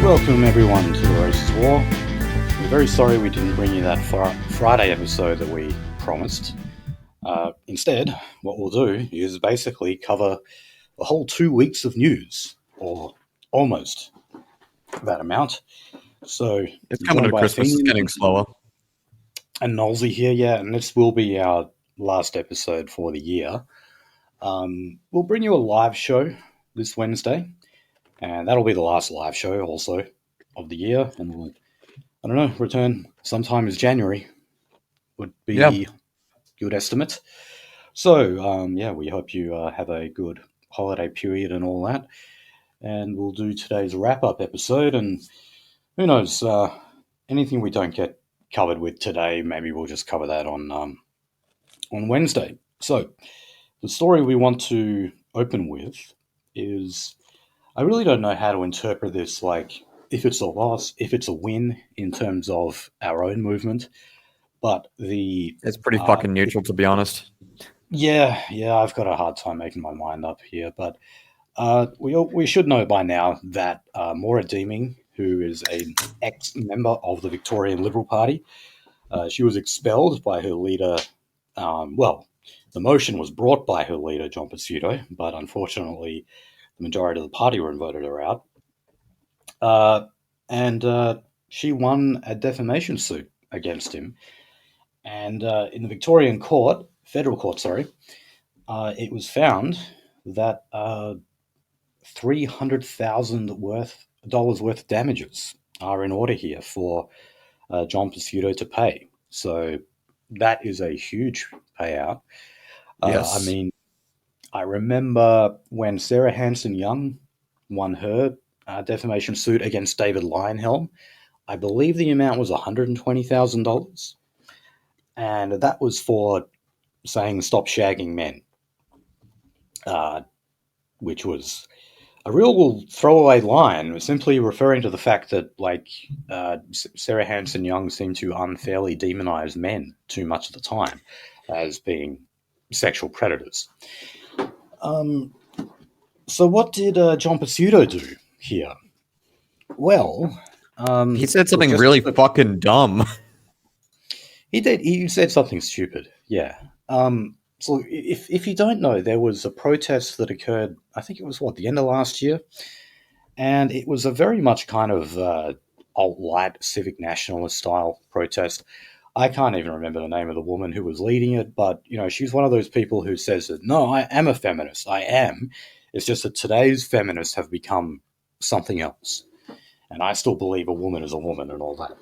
Welcome everyone to The Racist War. We're very sorry we didn't bring you that Friday episode that we promised. Instead, what we'll do is basically cover a whole 2 weeks of news, or almost that amount. So it's coming to Christmas, it's getting slower. And Nolsey here, yeah, and this will be our last episode for the year. We'll bring you a live show this Wednesday, and that'll be the last live show also of the year, and we'll, I don't know, return sometime in January would be a good estimate. So, we hope you have a good holiday period and all that, and we'll do today's wrap-up episode, and who knows, anything we don't get covered with today, maybe we'll just cover that on Wednesday. So, the story we want to open with is, I really don't know how to interpret this, like, if it's a loss, if it's a win in terms of our own movement, but it's pretty fucking neutral, to be honest. Yeah, I've got a hard time making my mind up here, but we should know by now that Maura Deeming, who is an ex-member of the Victorian Liberal Party, she was expelled by her leader. The motion was brought by her leader, John Pizzuto, but unfortunately, the majority of the party voted her out. And she won a defamation suit against him. And in the Victorian court, federal court, it was found that $300,000 worth of damages are in order here for John Pizzuto to pay. So that is a huge payout. Yes. I mean, I remember when Sarah Hanson-Young won her defamation suit against David Lionhelm, I believe the amount was $120,000. And that was for saying stop shagging men, which was a real throwaway line, simply referring to the fact that, Sarah Hanson-Young seemed to unfairly demonize men too much of the time as being sexual predators. So what did John Pizzuto do here? Well, he said something really fucking dumb. He did. He said something stupid. Yeah. So if you don't know, there was a protest that occurred, I think it was, the end of last year? And it was a very much kind of alt-right civic nationalist style protest. I can't even remember the name of the woman who was leading it, but, she's one of those people who says that, no, I am a feminist. I am. It's just that today's feminists have become something else. And I still believe a woman is a woman and all that.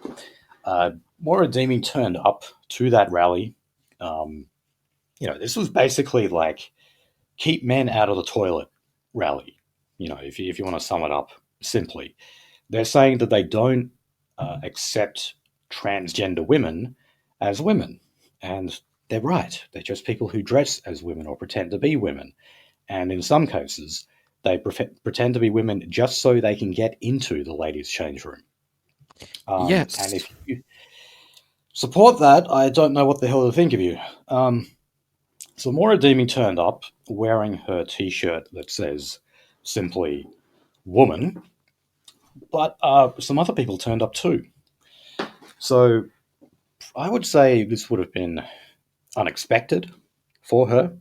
Maura Deeming turned up to that rally. This was basically like keep men out of the toilet rally. If you want to sum it up simply, they're saying that they don't accept transgender women as women, and they're right. They're just people who dress as women or pretend to be women, and in some cases, they pretend to be women just so they can get into the ladies' change room. Yes, and if you support that, I don't know what the hell to think of you. So Maura Deeming turned up wearing her T-shirt that says simply "woman," but some other people turned up too. So I would say this would have been unexpected for her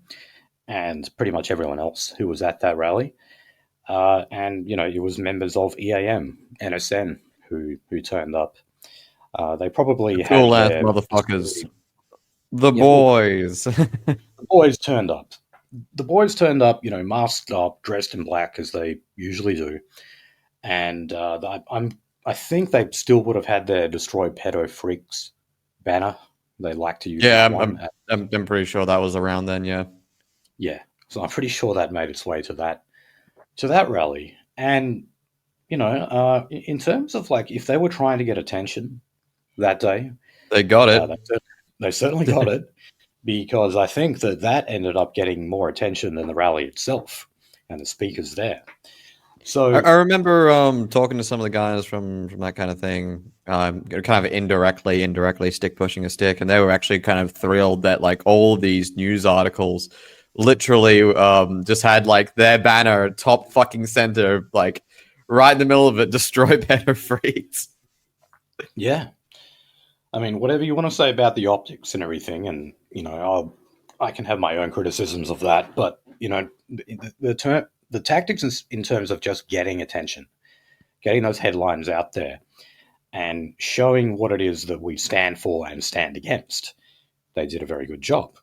and pretty much everyone else who was at that rally. And it was members of EAM, NSN who turned up. They probably cool ass motherfuckers. Boys. The boys turned up. The boys turned up, masked up, dressed in black as they usually do, and I think they still would have had their "Destroy Pedo Freaks" banner. They like to use. Yeah, I'm pretty sure that was around then. Yeah. So I'm pretty sure that made its way to that rally, and in terms of if they were trying to get attention that day, they got it. They certainly got it, because I think that ended up getting more attention than the rally itself and the speakers there. So I remember talking to some of the guys from that kind of thing, kind of indirectly stick pushing a stick, and they were actually kind of thrilled that all of these news articles literally just had their banner top fucking center, right in the middle of it, destroy better freaks. Yeah. I mean, whatever you want to say about the optics and everything, and I can have my own criticisms of that, but the tactics in terms of just getting attention, getting those headlines out there, and showing what it is that we stand for and stand against, they did a very good job.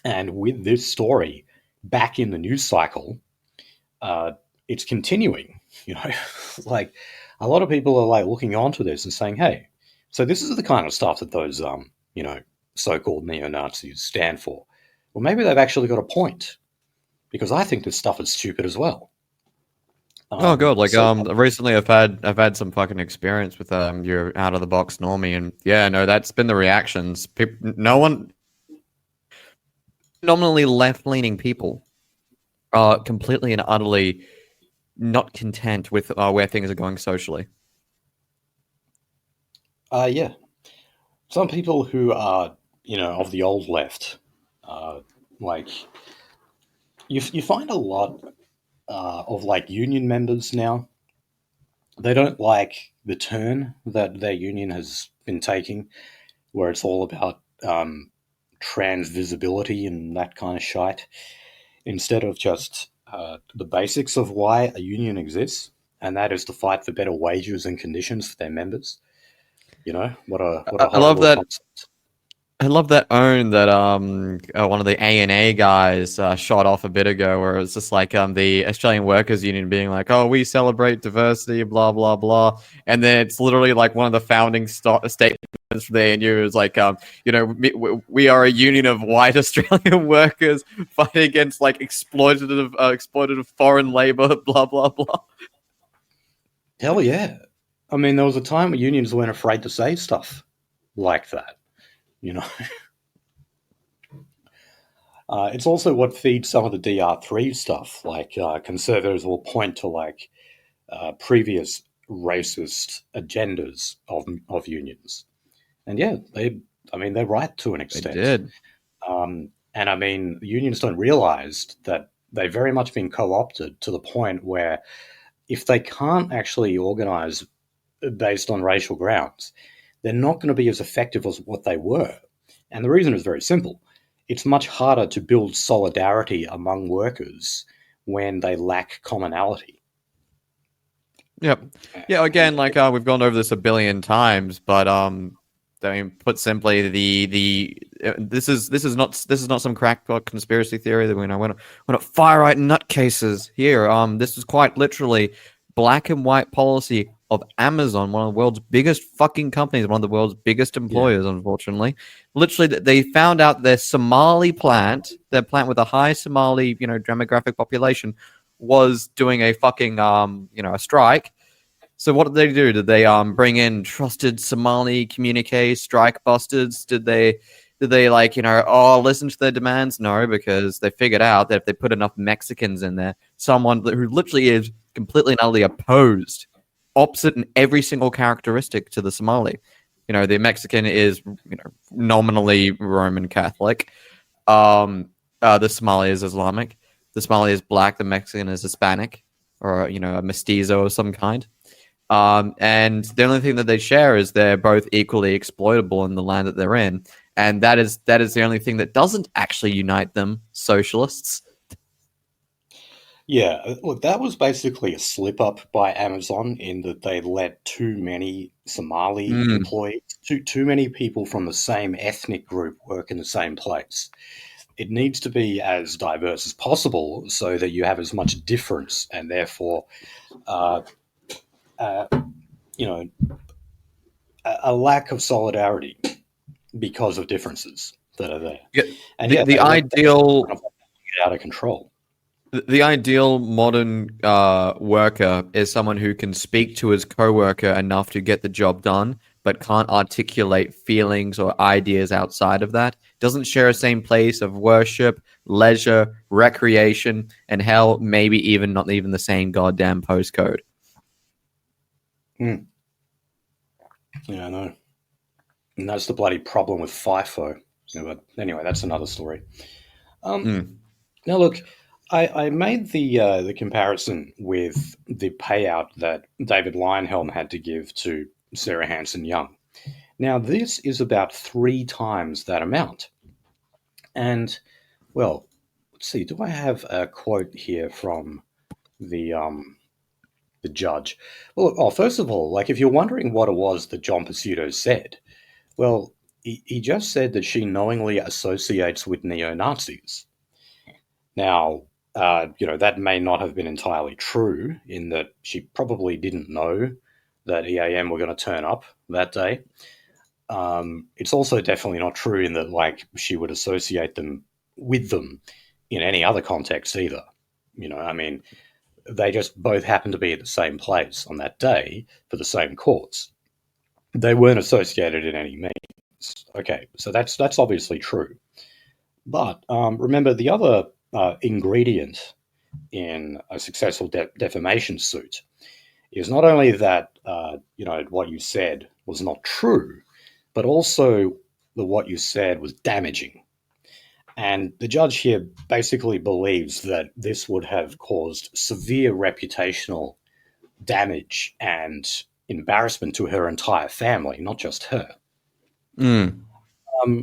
And with this story back in the news cycle, it's continuing. Like a lot of people are like looking onto this and saying, "Hey, so this is the kind of stuff that those so-called neo-Nazis stand for." Well, maybe they've actually got a point, because I think this stuff is stupid as well. Oh god, like So recently I've had some fucking experience with your out of the box normie, and yeah, no, that's been the reactions. No one, nominally left leaning people are completely and utterly not content with where things are going socially. yeah, some people who are of the old left, like you find a lot of like union members now. They don't like the turn that their union has been taking, where it's all about trans visibility and that kind of shite, instead of just the basics of why a union exists, and that is to fight for better wages and conditions for their members. What a I love horrible that. concept. I love that own that one of the ANA guys shot off a bit ago, where it was just like the Australian Workers Union being like, "Oh, we celebrate diversity, blah blah blah," and then it's literally like one of the founding statements from the ANU is like, we are a union of white Australian workers fighting against like exploitative foreign labor, blah blah blah. Hell yeah! I mean, there was a time where unions weren't afraid to say stuff like that. You know, it's also what feeds some of the DR3 stuff. Like conservatives will point to like previous racist agendas of unions, and yeah, they're right to an They extent. did. And I mean, unions don't realize that they've very much been co-opted to the point where if they can't actually organize based on racial grounds, they're not going to be as effective as what they were. And the reason is very simple. It's much harder to build solidarity among workers when they lack commonality. Yep. Yeah. Again, like we've gone over this a billion times, but I mean, put simply, this is not some crackpot conspiracy theory that we're not far right nutcases here. This is quite literally black and white policy of Amazon, one of the world's biggest fucking companies, one of the world's biggest Yeah. employers. Unfortunately, literally, they found out their their plant with a high Somali, demographic population, was doing a fucking a strike. So what did they do? Did they bring in trusted Somali communique strike busters? Did they like listen to their demands? No, because they figured out that if they put enough Mexicans in there, someone who literally is completely and utterly opposed, opposite in every single characteristic to the Somali. The Mexican is nominally Roman Catholic. The Somali is Islamic. The Somali is black. The Mexican is Hispanic, or a mestizo of some kind. And the only thing that they share is they're both equally exploitable in the land that they're in, and that is the only thing that doesn't actually unite them, socialists. Yeah, look, that was basically a slip up by Amazon in that they let too many Somali Mm, employees, too many people from the same ethnic group work in the same place. It needs to be as diverse as possible so that you have as much difference and therefore, uh, uh, you know, a lack of solidarity because of differences that are there. yeah, And the yeah, the they let that shit ideal kind of get out of control. the ideal modern worker is someone who can speak to his coworker enough to get the job done, but can't articulate feelings or ideas outside of that. Doesn't share a same place of worship, leisure, recreation, and hell, maybe even not even the same goddamn postcode. Hmm. Yeah, I know. And that's the bloody problem with FIFO. Yeah, but anyway, that's another story. Um, Mm. Now, look, I made the comparison with the payout that David Lionhelm had to give to Sarah Hanson Young. Now, this is about 3 times that amount. And, well, let's see, do I have a quote here from the the judge? Well, first of all, like if you're wondering what it was that John Pizzuto said, well, he just said that she knowingly associates with neo Nazis. Now, that may not have been entirely true in that she probably didn't know that EAM were going to turn up that day. It's also definitely not true in that, like, she would associate them with them in any other context either. I mean, they just both happened to be at the same place on that day for the same cause. They weren't associated in any means. Okay, so that's obviously true. But remember, the other ingredient in a successful defamation suit is not only that what you said was not true, but also that what you said was damaging. And the judge here basically believes that this would have caused severe reputational damage and embarrassment to her entire family, not just her. Mm.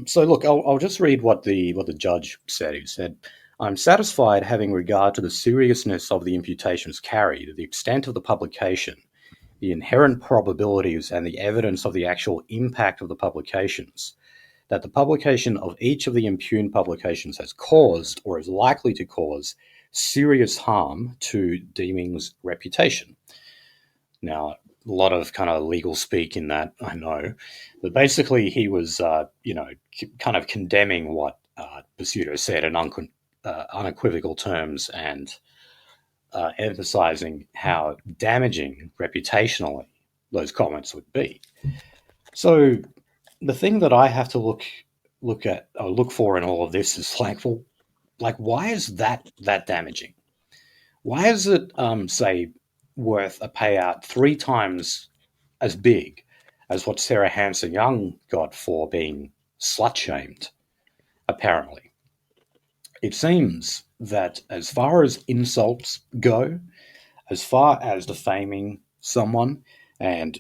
So look, I'll just read what the judge said. He said, "I'm satisfied, having regard to the seriousness of the imputations carried, the extent of the publication, the inherent probabilities, and the evidence of the actual impact of the publications, that the publication of each of the impugned publications has caused or is likely to cause serious harm to Deeming's reputation." Now, a lot of kind of legal speak in that, I know, but basically he was, kind of condemning what Pizzuto said in unequivocal terms and emphasizing how damaging reputationally those comments would be. So the thing that I have to look for in all of this is like, well, like why is that damaging? Why is it, say, worth a payout 3 times as big as what Sarah Hanson Young got for being slut shamed? Apparently, it seems that as far as insults go, as far as defaming someone and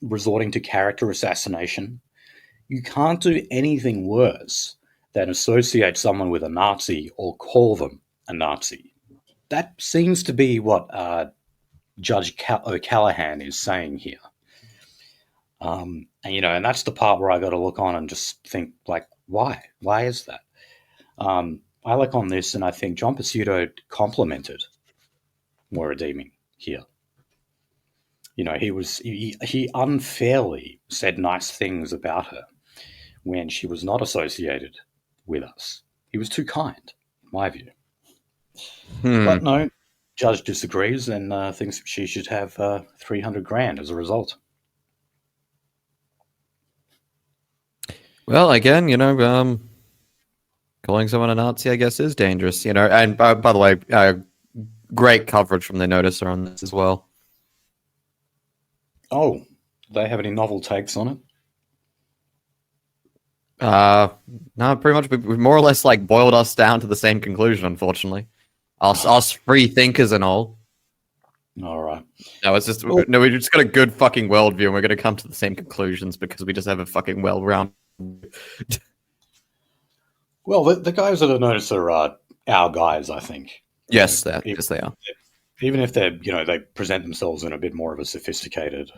resorting to character assassination, you can't do anything worse than associate someone with a Nazi or call them a Nazi. That seems to be what Judge O'Callaghan is saying here. And that's the part where I got to look on and just think, like, why? Why is that? I look on this and I think John Pizzuto complimented Maura Deeming here. He unfairly said nice things about her when she was not associated with us. He was too kind, in my view. But no, judge disagrees and thinks she should have 300 grand as a result. Well, again, calling someone a Nazi, I guess, is dangerous. And by the way, great coverage from the Noticer on this as well. Oh, do they have any novel takes on it? No, pretty much we more or less like boiled us down to the same conclusion, unfortunately. Us free thinkers and all. All right. No, it's just we just got a good fucking worldview, and we're going to come to the same conclusions because we just have a fucking well-rounded. Well, the guys that I noticed are our guys, I think. Yes, they are. Even if they present themselves in a bit more of a sophisticated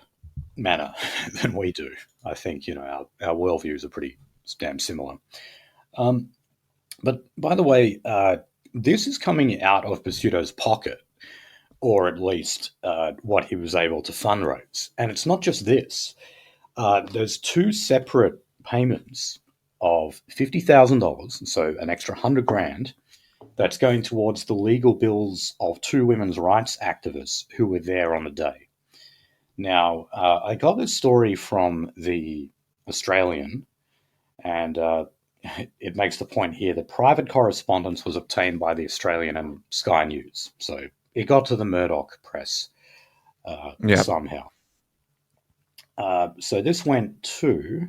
manner than we do, I think our worldviews are pretty damn similar. But by the way, this is coming out of Pizzuto's pocket, or at least what he was able to fundraise. And it's not just this. There's 2 separate payments of $50,000, so an extra 100 grand, that's going towards the legal bills of 2 women's rights activists who were there on the day. Now, I got this story from the Australian, and it makes the point here that private correspondence was obtained by the Australian and Sky News. So it got to the Murdoch press somehow. So this went to,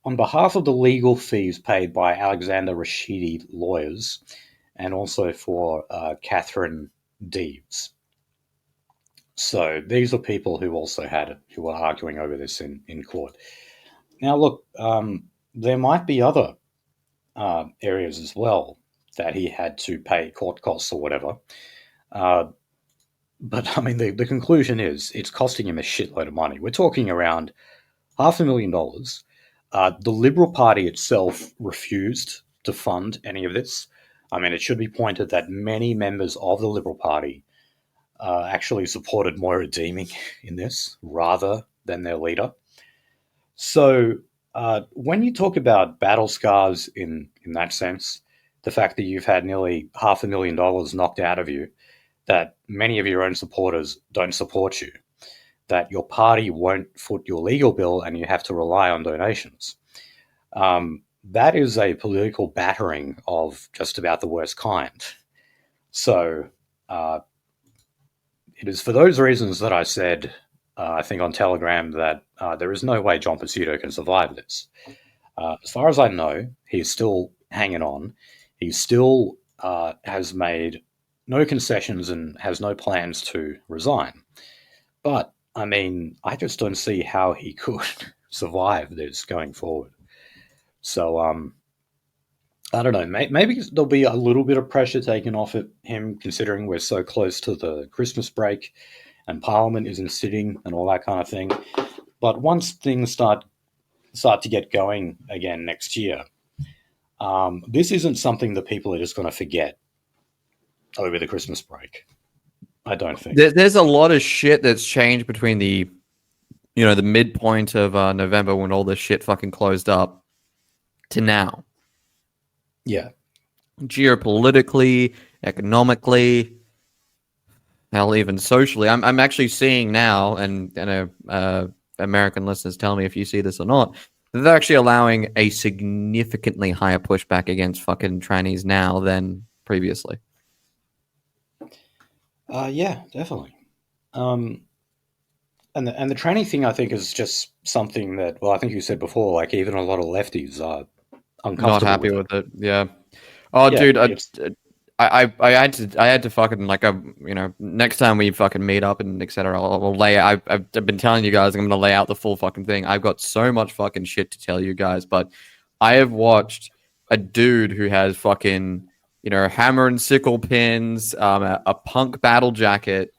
on behalf of the legal fees paid by Alexander Rashidi lawyers, and also for Catherine Deeves. So these are people who were arguing over this in court. Now, look, there might be other areas as well that he had to pay court costs or whatever. But I mean, the conclusion is it's costing him a shitload of money. We're talking around $500,000. The Liberal Party itself refused to fund any of this. I mean, it should be pointed that many members of the Liberal Party actually supported Moira Deeming in this rather than their leader. So when you talk about battle scars in that sense, the fact that you've had nearly $500,000 knocked out of you, that many of your own supporters don't support you, that your party won't foot your legal bill and you have to rely on donations. That is a political battering of just about the worst kind. So it is for those reasons that I said, I think on Telegram, that there is no way John Pizzuto can survive this. As far as I know, he's still hanging on. He still has made no concessions and has no plans to resign. But, I mean, I just don't see how he could survive this going forward. So, I don't know. Maybe there'll be a little bit of pressure taken off at him, considering we're so close to the Christmas break and Parliament isn't sitting and all that kind of thing. But once things start to get going again next year, this isn't something that people are just going to forget over the Christmas break. I don't think. There's a lot of shit that's changed between the midpoint of November when all this shit fucking closed up to now. Yeah. Geopolitically, economically, hell, even socially. I'm actually seeing now, and American listeners tell me if you see this or not, that they're actually allowing a significantly higher pushback against fucking trannies now than previously. Yeah, definitely. And the tranny thing, I think, is just something that, well, I think you said before, like even a lot of lefties are uncomfortable. Not happy with it. Yeah. Oh, yeah, dude, I had to fucking next time we fucking meet up and etc. I'll lay. I've been telling you guys I'm gonna lay out the full fucking thing. I've got so much fucking shit to tell you guys, but I have watched a dude who has fucking hammer and sickle pins, a punk battle jacket,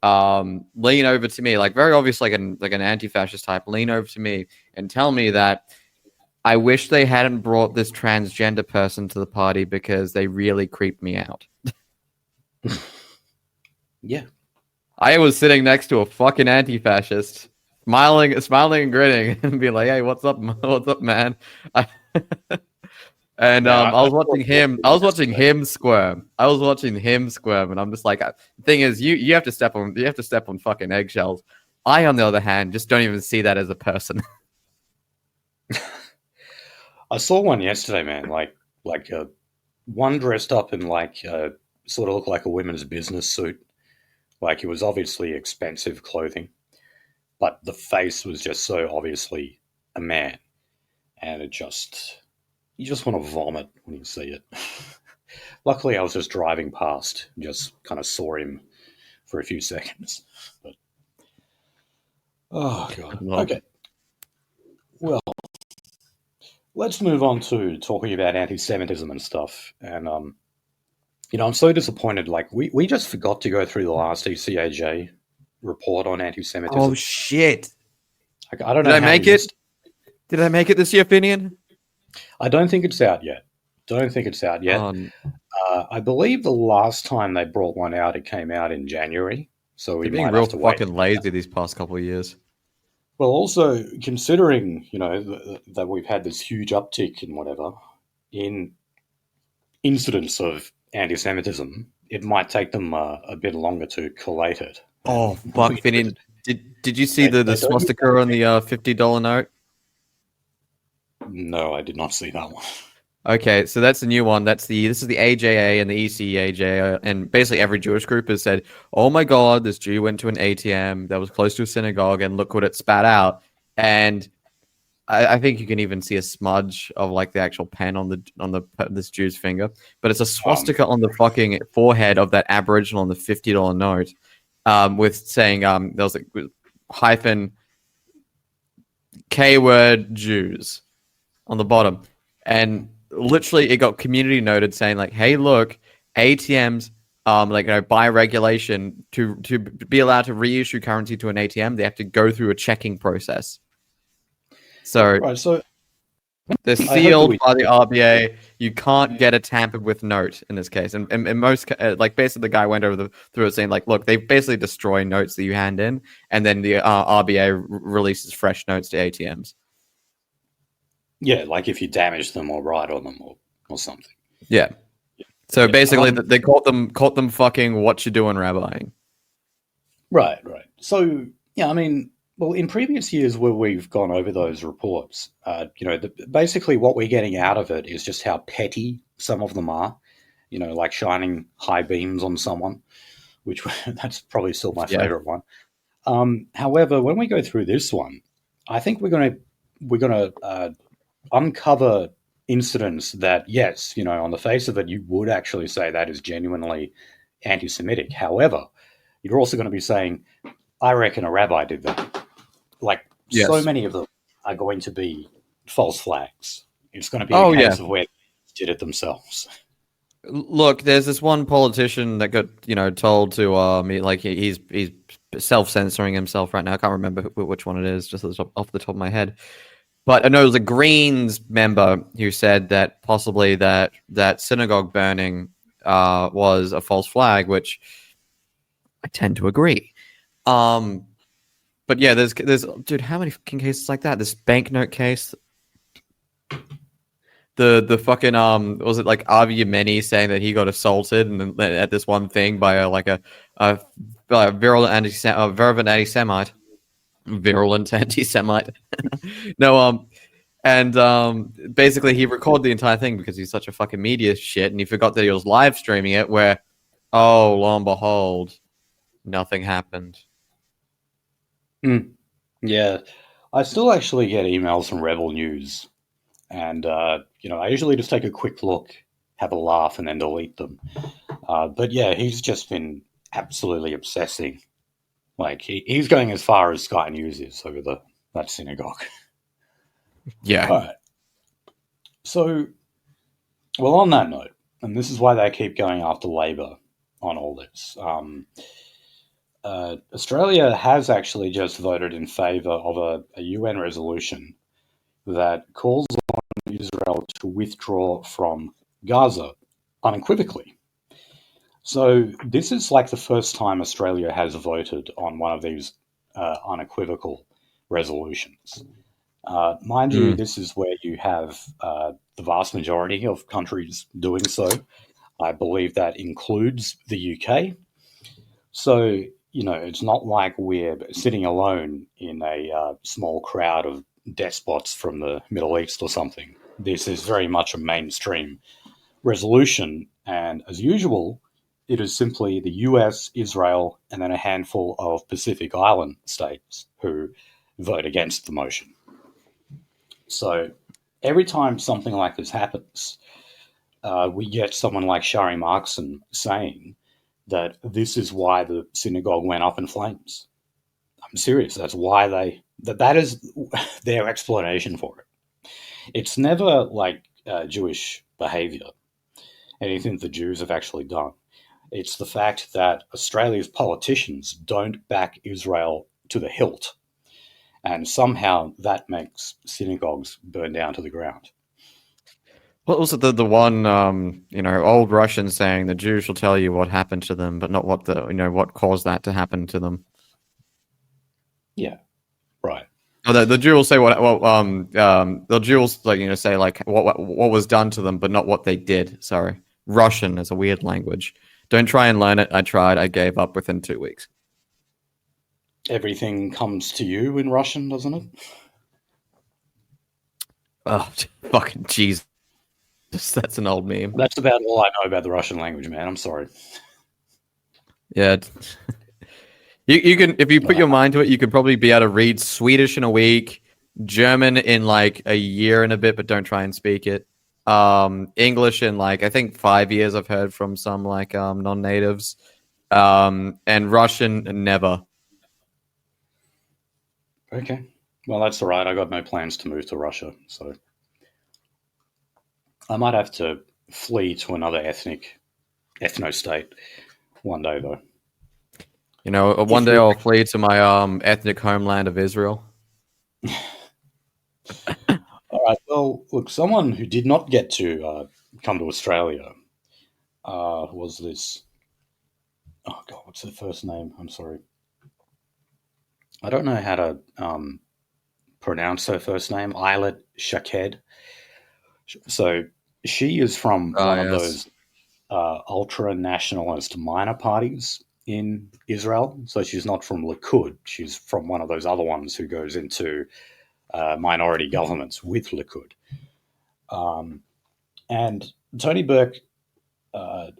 lean over to me, like very obvious, like an anti-fascist type, lean over to me and tell me that I wish they hadn't brought this transgender person to the party because they really creeped me out. Yeah. I was sitting next to a fucking anti-fascist, smiling and grinning, and be like, "Hey, what's up, man?" And I was watching him squirm. And I'm just like, the thing is, you have to step on fucking eggshells. I, on the other hand, just don't even see that as a person. I saw one yesterday, man. Like one dressed up in sort of looked like a women's business suit. Like it was obviously expensive clothing, but the face was just so obviously a man, and you just want to vomit when you see it. Luckily, I was just driving past, and just kind of saw him for a few seconds. But oh god, okay. Well, let's move on to talking about anti-Semitism and stuff. And, I'm so disappointed. Like, we just forgot to go through the last ECAJ report on anti-Semitism. Oh, shit. Like, I don't know. Did I make it? Did I make it this year, Finian? I don't think it's out yet. I believe the last time they brought one out, it came out in January. So we might have to wait. Fucking lazy these past couple of years. Well, also considering, that we've had this huge uptick in whatever, in incidents of anti-Semitism, it might take them a bit longer to collate it. Oh, fuck, Finian. Did you see the swastika on the $50 note? No, I did not see that one. Okay, so that's the new one. This is the AJA and the ECAJ, and basically every Jewish group has said, "Oh my God, this Jew went to an ATM that was close to a synagogue, and look what it spat out." And I think you can even see a smudge of like the actual pen on this Jew's finger, but it's a swastika on the fucking forehead of that Aboriginal on the $50 note, with saying there was a hyphen K word Jews on the bottom, and literally it got community noted saying like, hey, look, ATMs, like, you know, by regulation to be allowed to reissue currency to an ATM, they have to go through a checking process. So Right, so they're sealed by the RBA. You can't get a tampered with note in this case. And in most, like, basically the guy went through it saying like, look, they basically destroy notes that you hand in, and then the RBA releases fresh notes to ATMs. yeah, like if you damage them or write on them or something. Yeah. So basically, they caught them fucking what you doing, rabbiing. Right. So yeah, I mean, well, in previous years where we've gone over those reports, you know, basically what we're getting out of it is just how petty some of them are. You know, like shining high beams on someone, which that's probably still my favorite one. However, when we go through this one, I think we're gonna uncover incidents that, yes, you know, on the face of it, you would actually say that is genuinely anti-Semitic. However, you're also going to be saying, I reckon a rabbi did that. Like, so many of them are going to be false flags. It's going to be a case of where they did it themselves. Look, there's this one politician that got, you know, told to me, like, he's self-censoring himself right now. I can't remember which one it is, just off the top of my head. But I know it was a Greens member who said that possibly that synagogue burning was a false flag, which I tend to agree. But yeah, there's dude, how many fucking cases like that? This banknote case, the fucking was it like Avi Yemeni saying that he got assaulted and at this one thing by a virulent anti-Semite. Virulent anti-Semite. No, and basically he recorded the entire thing because he's such a fucking media shit, and he forgot that he was live streaming it. Where, oh, lo and behold, nothing happened. Yeah, I still actually get emails from Rebel News, and you know, I usually just take a quick look, have a laugh, and then delete them. But yeah, he's just been absolutely obsessing. Like, he's going as far as Sky News is over that synagogue. Yeah. All right. So, well, on that note, and this is why they keep going after Labor on all this, Australia has actually just voted in favour of a UN resolution that calls on Israel to withdraw from Gaza unequivocally. So this is like the first time Australia has voted on one of these unequivocal resolutions. Mind you, this is where you have the vast majority of countries doing so. I believe that includes the UK. So, you know, it's not like we're sitting alone in a small crowd of despots from the Middle East or something. This is very much a mainstream resolution, and as usual, it is simply the US, Israel, and then a handful of Pacific Island states who vote against the motion. So every time something like this happens, we get someone like Shari Markson saying that this is why the synagogue went up in flames. I'm serious. That's why that is their explanation for it. It's never like Jewish behavior, anything the Jews have actually done. It's the fact that Australia's politicians don't back Israel to the hilt, and somehow that makes synagogues burn down to the ground. What was it? The one old Russian saying the Jews will tell you what happened to them, but not what what caused that to happen to them. Yeah, right. Oh, the Jew will say the Jew will say like what was done to them, but not what they did. Sorry, Russian is a weird language. Don't try and learn it. I tried. I gave up within 2 weeks. Everything comes to you in Russian, doesn't it? Oh, fucking Jesus. That's an old meme. That's about all I know about the Russian language, man. I'm sorry. Yeah. You can, if you put your mind to it, you could probably be able to read Swedish in a week, German in like a year and a bit, but don't try and speak it. English in like I think 5 years. I've heard from some like non-natives. And Russian never. Okay. Well, that's all right. I got no plans to move to Russia, so I might have to flee to another ethno state one day, though. You know, one If day we, I'll flee to my ethnic homeland of Israel. all right. Well, look, someone who did not get to come to Australia was this. Oh God, what's her first name? I'm sorry. I don't know how to pronounce her first name. Islet Shaked. So she is from Oh one of yes. those ultra nationalist minor parties in Israel. So she's not from Likud. She's from one of those other ones who goes into minority governments with Likud. And Tony Burke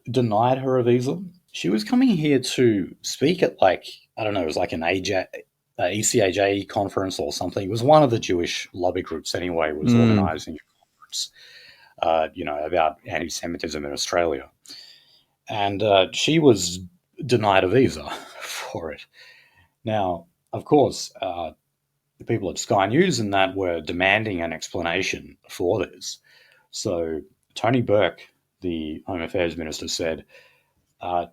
denied her a visa. She was coming here to speak at like, I don't know, it was like an ECAJ conference or something. It was one of the Jewish lobby groups anyway, was Mm. organizing a conference, about anti-Semitism in Australia. And she was denied a visa for it. Now, of course, the people at Sky News and that were demanding an explanation for this. So Tony Burke, the Home Affairs Minister, said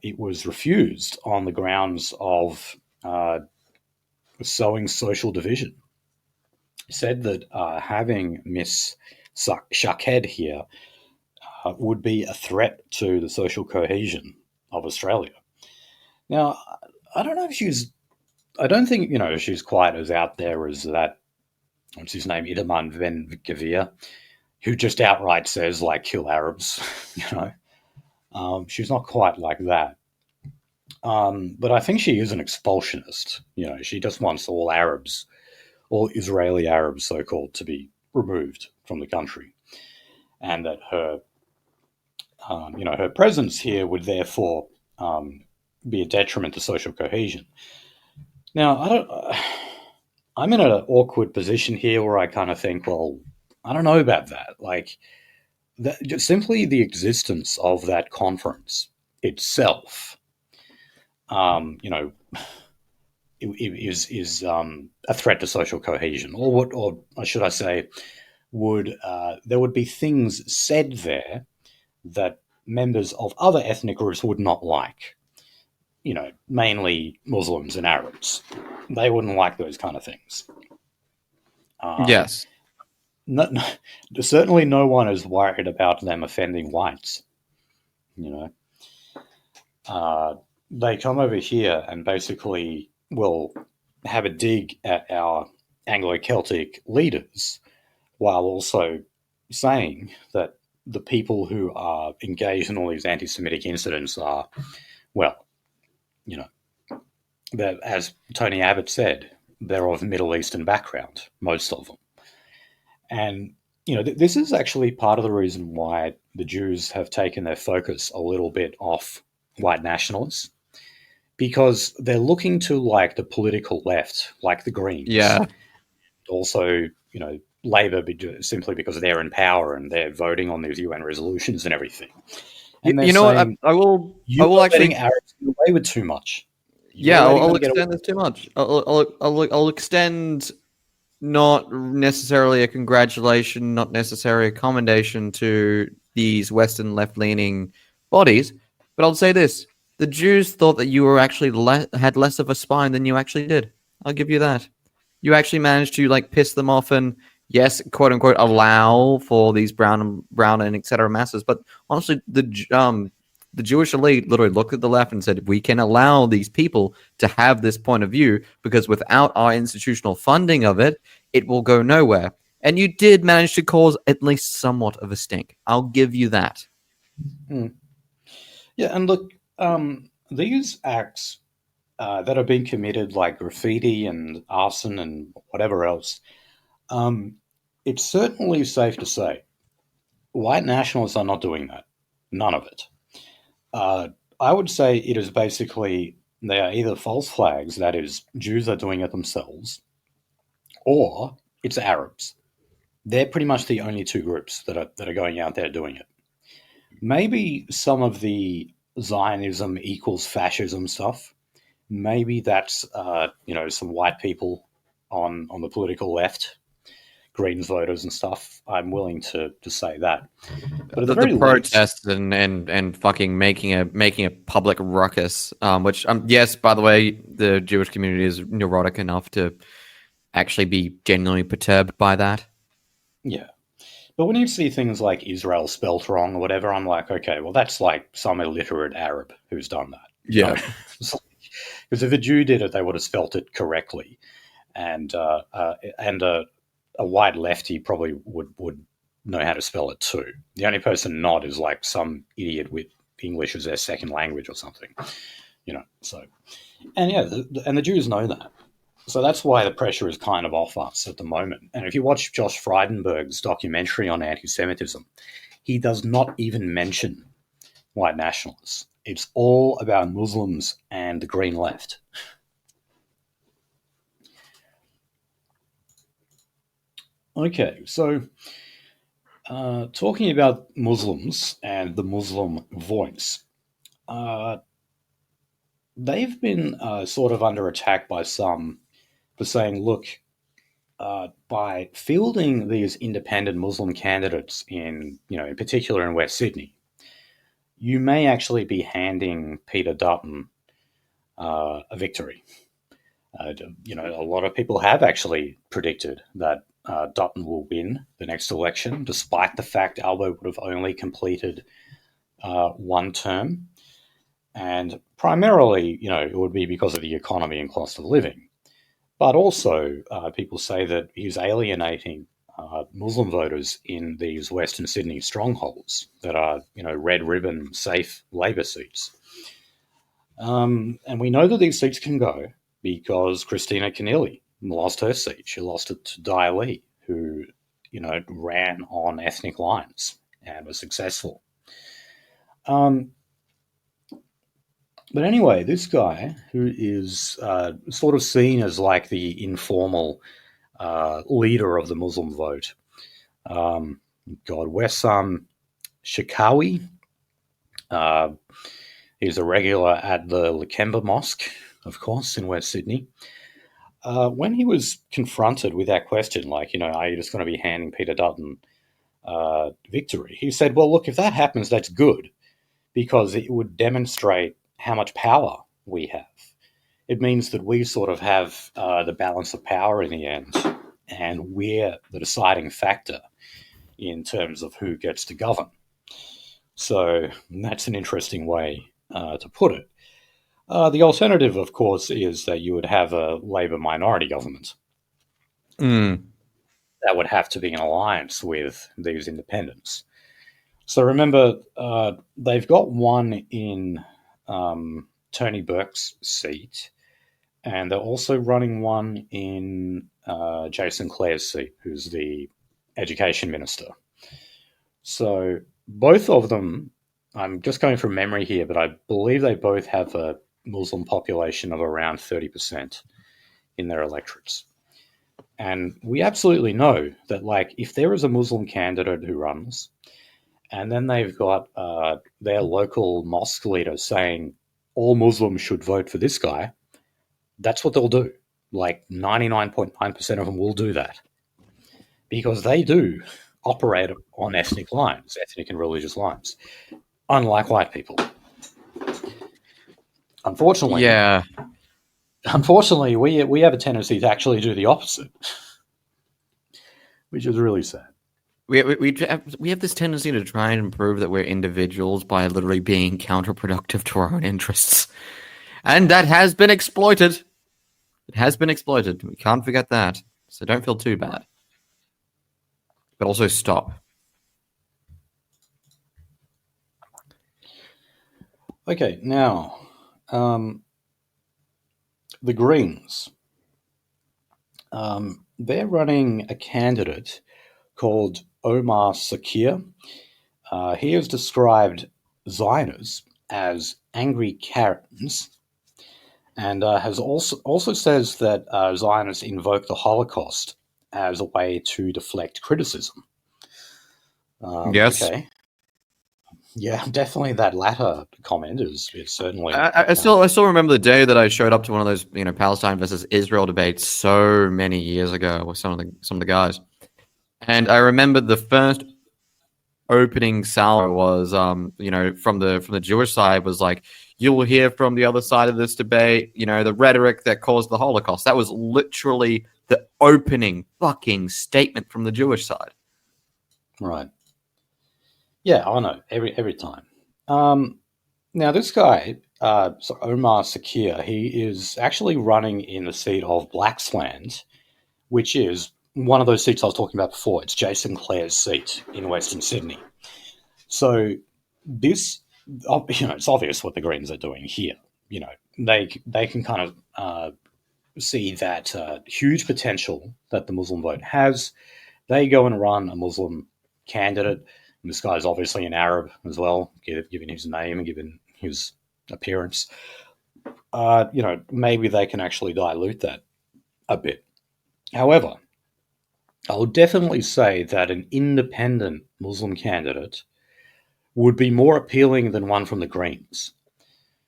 it was refused on the grounds of sowing social division. He said that having Miss Shaked here would be a threat to the social cohesion of Australia. Now, I don't know if she's. I don't think she's quite as out there as that. What's his name? Idaman Ben Gavir, who just outright says like kill Arabs. She's not quite like that. But I think she is an expulsionist. She just wants all Arabs, all Israeli Arabs, so called, to be removed from the country, and that her presence here would therefore be a detriment to social cohesion. Now, I'm in an awkward position here where I kind of think, well, I don't know about that. Like, just simply the existence of that conference itself, you know, is a threat to social cohesion, or should I say, would there would be things said there that members of other ethnic groups would not like. Mainly Muslims and Arabs. They wouldn't like those kind of things. Um, Yes. Certainly, no one is worried about them offending whites. You know, they come over here and basically will have a dig at our Anglo-Celtic leaders, while also saying that the people who are engaged in all these anti-Semitic incidents are, well, you know, that as Tony Abbott said, they're of Middle Eastern background, most of them. And this is actually part of the reason why the Jews have taken their focus a little bit off white nationalists, because they're looking to like the political left, like the Greens, Yeah. also Labor, simply because they're in power and they're voting on these UN resolutions and everything, You, and they're you know what? I, saying I will. I you will are letting actually. Arabs get away with too much. You're Yeah. letting I'll them get away. extend this too much. I'll extend not necessarily a congratulation, not necessarily a commendation to these Western left-leaning bodies, but I'll say this: the Jews thought that you were actually had less of a spine than you actually did. I'll give you that. You actually managed to like piss them off and yes, quote unquote, allow for these brown and etc. masses. But honestly, the Jewish elite literally looked at the left and said, we can allow these people to have this point of view because without our institutional funding of it, it will go nowhere. And you did manage to cause at least somewhat of a stink. I'll give you that. Hmm. Yeah, and look, these acts that are being committed, like graffiti and arson and whatever else, um, it's certainly safe to say white nationalists are not doing that. None of it. Uh, I would say it is basically they are either false flags, that is, Jews are doing it themselves, or it's Arabs. They're pretty much the only two groups that are going out there doing it. Maybe some of the Zionism equals fascism stuff. Maybe that's some white people on the political left, Greens voters and stuff. I'm willing to say that. But at the The very least, protests and fucking making a public ruckus, which yes, by the way, the Jewish community is neurotic enough to actually be genuinely perturbed by that. yeah. But when you see things like Israel spelt wrong or whatever, I'm like, okay, well, that's like some illiterate Arab who's done that. Yeah. Because if a Jew did it, they would have spelt it correctly, and a white lefty probably would know how to spell it too. The only person not is like some idiot with English as their second language or something, So, and yeah, and the Jews know that. So that's why the pressure is kind of off us at the moment. And if you watch Josh Frydenberg's documentary on anti-Semitism, he does not even mention white nationalists. It's all about Muslims and the green left. Okay, so talking about Muslims and the Muslim voice, they've been sort of under attack by some for saying, look, by fielding these independent Muslim candidates in particular in West Sydney, you may actually be handing Peter Dutton a victory. A lot of people have actually predicted that Dutton will win the next election, despite the fact Albo would have only completed one term. And primarily, it would be because of the economy and cost of living. But also, people say that he's alienating Muslim voters in these Western Sydney strongholds that are, red ribbon safe Labor seats. And we know that these seats can go because Christina Keneally lost her seat. She lost it to Di Lee, who, ran on ethnic lines and was successful. But anyway, this guy, who is sort of seen as like the informal leader of the Muslim vote, Wessam Shikawi, he's a regular at the Lakemba Mosque, of course, in West Sydney. When he was confronted with that question, like, are you just going to be handing Peter Dutton victory? He said, well, look, if that happens, that's good, because it would demonstrate how much power we have. It means that we sort of have the balance of power in the end, and we're the deciding factor in terms of who gets to govern. So that's an interesting way to put it. The alternative, of course, is that you would have a Labor minority government. That would have to be in alliance with these independents. So remember, they've got one in Tony Burke's seat, and they're also running one in Jason Clare's seat, who's the education minister. So both of them, I'm just going from memory here, but I believe they both have a Muslim population of around 30% in their electorates. And we absolutely know that, like, if there is a Muslim candidate who runs, and then they've got their local mosque leader saying all Muslims should vote for this guy, that's what they'll do. Like 99.9% of them will do that. Because they do operate on ethnic lines, ethnic and religious lines, unlike white people. Unfortunately, we have a tendency to actually do the opposite, which is really sad. We have this tendency to try and prove that we're individuals by literally being counterproductive to our own interests. And that has been exploited. It has been exploited. We can't forget that. So don't feel too bad. But also stop. Okay, now, the Greens. They're running a candidate called Omar Sakir. He has described Zionists as angry Karens, and has also says that Zionists invoke the Holocaust as a way to deflect criticism. Yes. Okay. Yeah, definitely that latter comment is certainly. I still remember the day that I showed up to one of those Palestine versus Israel debates so many years ago with some of the guys, and I remember the first opening salvo was from the Jewish side was like, you will hear from the other side of this debate, the rhetoric that caused the Holocaust. That was literally the opening fucking statement from the Jewish side. Right. Yeah, I know. Every time. Now this guy, Omar Sakir, he is actually running in the seat of Blacksland, which is one of those seats I was talking about before. It's Jason Clare's seat in Western Sydney. So this, it's obvious what the Greens are doing here. They can kind of see that huge potential that the Muslim vote has. They go and run a Muslim candidate. And this guy's obviously an Arab as well, given his name and given his appearance. Maybe they can actually dilute that a bit. However, I would definitely say that an independent Muslim candidate would be more appealing than one from the Greens.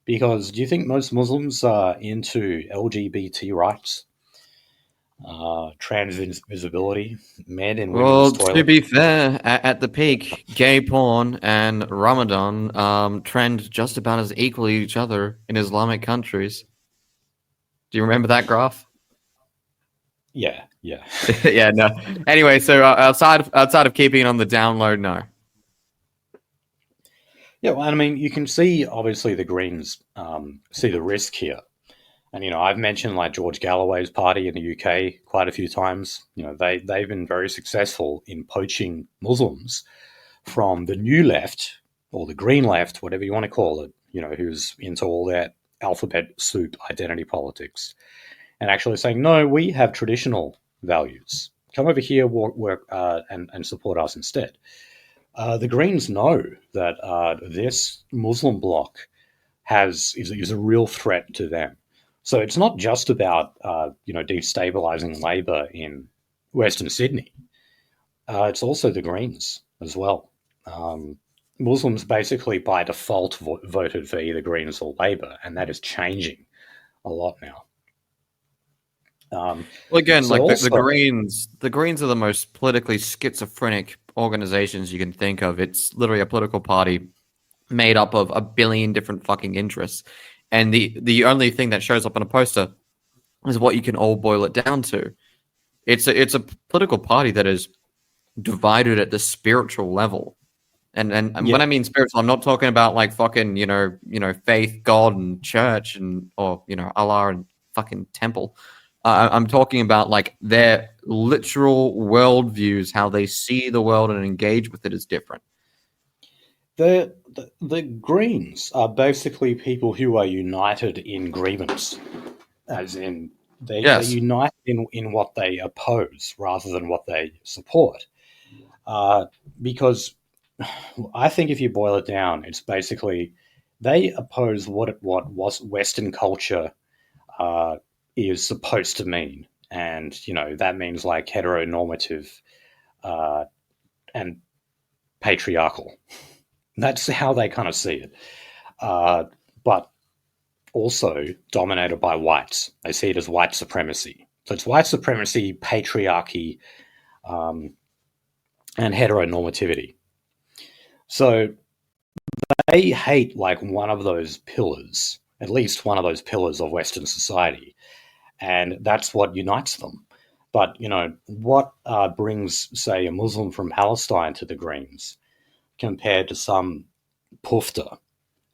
Because do you think most Muslims are into LGBT rights? Trans visibility, men in women's toilets? To be fair, at the peak, gay porn and Ramadan trend just about as equally each other in Islamic countries. Do you remember that graph? Yeah. Yeah, no. Anyway, so outside of keeping it on the download, no. Yeah, well, I mean, you can see obviously the Greens see the risk here, and I've mentioned like George Galloway's party in the UK quite a few times. They've been very successful in poaching Muslims from the new left or the green left, whatever you want to call it. Who's into all that alphabet soup identity politics, and actually saying, no, we have traditional values. Come over here, work and support us instead. The Greens know that this Muslim bloc is a real threat to them. So it's not just about destabilising Labor in Western Sydney. It's also the Greens as well. Muslims basically by default voted for either Greens or Labor, and that is changing a lot now. Well, again, so like the Greens are the most politically schizophrenic organizations you can think of. It's literally a political party made up of a billion different fucking interests, and the only thing that shows up on a poster is what you can all boil it down to. It's a political party that is divided at the spiritual level, and yeah. When I mean spiritual, I'm not talking about like fucking faith, God, and church, or Allah and fucking temple. I'm talking about like their literal worldviews, how they see the world and engage with it is different. The Greens are basically people who are united in grievance, as in they're united in what they oppose rather than what they support. Because I think if you boil it down, it's basically they oppose what Western culture is supposed to mean, and that means like heteronormative and patriarchal. That's how they kind of see it, but also dominated by whites. They see it as white supremacy. So it's white supremacy, patriarchy, and heteronormativity. So they hate like one of those pillars, at least one of those pillars of Western society. And that's what unites them. But, what brings, say, a Muslim from Palestine to the Greens compared to some pufta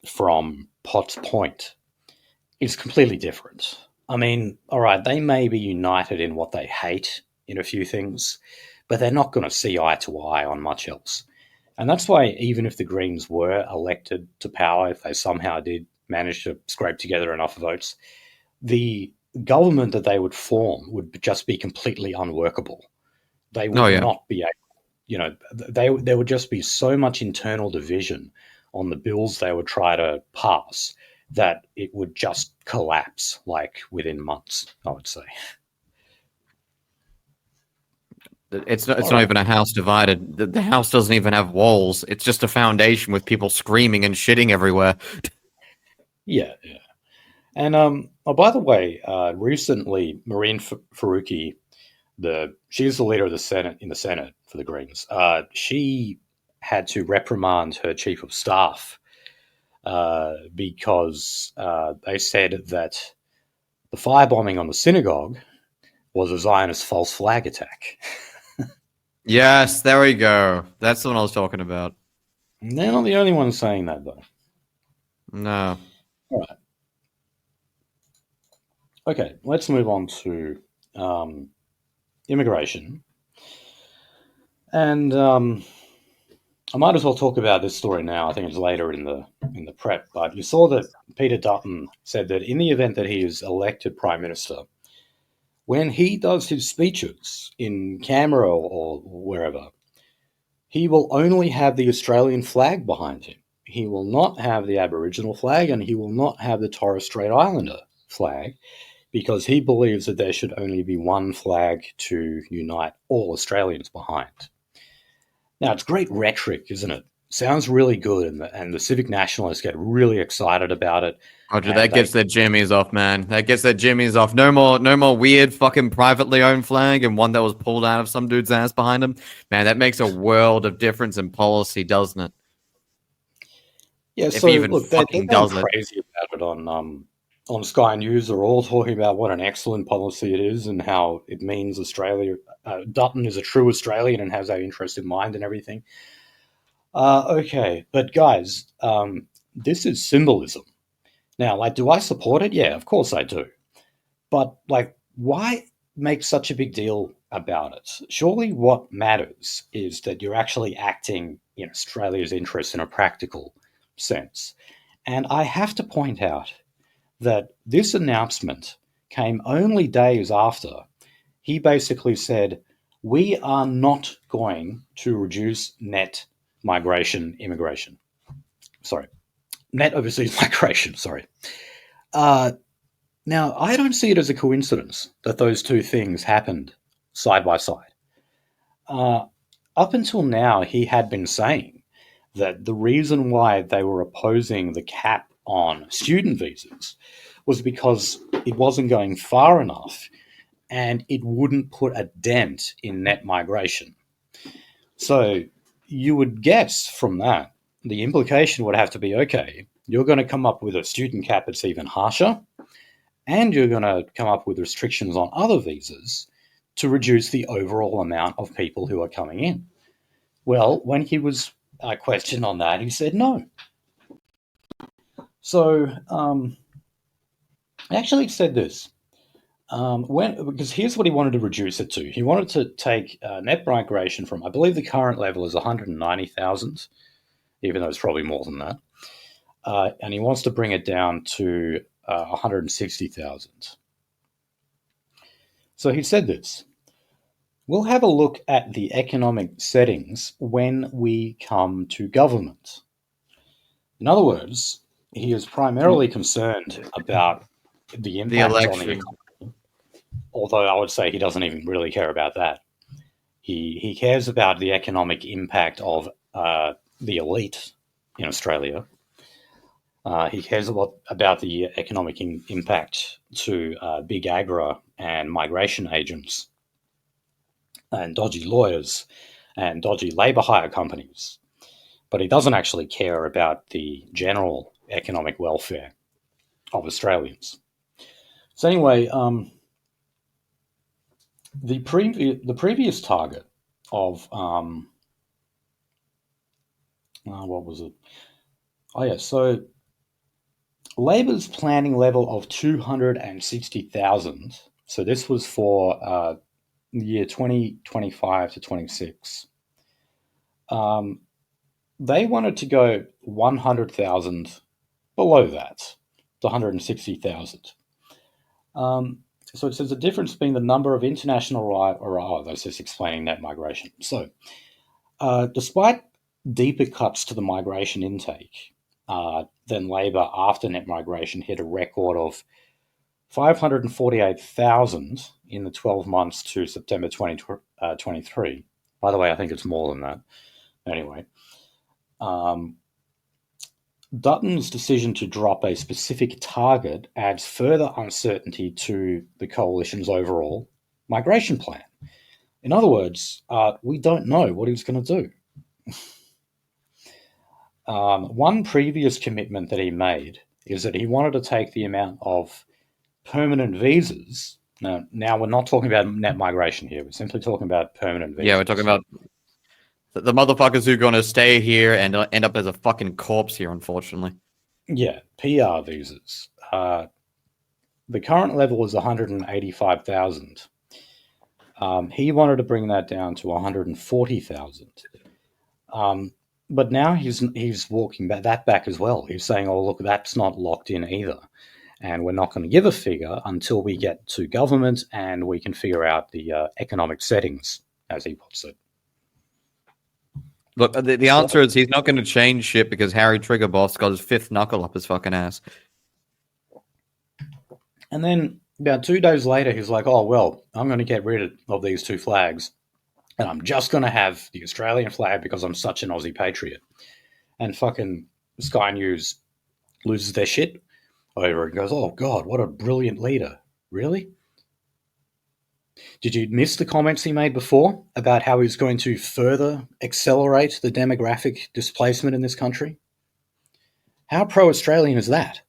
from Potts Point is completely different. I mean, all right, they may be united in what they hate in a few things, but they're not going to see eye to eye on much else. And that's why even if the Greens were elected to power, if they somehow did manage to scrape together enough votes, the government that they would form would just be completely unworkable. They would not be able, there would just be so much internal division on the bills they would try to pass that it would just collapse like within months, I would say. It's All not right. even a house divided. The house doesn't even have walls. It's just a foundation with people screaming and shitting everywhere. Yeah, yeah. And oh, by the way, recently Marine Faruqi, she's the leader of the Senate in the Senate for the Greens. She had to reprimand her chief of staff because they said that the firebombing on the synagogue was a Zionist false flag attack. Yes, there we go. That's the one I was talking about. And they're not the only ones saying that, though. No. All right. Okay, let's move on to um, immigration. And I might as well talk about this story now. I think it's later in the prep, but you saw that Peter Dutton said that in the event that he is elected prime minister, when he does his speeches in Canberra or wherever, he will only have the Australian flag behind him. He will not have the Aboriginal flag, and he will not have the Torres Strait Islander flag, because he believes that there should only be one flag to unite all Australians behind. Now, it's great rhetoric, isn't it? Sounds really good, and the civic nationalists get really excited about it, Roger, and that they gets their jimmies off, man. That gets their jimmies off. No more weird fucking privately owned flag and one that was pulled out of some dude's ass behind him. Man, that makes a world of difference in policy, doesn't it? yeah. If he So even look, they're fucking going does it. crazy about it on Sky News. They're all talking about what an excellent policy it is and how it means Australia. Dutton is a true Australian and has our interest in mind and everything. Okay, but guys, this is symbolism. Now, like, do I support it? Yeah, of course I do. But like, why make such a big deal about it? Surely, what matters is that you're actually acting in Australia's interest in a practical sense. And I have to point out that this announcement came only days after he basically said, "We are not going to reduce net immigration. Sorry, net overseas migration. Sorry." Uh, Now, I don't see it as a coincidence that those two things happened side by side. Uh, Up until now, he had been saying that the reason why they were opposing the cap on student visas was because it wasn't going far enough and it wouldn't put a dent in net migration. So you would guess from that, the implication would have to be okay, you're going to come up with a student cap that's even harsher, and you're going to come up with restrictions on other visas to reduce the overall amount of people who are coming in. Well, when he was questioned on that, he said no. So, he actually said this. Because here's what he wanted to reduce it to. He wanted to take net migration from, I believe the current level is 190,000, even though it's probably more than that. And he wants to bring it down to 160,000. So he said this: we'll have a look at the economic settings when we come to government. In other words, he is primarily concerned about the The impact on the election. economy, although I would say he doesn't even really care about that. He cares about the economic impact of the elite in Australia. He cares a lot about the economic impact to big agri and migration agents and dodgy lawyers and dodgy labour hire companies. But he doesn't actually care about the general economic welfare of Australians. So anyway, the previous target of what was it? Oh yeah, so Labor's planning level of 260,000. So this was for the year 2025 to 26. They wanted to go 100,000 below that, to 160,000. So it says the difference being the number of international that's just explaining net migration. So despite deeper cuts to the migration intake, then Labor after net migration hit a record of 548,000 in the 12 months to September 2023. By the way, I think it's more than that. Anyway, Dutton's decision to drop a specific target adds further uncertainty to the coalition's overall migration plan. In other words, we don't know what he's going to do. One previous commitment that he made is that he wanted to take the amount of permanent visas. Now we're not talking about net migration here. We're simply talking about permanent visas. Yeah, we're talking about the motherfuckers who are going to stay here and end up as a fucking corpse here, unfortunately. Yeah, PR visas. The current level is 185,000. He wanted to bring that down to 140,000. But now he's walking that back as well. He's saying, oh, look, that's not locked in either. And we're not going to give a figure until we get to government and we can figure out the economic settings, as he puts it. Look, the answer is he's not going to change shit because Harry Triggerboss got his fifth knuckle up his fucking ass. And then about 2 days later, he's like, oh, well, I'm going to get rid of these two flags and I'm just going to have the Australian flag because I'm such an Aussie patriot. And fucking Sky News loses their shit over it and goes, oh, God, what a brilliant leader. Really? Did you miss the comments he made before about how he's going to further accelerate the demographic displacement in this country? How pro-Australian is that?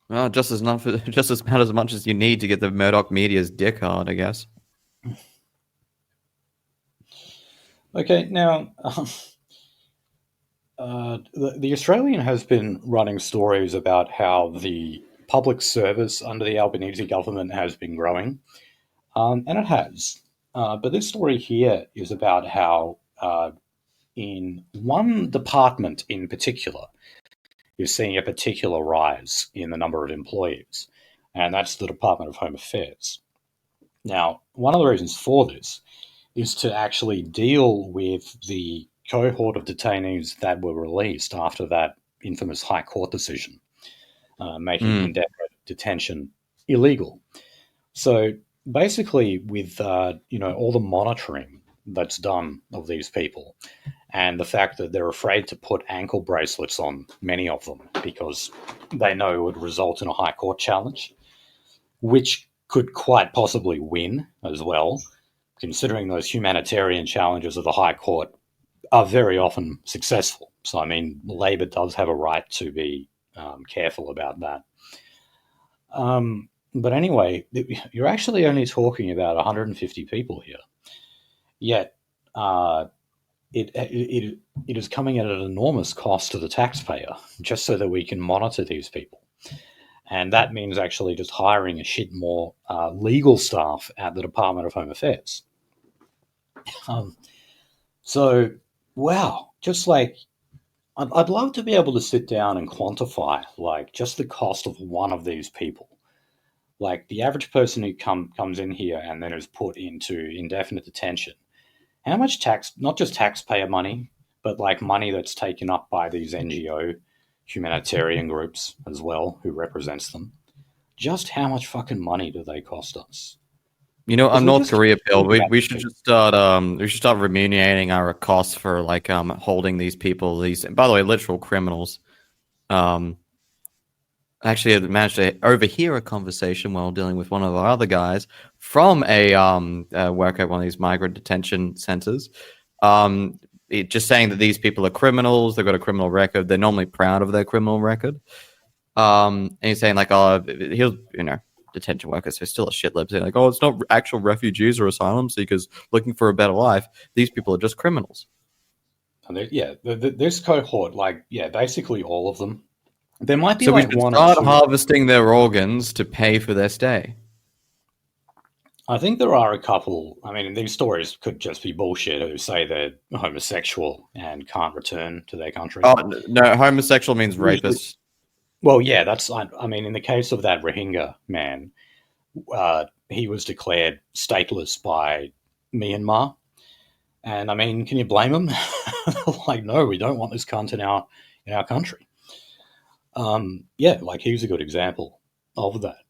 Well, just about as much as you need to get the Murdoch media's dick hard, I guess. Okay, now, the Australian has been running stories about how the public service under the Albanese government has been growing, and it has. But this story here is about how in one department in particular, you're seeing a particular rise in the number of employees, and that's the Department of Home Affairs. Now, one of the reasons for this is to actually deal with the cohort of detainees that were released after that infamous High Court decision, making indefinite detention illegal. So basically, with all the monitoring that's done of these people, and the fact that they're afraid to put ankle bracelets on many of them because they know it would result in a High Court challenge, which could quite possibly win as well, considering those humanitarian challenges of the High Court are very often successful. So, I mean, Labor does have a right to be careful about that. But anyway, you're actually only talking about 150 people here. Yet, it is coming at an enormous cost to the taxpayer just so that we can monitor these people. And that means actually just hiring a shit more legal staff at the Department of Home Affairs. So, wow, just like, I'd love to be able to sit down and quantify, like, just the cost of one of these people. Like, the average person who comes in here and then is put into indefinite detention, how much tax, not just taxpayer money, but like money that's taken up by these NGO humanitarian groups as well, who represents them. Just how much fucking money do they cost us? You know, I'm North Korea, Bill. We should just start remunerating our costs for like holding these people. These, by the way, literal criminals. Actually, I managed to overhear a conversation while dealing with one of our other guys from a work at one of these migrant detention centers. Just saying that these people are criminals. They've got a criminal record. They're normally proud of their criminal record. And he's saying like, oh, he'll, detention workers are still a shit lib saying like, oh, it's not actual refugees or asylum seekers looking for a better life. These people are just criminals. And this cohort, like, basically all of them. There might be so like we should one start or two. Harvesting their organs to pay for their stay. I think there are a couple. I mean, these stories could just be bullshit who say they're homosexual and can't return to their country. Oh, no, homosexual means rapist. Well, yeah, that's, I mean, in the case of that Rohingya man, he was declared stateless by Myanmar. And I mean, can you blame him? Like, no, we don't want this cunt in our country. Like, he's a good example. of that.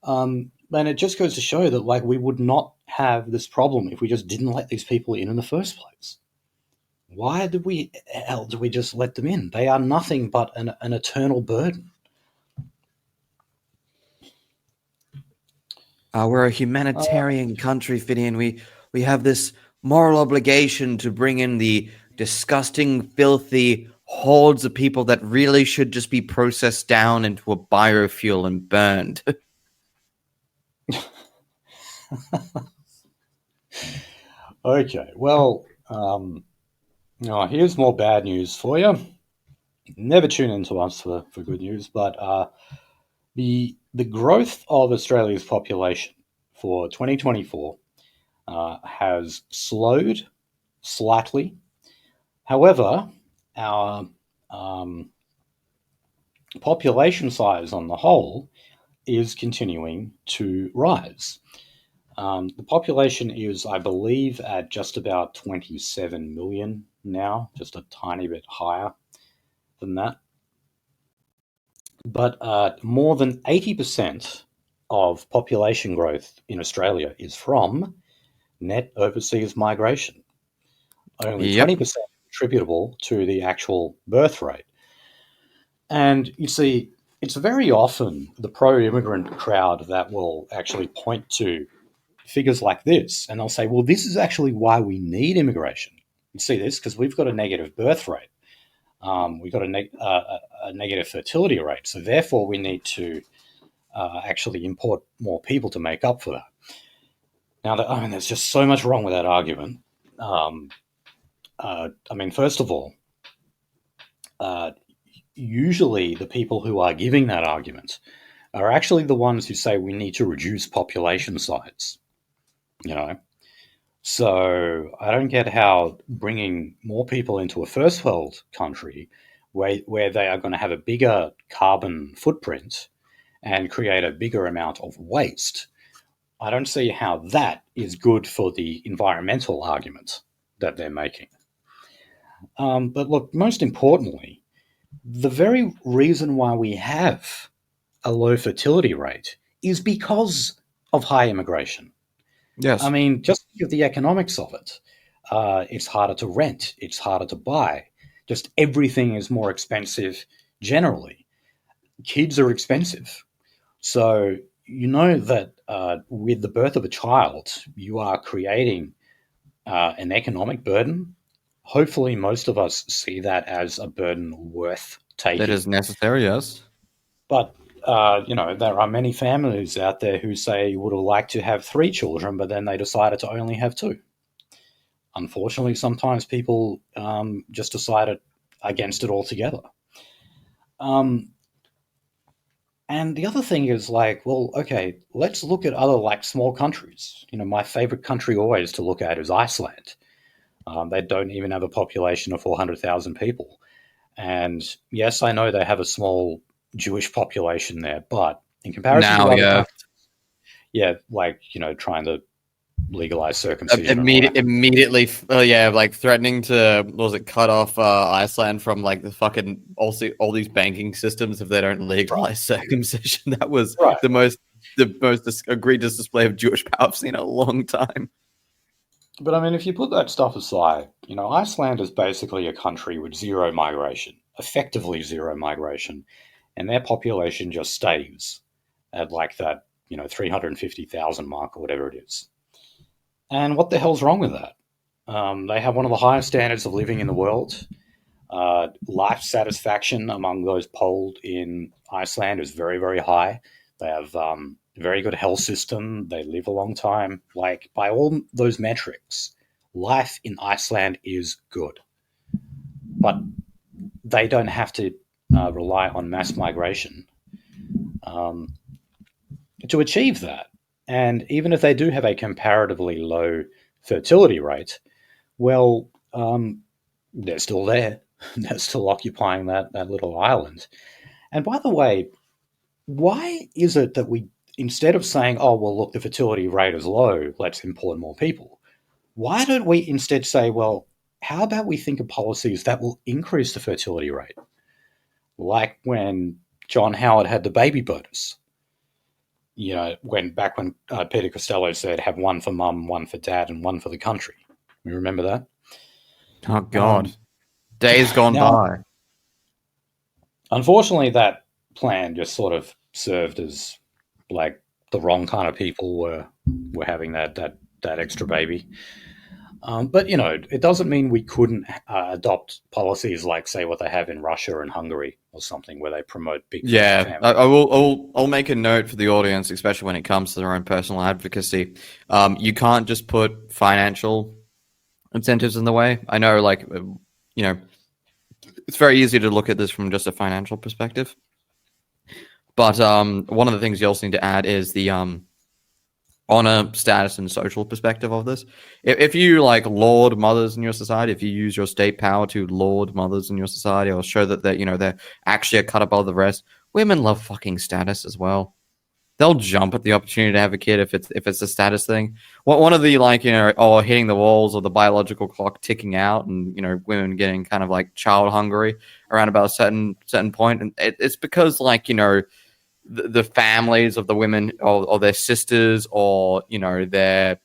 And it just goes to show that like we would not have this problem if we just didn't let these people in the first place. Why did we just let them in? They are nothing but an eternal burden. We're a humanitarian country, Finian. We have this moral obligation to bring in the disgusting, filthy hordes of people that really should just be processed down into a biofuel and burned. Okay, well, here's more bad news for you. Never tune into us for good news, but the growth of Australia's population for 2024 has slowed slightly. However, our population size on the whole is continuing to rise. The population is, I believe, at just about 27 million now, just a tiny bit higher than that. But more than 80% of population growth in Australia is from net overseas migration. Only 20% attributable to the actual birth rate. And you see, it's very often the pro-immigrant crowd that will actually point to figures like this, and they'll say, well, this is actually why we need immigration. You see this because we've got a negative birth rate. We've got a negative fertility rate. So therefore, we need to actually import more people to make up for that. Now, there's just so much wrong with that argument. First of all, usually the people who are giving that argument are actually the ones who say we need to reduce population size. So I don't get how bringing more people into a first world country where they are going to have a bigger carbon footprint and create a bigger amount of waste, I don't see how that is good for the environmental argument that they're making. But look, most importantly, the very reason why we have a low fertility rate is because of high immigration. Yes. I mean, just think of the economics of it. It's harder to rent. It's harder to buy. Just everything is more expensive generally. Kids are expensive. So you know that with the birth of a child, you are creating an economic burden. Hopefully, most of us see that as a burden worth taking. That is necessary, yes. But there are many families out there who say would have liked to have 3 children, but then they decided to only have 2. Unfortunately, sometimes people just decided against it altogether. And the other thing is like, well, okay, let's look at other like small countries. My favorite country always to look at is Iceland. They don't even have a population of 400,000 people. And yes, I know they have a small Jewish population there, but in comparison to other countries, trying to legalize circumcision. Immediately, threatening to cut off Iceland from like the fucking all these banking systems if they don't legalize circumcision. That was the most egregious display of Jewish power I've seen in a long time. But I mean, if you put that stuff aside, Iceland is basically a country with zero migration, effectively zero migration, and their population just stays at like that, 350,000 mark or whatever it is. And what the hell's wrong with that? They have one of the highest standards of living in the world. Life satisfaction among those polled in Iceland is very, very high. They have very good health system. They live a long time. Like, by all those metrics, life in Iceland is good. But they don't have to rely on mass migration to achieve that. And even if they do have a comparatively low fertility rate, well, they're still there. They're still occupying that little island. And by the way, why is it that we, instead of saying, oh, well, look, the fertility rate is low, let's import more people, why don't we instead say, well, how about we think of policies that will increase the fertility rate? Like when John Howard had the baby bonus. when Peter Costello said, "Have one for mum, one for dad, and one for the country." You remember that? Oh God, Um, days gone now, by. unfortunately, that plan just sort of served as like the wrong kind of people were having that extra baby. But it doesn't mean we couldn't adopt policies like, say, what they have in Russia and Hungary or something, where they promote big Yeah, family. I'll make a note for the audience, especially when it comes to their own personal advocacy. You can't just put financial incentives in the way. I know, it's very easy to look at this from just a financial perspective. But one of the things you also need to add is the honor, status, and social perspective of this. If you like laud mothers in your society, if you use your state power to laud mothers in your society, or show that they're actually a cut above the rest, women love fucking status as well. They'll jump at the opportunity to have a kid if it's a status thing. One of the hitting the walls or the biological clock ticking out, and women getting kind of like child hungry around about a certain point, and it's because the families of the women or their sisters or their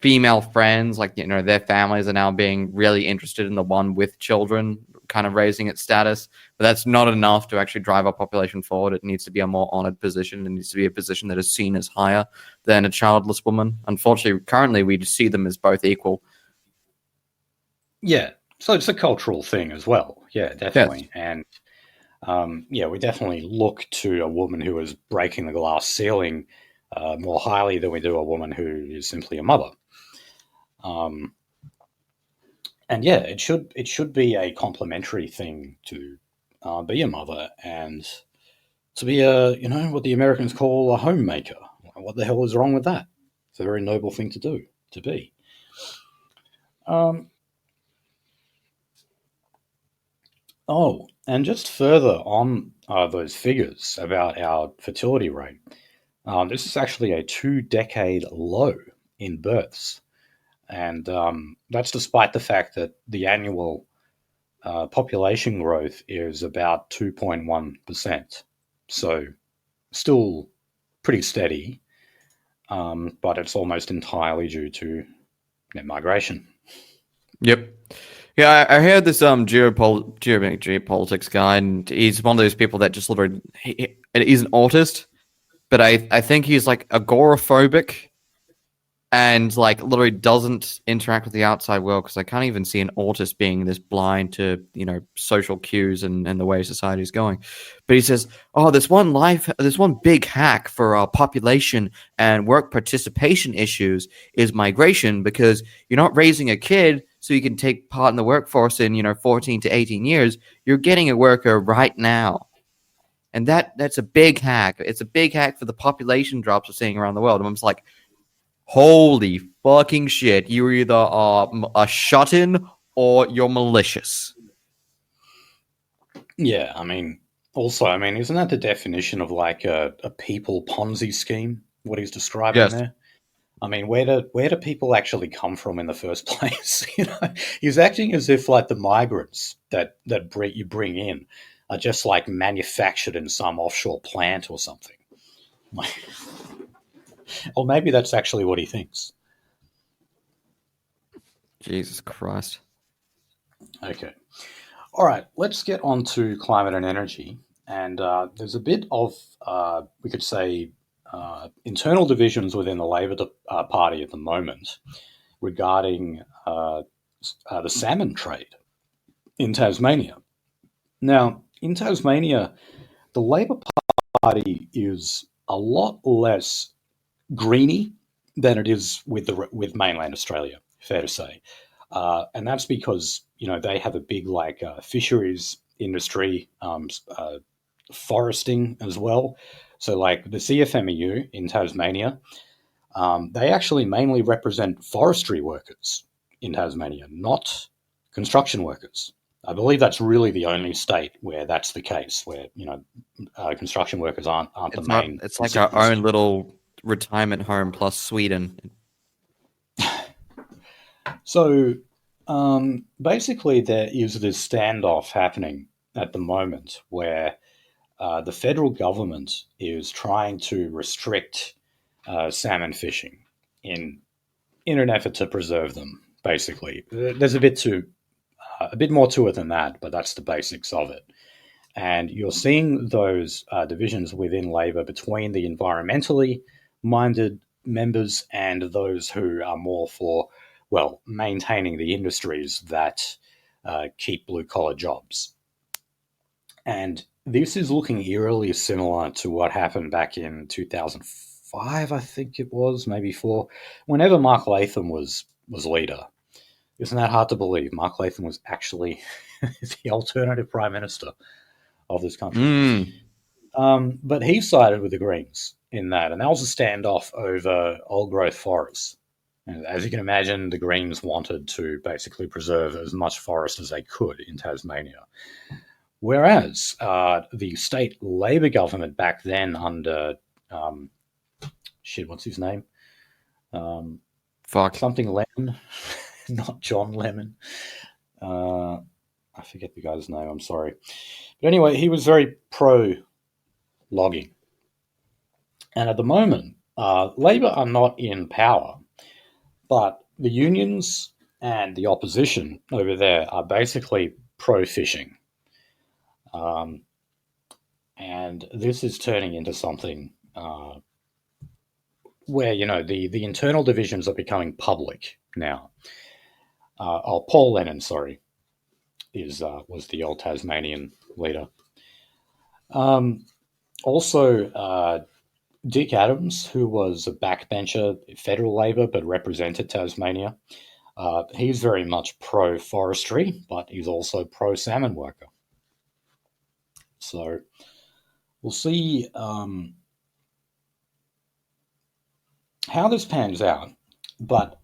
female friends, their families are now being really interested in the one with children, kind of raising its status. But that's not enough to actually drive our population forward. It needs to be a more honored position. It needs to be a position that is seen as higher than a childless woman. Unfortunately, currently we see them as both equal. Yeah, so it's a cultural thing as well. Yeah, Yes. definitely. And we definitely look to a woman who is breaking the glass ceiling more highly than we do a woman who is simply a mother. Um, and yeah, it should be a complementary thing to be a mother and to be what the Americans call a homemaker. What the hell is wrong with that? It's a very noble thing to do, to be. Um, oh, and just further on those figures about our fertility rate, this is actually a 2-decade low in births. And that's despite the fact that the annual population growth is about 2.1%. So still pretty steady, but it's almost entirely due to net migration. Yep. Yeah, I heard this geopolitics guy, and he's one of those people that just literally he's an autist, but I think he's like agoraphobic and like literally doesn't interact with the outside world, because I can't even see an autist being this blind to social cues and the way society is going. But he says, "Oh, there's one big hack for population and work participation issues is migration, because you're not raising a kid so you can take part in the workforce in 14 to 18 years. You're getting a worker right now." And that's a big hack. It's a big hack for the population drops we're seeing around the world. And I'm just like, holy fucking shit. You either are a shut-in or you're malicious. Yeah, isn't that the definition of like a people Ponzi scheme? What he's describing Yes. there. I mean, where do people actually come from in the first place? He's acting as if like the migrants that you bring in are just like manufactured in some offshore plant or something. Or maybe that's actually what he thinks. Jesus Christ. Okay. All right, let's get on to climate and energy. And there's a bit of, we could say, internal divisions within the Labor Party at the moment regarding the salmon trade in Tasmania. Now, in Tasmania, the Labor Party is a lot less greeny than it is with mainland Australia. Fair to say, and that's because they have a big fisheries industry, foresting as well. So, like the CFMEU in Tasmania, they actually mainly represent forestry workers in Tasmania, not construction workers. I believe that's really the only state where that's the case, where construction workers aren't the It's not. main It's like our recipients. own little retirement home plus Sweden. So basically, there is this standoff happening at the moment where the federal government is trying to restrict salmon fishing in an effort to preserve them. Basically, there's a bit more to it than that, but that's the basics of it. And you're seeing those divisions within Labor between the environmentally minded members and those who are more for, well, maintaining the industries that keep blue collar jobs. And this is looking eerily similar to what happened back in 2005, I think it was, maybe four, whenever Mark Latham was leader. Isn't that hard to believe? Mark Latham was actually the alternative prime minister of this country. But he sided with the Greens in that, and that was a standoff over old growth forests. And as you can imagine, the Greens wanted to basically preserve as much forest as they could in Tasmania. Whereas the state Labor government back then under, what's his name? Something Lemon, not John Lemon. I forget the guy's name, I'm sorry. But anyway, he was very pro-logging. And at the moment, Labor are not in power, but the unions and the opposition over there are basically pro-fishing. And this is turning into something where, the internal divisions are becoming public now. Paul Lennon, sorry, was the old Tasmanian leader. Also, Dick Adams, who was a backbencher federal Labor but represented Tasmania, he's very much pro-forestry, but he's also pro-salmon worker. So we'll see how this pans out. But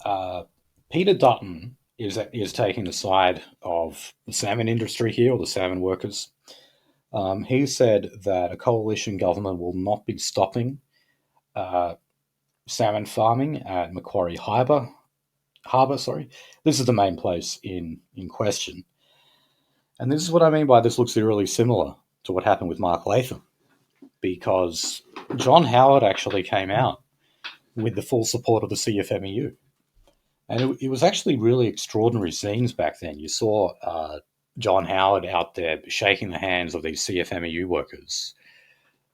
Peter Dutton is taking the side of the salmon industry here, or the salmon workers. He said that a coalition government will not be stopping salmon farming at Macquarie Harbour. This is the main place in question. And this is what I mean by this looks eerily similar to what happened with Mark Latham, because John Howard actually came out with the full support of the CFMEU. And it was actually really extraordinary scenes back then. You saw John Howard out there shaking the hands of these CFMEU workers,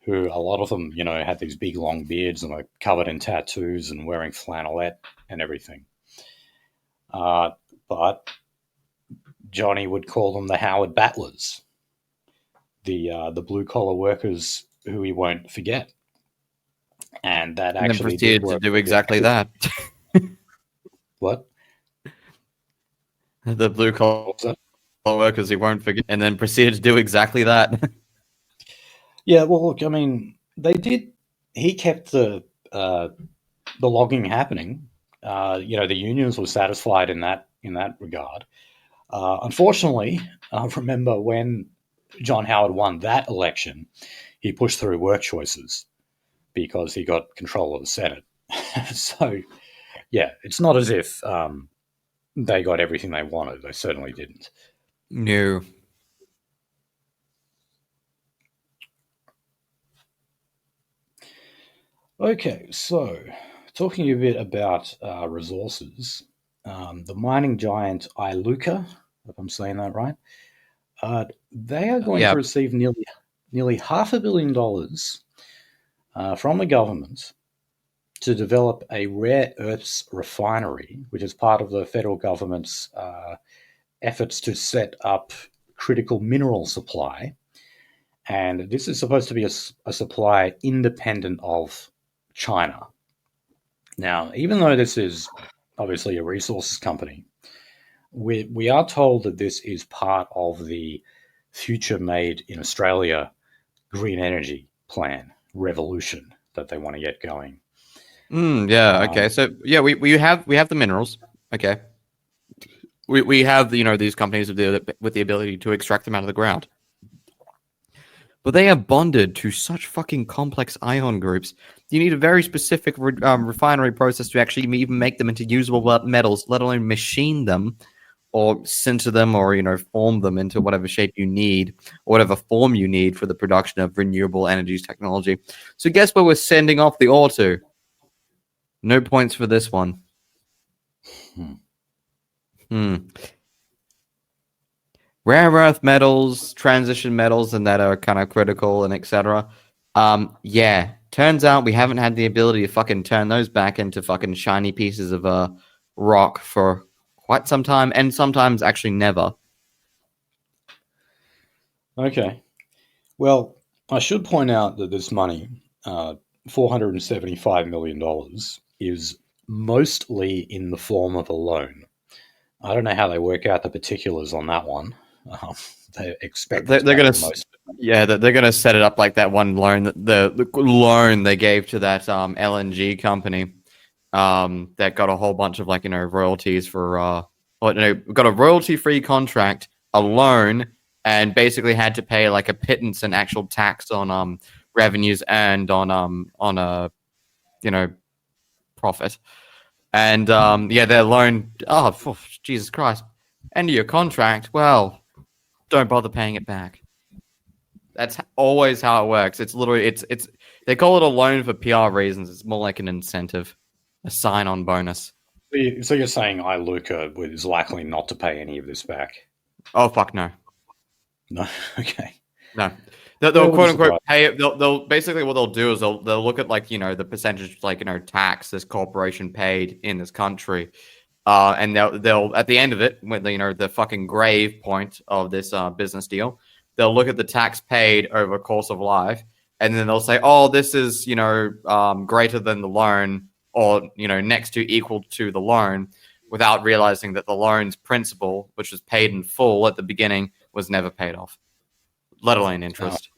who a lot of them, had these big long beards and were covered in tattoos and wearing flannelette and everything. But Johnny would call them the Howard Battlers, the blue collar workers who he won't forget, and that actually proceeded to do exactly that. What? The blue collar workers he won't forget, and then proceeded to do exactly that. Yeah, well, look, I mean, they did. He kept the logging happening. The unions were satisfied in that regard. Unfortunately, I remember when John Howard won that election, he pushed through work choices because he got control of the Senate. So, yeah, it's not as if they got everything they wanted. They certainly didn't. No. Okay, so talking a bit about resources, the mining giant Iluka, if I'm saying that right, they are going to receive nearly $500 million from the government to develop a rare earths refinery, which is part of the federal government's efforts to set up critical mineral supply. And this is supposed to be a supply independent of China. Now, even though this is obviously a resources company, we are told that this is part of the future made in Australia green energy plan revolution that they want to get going. Okay. So yeah, we have the minerals. Okay. We have these companies with the ability to extract them out of the ground. But they are bonded to such fucking complex ion groups. You need a very specific refinery process to actually even make them into usable metals, let alone machine them, or sinter them, or form them into whatever shape you need, or whatever form you need for the production of renewable energies technology. So guess where we're sending off the ore to? No points for this one. Rare earth metals, transition metals, and that are kind of critical and etc. Yeah, turns out we haven't had the ability to fucking turn those back into fucking shiny pieces of rock for quite some time, and sometimes actually never. Okay. Well, I should point out that this money, $475 million, is mostly in the form of a loan. I don't know how they work out the particulars on that one. They expect They're, to they're pay gonna, most. yeah, they're gonna set it up like that one loan, the loan they gave to that LNG company, that got a whole bunch of royalties for got a royalty-free contract, a loan, and basically had to pay like a pittance and actual tax on revenues earned on a profit. And yeah, their loan. Oh, Jesus Christ! End of your contract. Well, don't bother paying it back. That's always how it works. It's literally it's they call it a loan for PR reasons. It's more like an incentive, a sign-on bonus. So you're saying ILUCA is likely not to pay any of this back? Oh fuck no, No. Okay. no. They'll quote unquote pay it. They'll basically what they'll do is they'll look at the percentage tax this corporation paid in this country, and they'll at the end of it, when the fucking grave point of this business deal, they'll look at the tax paid over a course of life, and then they'll say, oh, this is greater than the loan, or next to equal to the loan, without realizing that the loan's principal, which was paid in full at the beginning, was never paid off, let alone interest.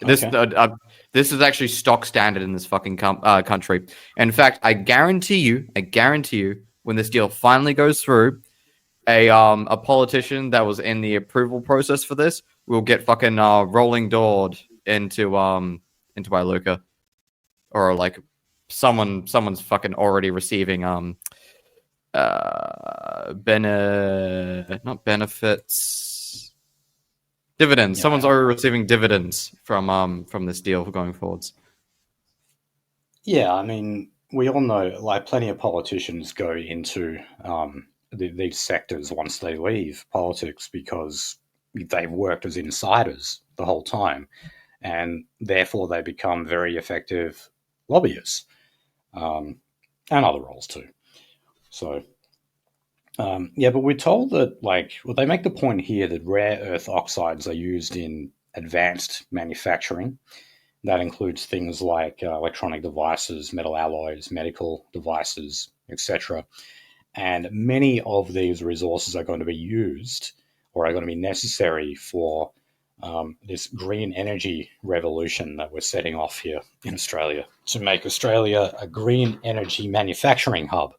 Okay. This is actually stock standard in this fucking country. In fact, I guarantee you, when this deal finally goes through, a politician that was in the approval process for this will get fucking rolling doored into ILUCA, or like someone's fucking already receiving not benefits, dividends. Yeah. Someone's already receiving dividends from this deal going forwards. Yeah, I mean, we all know, like, plenty of politicians go into these sectors once they leave politics because they've worked as insiders the whole time, and therefore they become very effective lobbyists, and other roles too. So, yeah, but we're told that, they make the point here that rare earth oxides are used in advanced manufacturing. That includes things like electronic devices, metal alloys, medical devices, etc. And many of these resources are going to be used, or are going to be necessary for this green energy revolution that we're setting off here in Australia, to make Australia a green energy manufacturing hub.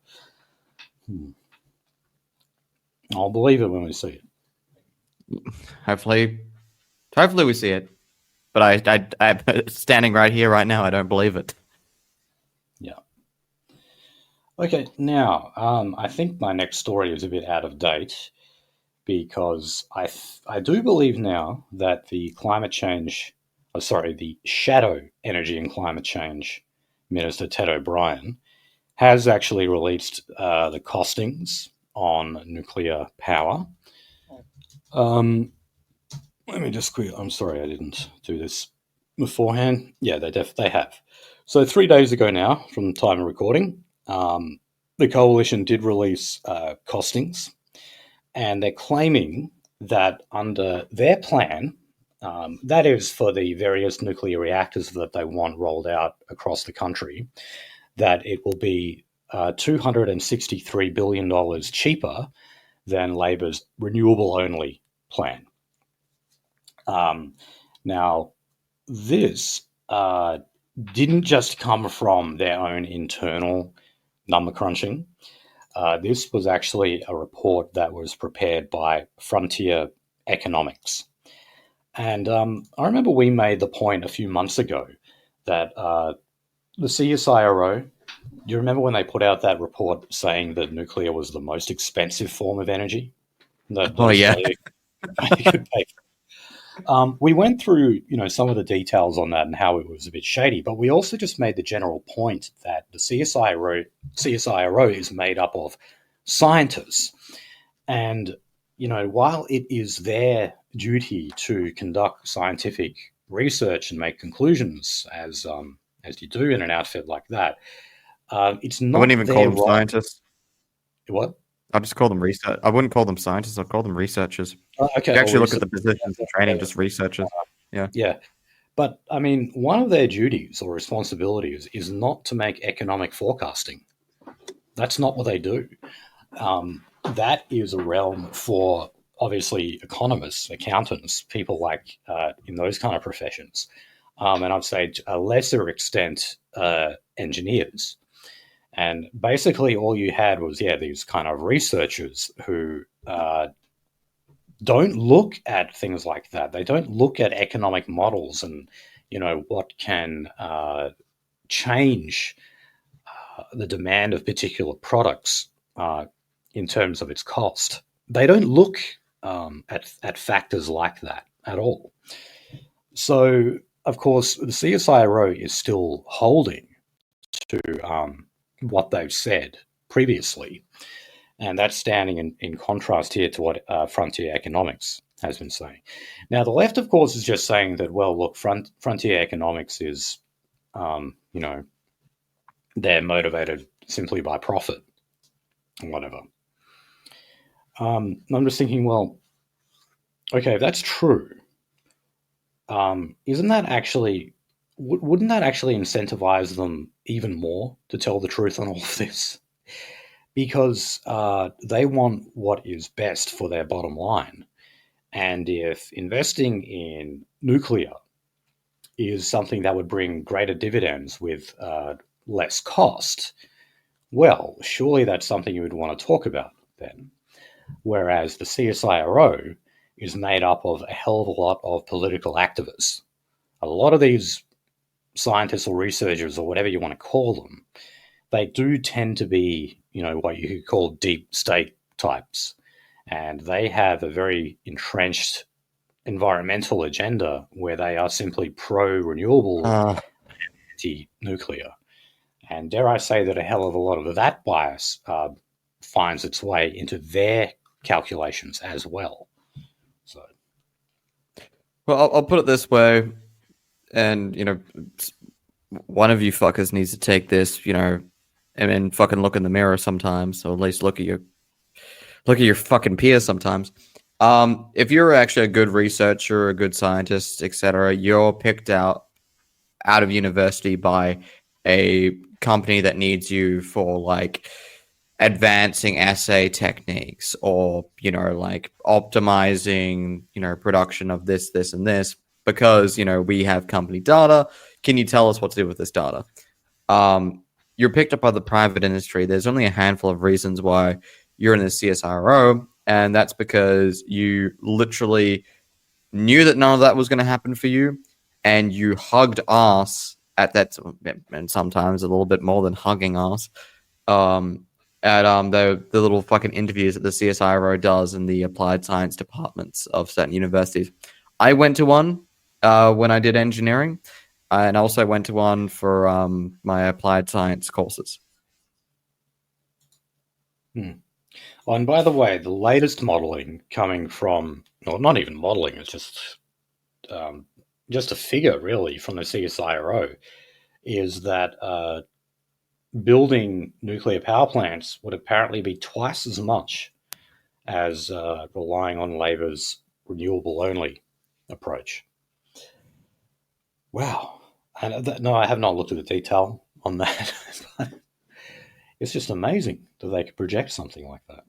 I'll believe it when we see it. Hopefully we see it. But I standing right here, right now, I don't believe it. Yeah. Okay, now, I think my next story is a bit out of date, because I do believe now that the Shadow Energy and Climate Change Minister, Ted O'Brien, has actually released the costings on nuclear power. Let me just quickly. I'm sorry, I didn't do this beforehand. Yeah, they have. So 3 days ago now, from the time of recording, the coalition did release costings, and they're claiming that under their plan, that is for the various nuclear reactors that they want rolled out across the country, that it will be $263 billion cheaper than Labor's renewable-only plan. Now, this didn't just come from their own internal number crunching. This was actually a report that was prepared by Frontier Economics. And I remember we made the point a few months ago that the CSIRO you remember when they put out that report saying that nuclear was the most expensive form of energy that Oh yeah. Australia could pay for? We went through, some of the details on that and how it was a bit shady, but we also just made the general point that the CSIRO is made up of scientists. And, while it is their duty to conduct scientific research and make conclusions, as you do in an outfit like that, it's I wouldn't not even call their them role. scientists. What? I'd just call them research. I wouldn't call them scientists. I'd call them researchers. Okay, If you or actually look at research. the positions and training, just researchers. Yeah. Yeah. But I mean, one of their duties or responsibilities is not to make economic forecasting. That's not what they do. That is a realm for obviously economists, accountants, people like in those kind of professions. And I'd say to a lesser extent, engineers. And basically, all you had was, these kind of researchers who don't look at things like that. They don't look at economic models and, what can change the demand of particular products in terms of its cost. They don't look at factors like that at all. So, of course, the CSIRO is still holding to what they've said previously, and that's standing in contrast here to what frontier economics has been saying. Now, the left, of course, is just saying that, well, look, frontier economics is, they're motivated simply by profit and whatever. I'm just thinking, well, okay, if that's true, isn't that actually, wouldn't that actually incentivize them even more to tell the truth on all of this? Because they want what is best for their bottom line. And if investing in nuclear is something that would bring greater dividends with less cost, well, surely that's something you would want to talk about then. Whereas the CSIRO is made up of a hell of a lot of political activists. A lot of these scientists or researchers or whatever you want to call them, they do tend to be, what you could call deep state types. And they have a very entrenched environmental agenda where they are simply pro-renewable, anti-nuclear. And dare I say that a hell of a lot of that bias finds its way into their calculations as well. So, Well, I'll put it this way, and one of you fuckers needs to take this, and then fucking look in the mirror sometimes, or at least look at your fucking peers sometimes. If you're actually a good researcher, a good scientist, etc., you're picked out of university by a company that needs you for like advancing assay techniques or like optimizing production of this and this because we have company data. Can you tell us what to do with this data? You're picked up by the private industry. There's only a handful of reasons why you're in the CSIRO, and that's because you literally knew that none of that was going to happen for you, and you hugged ass at that, and sometimes a little bit more than hugging ass, at the little fucking interviews that the CSIRO does in the applied science departments of certain universities. I went to one when I did engineering, and also went to one for my applied science courses. Oh, and by the way, the latest modelling coming from, well, not even modelling, it's just a figure really from the CSIRO, is that building nuclear power plants would apparently be twice as much as relying on Labor's renewable only approach. Wow. And no, I have not looked at the detail on that. But it's just amazing that they could project something like that.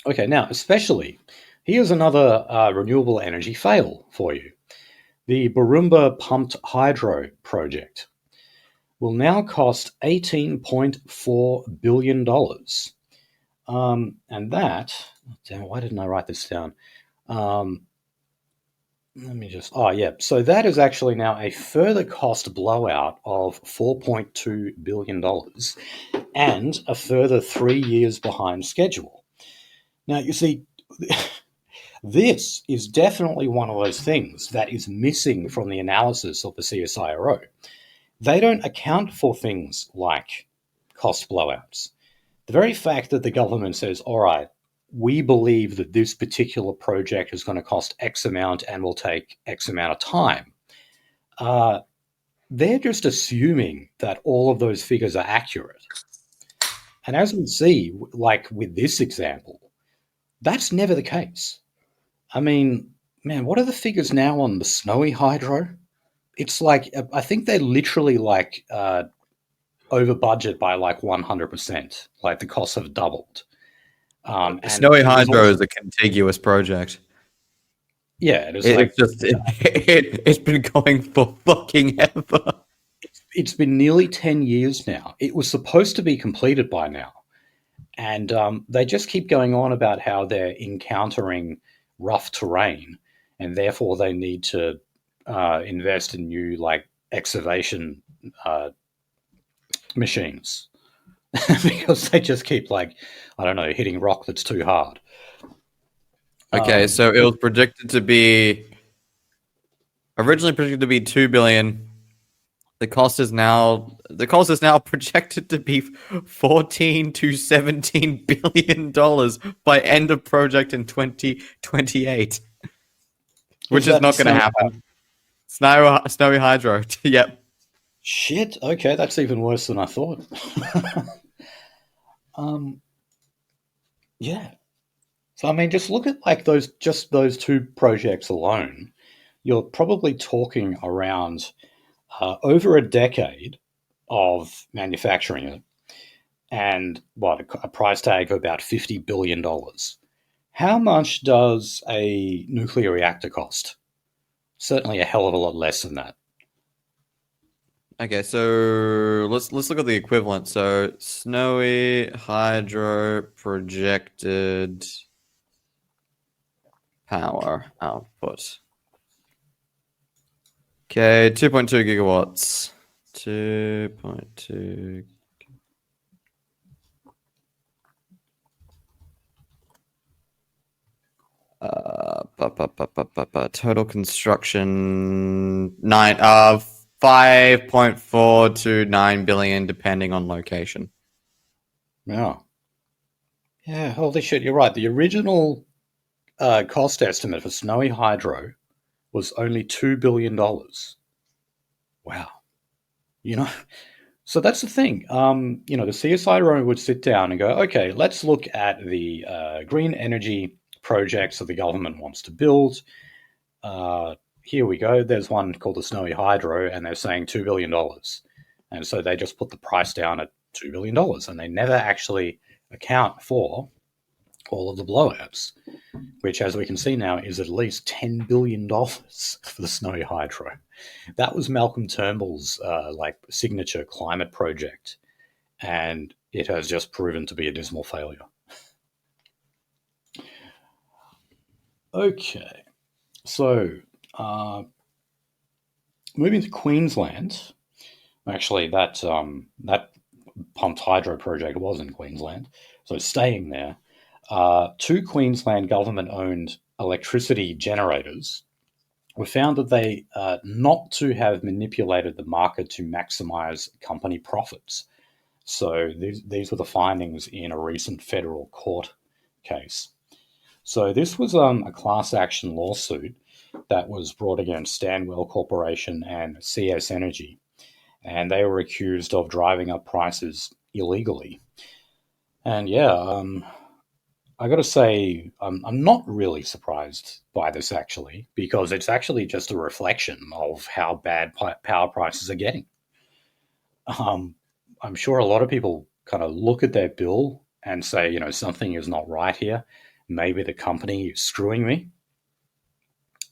Okay, now, especially, here's another renewable energy fail for you. The Borumba Pumped Hydro project will now cost $18.4 billion. And that, damn, why didn't I write this down? Let me just. Oh, yeah. So that is actually now a further cost blowout of $4.2 billion and a further 3 years behind schedule. Now, you see, this is definitely one of those things that is missing from the analysis of the CSIRO. They don't account for things like cost blowouts. The very fact that the government says, all right, we believe that this particular project is going to cost X amount and will take X amount of time, uh, they're just assuming that all of those figures are accurate. And as we see, like with this example, that's never the case. I mean, man, what are the figures now on the snowy hydro? It's like, I think they're literally like over budget by like 100%. Like the costs have doubled. And Snowy it was Hydro also, is a contiguous project. yeah, it is It's like, just it's been going for fucking ever. it's been nearly 10 years now. It was supposed to be completed by now. And they just keep going on about how they're encountering rough terrain and therefore they need to invest in new like excavation uh, machines because they just keep like, I don't know, hitting rock that's too hard. Okay, Um, so it was predicted to be originally predicted to be 2 billion. The cost is now projected to be 14 to 17 billion dollars by end of project in 2028, is which is that the not going to snowy? happen. Snowy Hydro. Yep. Shit. Okay, that's even worse than I thought. um, yeah. So I mean, just look at like those two projects alone. You're probably talking around over a decade of manufacturing it, and what a price tag of about $50 billion. How much does a nuclear reactor cost? Certainly a hell of a lot less than that. Okay, so let's look at the equivalent. So Snowy Hydro projected power output. Okay, 2.2 gigawatts. 2.2. Total construction 5.4 to 9 billion, depending on location. Yeah. Yeah, holy shit, you're right. The original cost estimate for Snowy Hydro was only $2 billion. Wow. You know, so that's the thing. The CSIRO would sit down and go, okay, let's look at the green energy projects that the government wants to build. Here we go. There's one called the Snowy Hydro, and they're saying $2 billion. And so they just put the price down at $2 billion, and they never actually account for all of the blowouts, which, as we can see now, is at least $10 billion for the Snowy Hydro. That was Malcolm Turnbull's like signature climate project, and it has just proven to be a dismal failure. Okay, so uh, moving to Queensland. Actually, that pumped hydro project was in Queensland, so staying there. Two Queensland government-owned electricity generators were found that they not to have manipulated the market to maximize company profits. So these were the findings in a recent federal court case. So this was a class action lawsuit that was brought against Stanwell Corporation and CS Energy, and they were accused of driving up prices illegally. And yeah, I got to say, I'm not really surprised by this actually, because it's actually just a reflection of how bad power prices are getting. Um, I'm sure a lot of people kind of look at their bill and say, something is not right here. Maybe the company is screwing me.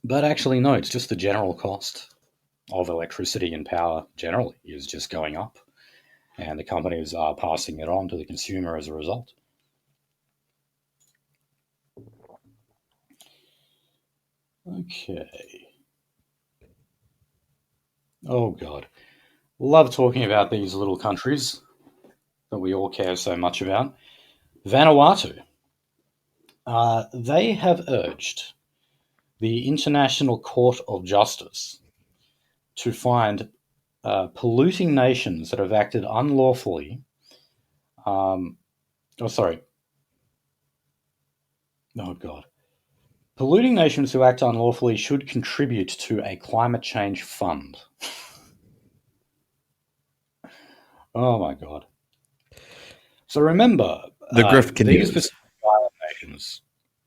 But actually, no, it's just the general cost of electricity and power generally is just going up. And the companies are passing it on to the consumer as a result. Okay. Oh, God. Love talking about these little countries that we all care so much about. Vanuatu. They have urged the International Court of Justice to find polluting nations that have acted unlawfully. Oh, sorry. Oh, God. Polluting nations who act unlawfully should contribute to a climate change fund. Oh, my God. So remember, The grift these continues. Pacific Island nations,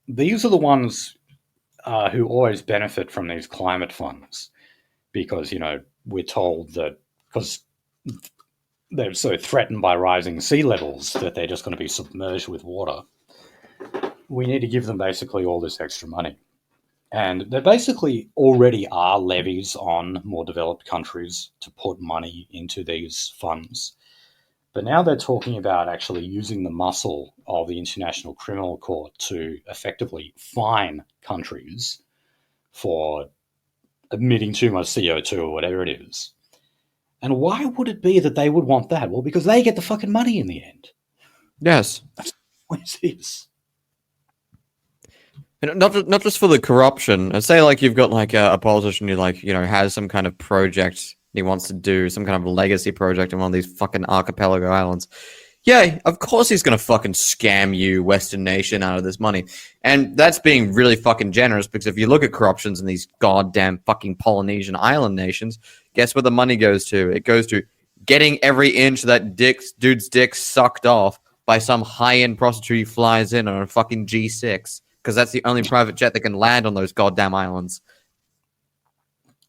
these are the ones who always benefit from these climate funds because, we're told that because they're so threatened by rising sea levels that they're just going to be submerged with water. We need to give them basically all this extra money. And there basically already are levies on more developed countries to put money into these funds. But now they're talking about actually using the muscle of the International Criminal Court to effectively fine countries for emitting too much CO2 or whatever it is. And why would it be that they would want that? Well, because they get the fucking money in the end. Yes. What is this? And not just for the corruption. Say like you've got like a politician who like has some kind of project he wants to do, some kind of legacy project in one of these fucking archipelago islands. Yeah, of course he's gonna fucking scam you, Western nation, out of this money. And that's being really fucking generous because if you look at corruptions in these goddamn fucking Polynesian island nations, guess where the money goes to? It goes to getting every inch of that dude's dick sucked off by some high-end prostitute who flies in on a fucking G6 because that's the only private jet that can land on those goddamn islands.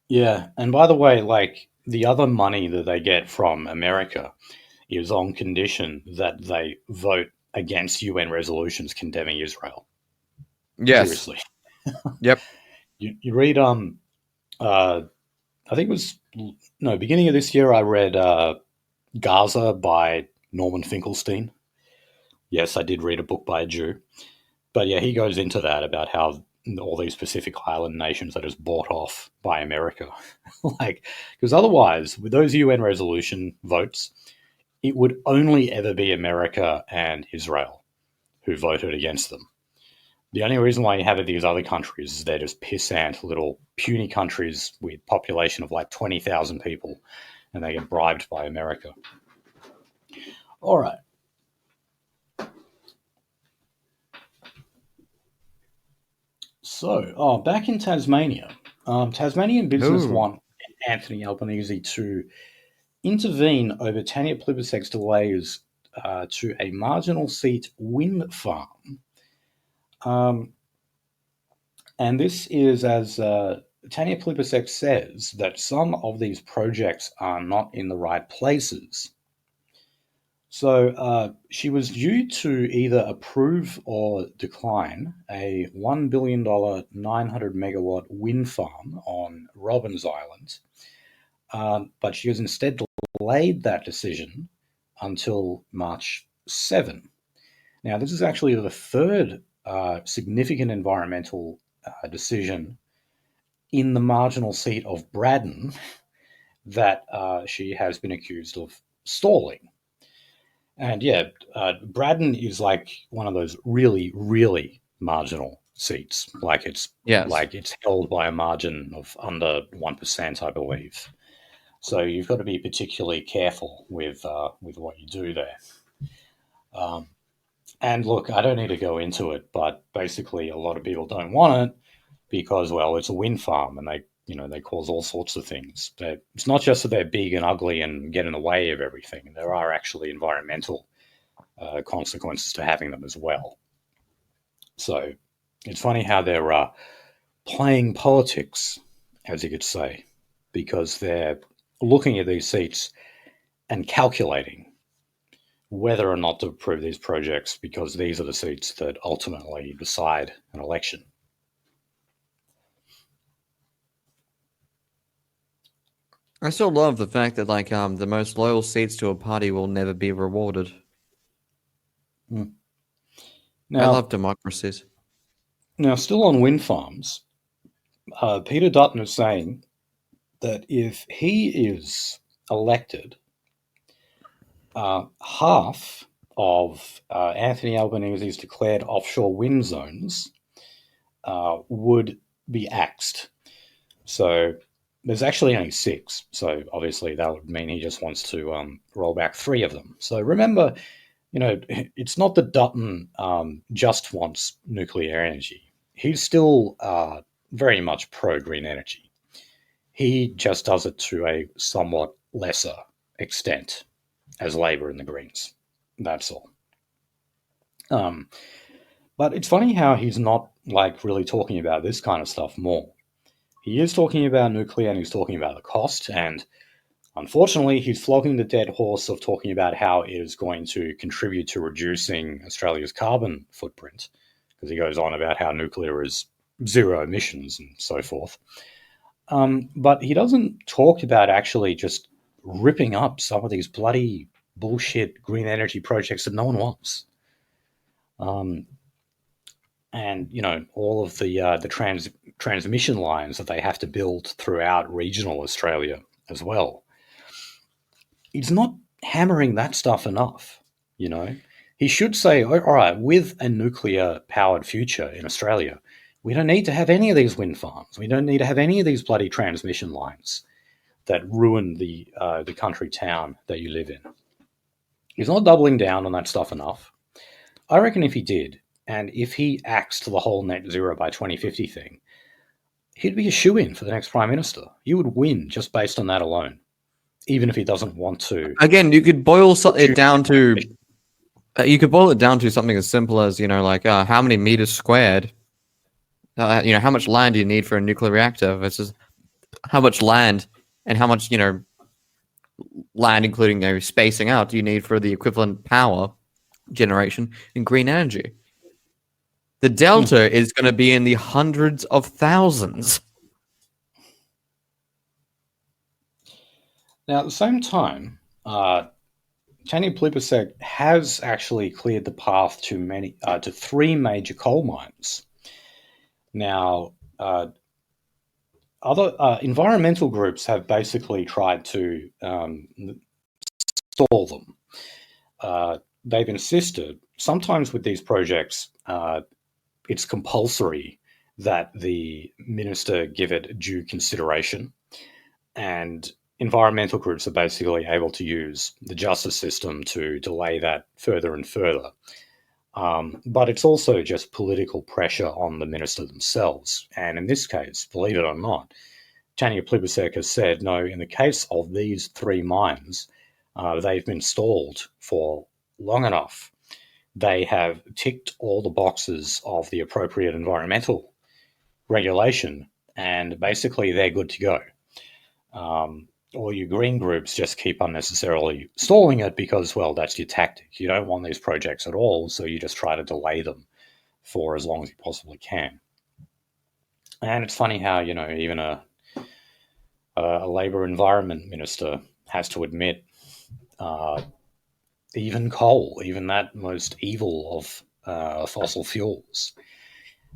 Yeah, and by the way, like the other money that they get from America is on condition that they vote against UN resolutions condemning Israel. Yes. Seriously. Yep. You read I think it was no beginning of this year I read Gaza by Norman Finkelstein. Yes, I did read a book by a Jew. But yeah, he goes into that about how all these Pacific Island nations are just bought off by America. Like, because otherwise, with those UN resolution votes, it would only ever be America and Israel who voted against them. The only reason why you have these other countries is they're just pissant little puny countries with population of like 20,000 people, and they get bribed by America. All right. So, back in Tasmania, Tasmanian business Ooh. want Anthony Albanese to intervene over Tanya Plibersek's delays to a marginal seat wind farm. Um, and this is as Tanya Plibersek says that some of these projects are not in the right places. So she was due to either approve or decline a $1 billion 900 megawatt wind farm on Robbins Island, but she has instead delayed that decision until March 7. Now, this is actually the third significant environmental decision in the marginal seat of Braddon that she has been accused of stalling. And yeah, Braddon is like one of those really, really marginal seats. Yes. Like it's held by a margin of under 1%, I believe. So you've got to be particularly careful with what you do there. Um, and look, I don't need to go into it, but basically, a lot of people don't want it because, well, it's a wind farm, and they cause all sorts of things. It's not just that they're big and ugly and get in the way of everything. There are actually environmental consequences to having them as well. So it's funny how they're playing politics, as you could say, because they're looking at these seats and calculating whether or not to approve these projects because these are the seats that ultimately decide an election. I still love the fact that like the most loyal seats to a party will never be rewarded. Hmm. I Now, love democracies. still on wind farms, Peter Dutton is saying that if he is elected, half of Anthony Albanese's declared offshore wind zones would be axed. So there's actually only 6. So obviously that would mean he just wants to roll back 3 of them. So remember, it's not that Dutton just wants nuclear energy. He's still very much pro green energy. He just does it to a somewhat lesser extent as Labour and the Greens. That's all. But it's funny how he's not really talking about this kind of stuff more. He is talking about nuclear and he's talking about the cost, and unfortunately he's flogging the dead horse of talking about how it is going to contribute to reducing Australia's carbon footprint, because he goes on about how nuclear is zero emissions and so forth. But he doesn't talk about actually just ripping up some of these bloody bullshit green energy projects that no one wants. And all of the transmission lines that they have to build throughout regional Australia as well. He's not hammering that stuff enough. He should say, all right, with a nuclear powered future in Australia, we don't need to have any of these wind farms. We don't need to have any of these bloody transmission lines that ruin the country town that you live in. He's not doubling down on that stuff enough. I reckon if he did, and if he axed the whole net zero by 2050 thing, he'd be a shoo-in for the next Prime Minister. He would win just based on that alone, even if he doesn't want to. Again, you could boil it down to something as simple as, how many meters squared, how much land do you need for a nuclear reactor versus how much land and how much, land, including spacing out, do you need for the equivalent power generation in green energy? The delta is going to be in the hundreds of thousands. Now, at the same time, Tanya Plibersek has actually cleared the path to 3 major coal mines. Now, other environmental groups have basically tried to stall them. They've insisted, sometimes with these projects, it's compulsory that the minister give it due consideration, and environmental groups are basically able to use the justice system to delay that further and further. But it's also just political pressure on the minister themselves. And in this case, believe it or not, Tanya Plibersek has said, no, in the case of these 3 mines, they've been stalled for long enough. They have ticked all the boxes of the appropriate environmental regulation, and basically they're good to go. All your green groups just keep unnecessarily stalling it because, well, that's your tactic. You don't want these projects at all, so you just try to delay them for as long as you possibly can. And it's funny how, even a Labour environment minister has to admit even coal, even that most evil of fossil fuels,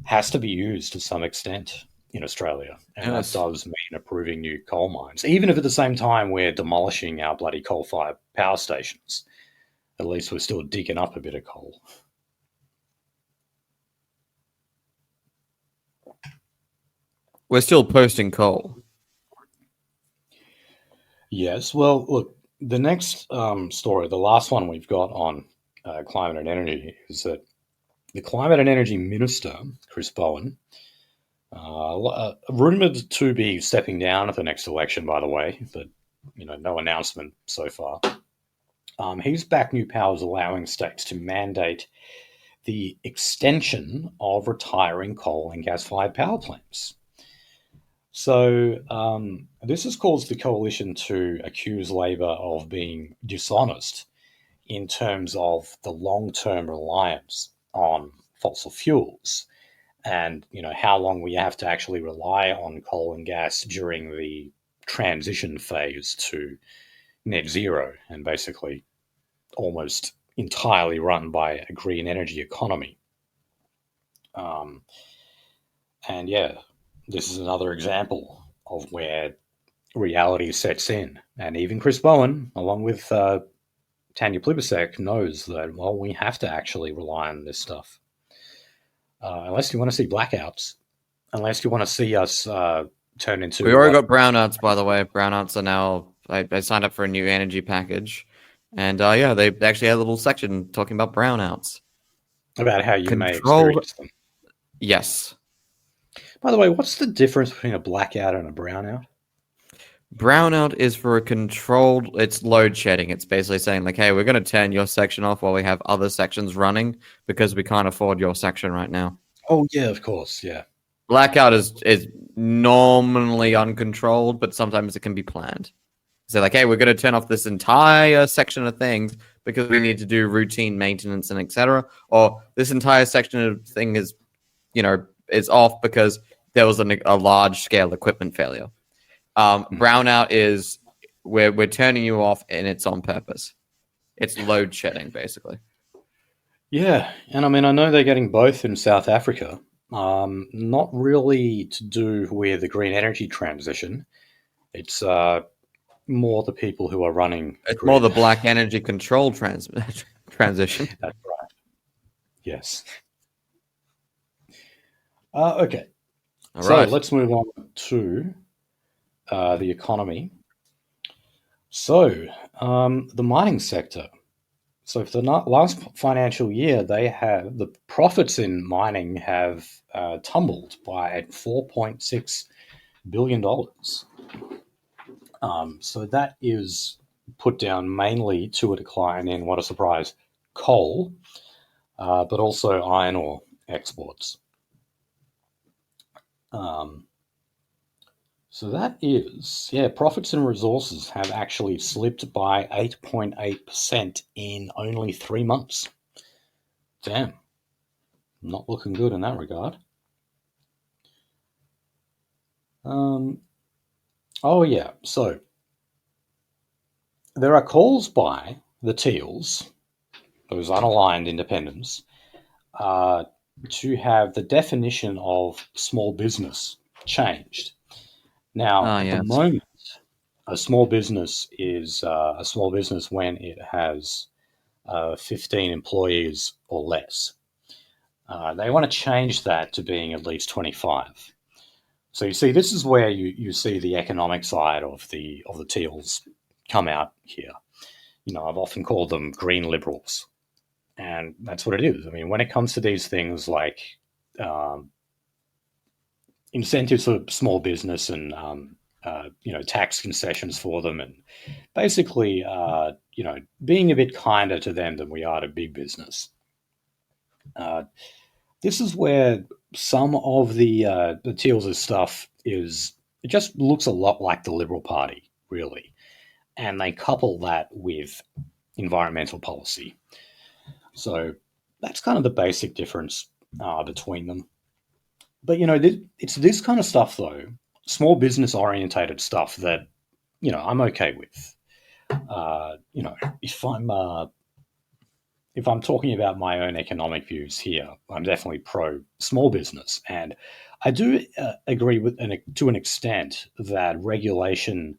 has to be used to some extent in Australia. And that does mean approving new coal mines. Even if at the same time we're demolishing our bloody coal-fired power stations, at least we're still digging up a bit of coal. We're still posting coal. Yes, well, look, the next story, the last one we've got on climate and energy, is that the Climate and Energy Minister, Chris Bowen, rumoured to be stepping down at the next election, by the way, but no announcement so far. He's backed new powers allowing states to mandate the extension of retiring coal and gas-fired power plants. So this has caused the coalition to accuse Labor of being dishonest in terms of the long-term reliance on fossil fuels, and how long we have to actually rely on coal and gas during the transition phase to net zero, and basically almost entirely run by a green energy economy. And yeah, this is another example of where reality sets in. And even Chris Bowen, along with Tanya Plibersek, knows that, well, we have to actually rely on this stuff. Unless you want to see blackouts, unless you want to see us turn into We already got brownouts, by the way. Brownouts are now. I signed up for a new energy package, and yeah, they actually had a little section talking about brownouts. about how you may Controlled. experience them. Yes. By the way, what's the difference between a blackout and a brownout? Brownout is for a controlled. It's load shedding. It's basically saying like, hey, we're going to turn your section off while we have other sections running because we can't afford your section right now. Oh yeah, of course, yeah. Blackout is normally uncontrolled, but sometimes it can be planned. So like, hey, we're going to turn off this entire section of things because we need to do routine maintenance and etc. Or this entire section of thing is, is off because there was a large scale equipment failure. Brownout is where we're turning you off and it's on purpose. It's load shedding, basically. Yeah, and I mean, I know they're getting both in South Africa. Not really to do with the green energy transition. It's more the people who are running. It's more the black energy control transition. That's right. Yes. Okay. All so right. let's move on to the economy. So the mining sector. So for the last financial year, the profits in mining have tumbled by $4.6 billion. So that is put down mainly to a decline in, what a surprise, coal, but also iron ore exports. So that is, profits and resources have actually slipped by 8.8% in only 3 months. Damn. Not looking good in that regard. So there are calls by the Teals, those unaligned independents, to have the definition of small business changed. Now, at the moment, a small business is a small business when it has 15 employees or less. They want to change that to being at least 25. So you see, this is where you see the economic side of the Teals come out here. I've often called them green liberals, and that's what it is. I mean, when it comes to these things like incentives for small business and tax concessions for them, and basically being a bit kinder to them than we are to big business. This is where some of the Teals' stuff is. It just looks a lot like the Liberal Party, really, and they couple that with environmental policy. So that's kind of the basic difference between them. But it's this kind of stuff, though, small business orientated stuff, that I'm okay with. If I'm talking about my own economic views here, I'm definitely pro small business, and I do agree to an extent that regulation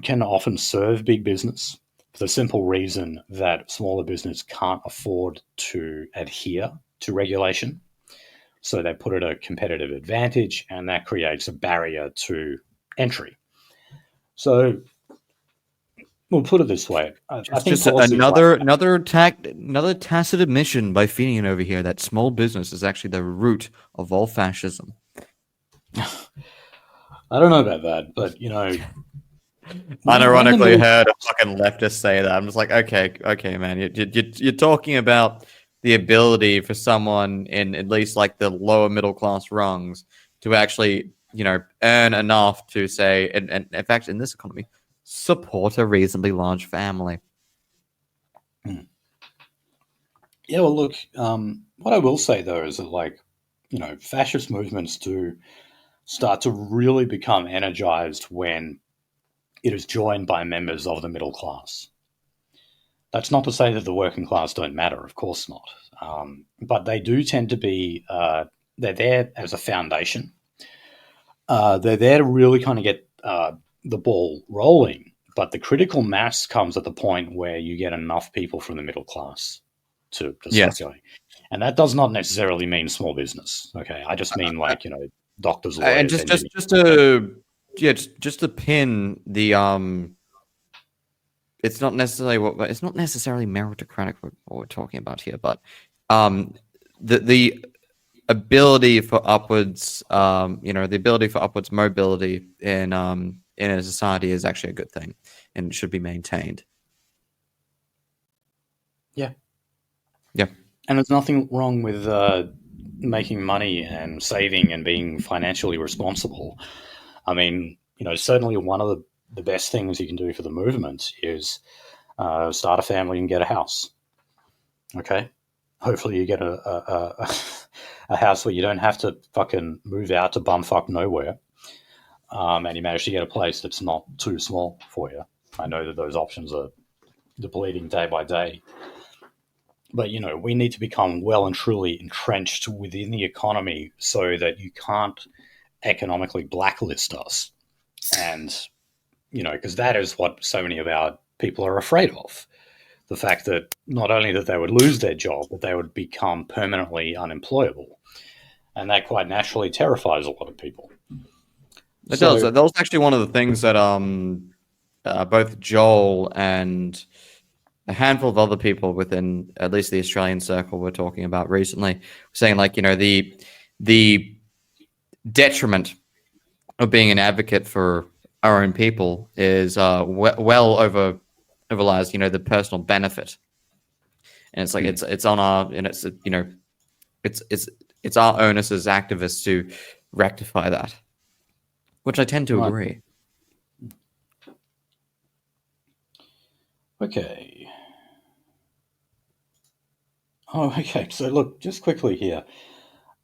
can often serve big business for the simple reason that smaller business can't afford to adhere to regulation. So they put it at a competitive advantage, and that creates a barrier to entry. So we'll put it this way: I think just another tacit admission by Fenian over here that small business is actually the root of all fascism. I don't know about that, but unironically heard a fucking leftist say that. I'm just like, okay, man, you're talking about the ability for someone in at least like the lower middle class rungs to actually, earn enough to say, and in fact, in this economy, support a reasonably large family. Yeah, well, look, what I will say though is that, fascist movements do start to really become energized when it is joined by members of the middle class. That's not to say that the working class don't matter, of course not. But they do tend to be, they're there as a foundation. They're there to really kind of get the ball rolling. But the critical mass comes at the point where you get enough people from the middle class to start Yes. going. And that does not necessarily mean small business. Okay. I just mean like, doctors, And lawyers, just engineers. just to pin the it's not necessarily meritocratic what we're talking about here, but the ability for upwards the ability for upwards mobility in a society is actually a good thing, and it should be maintained. Yeah. Yeah. And there's nothing wrong with making money and saving and being financially responsible. I mean, certainly one of the best things you can do for the movement is start a family and get a house. Okay. Hopefully you get a house where you don't have to fucking move out to bumfuck nowhere. And you manage to get a place that's not too small for you. I know that those options are depleting day by day. But, we need to become well and truly entrenched within the economy so that you can't economically blacklist us. And, because that is what so many of our people are afraid of. The fact that not only that they would lose their job, but they would become permanently unemployable. And that quite naturally terrifies a lot of people. It does. That was actually one of the things that both Joel and a handful of other people within at least the Australian circle were talking about recently, saying like, the detriment of being an advocate for our own people is well overlies the personal benefit, and it's like it's on our, and it's our onus as activists to rectify that, which I tend to agree. Okay. Oh, okay. So look, just quickly here.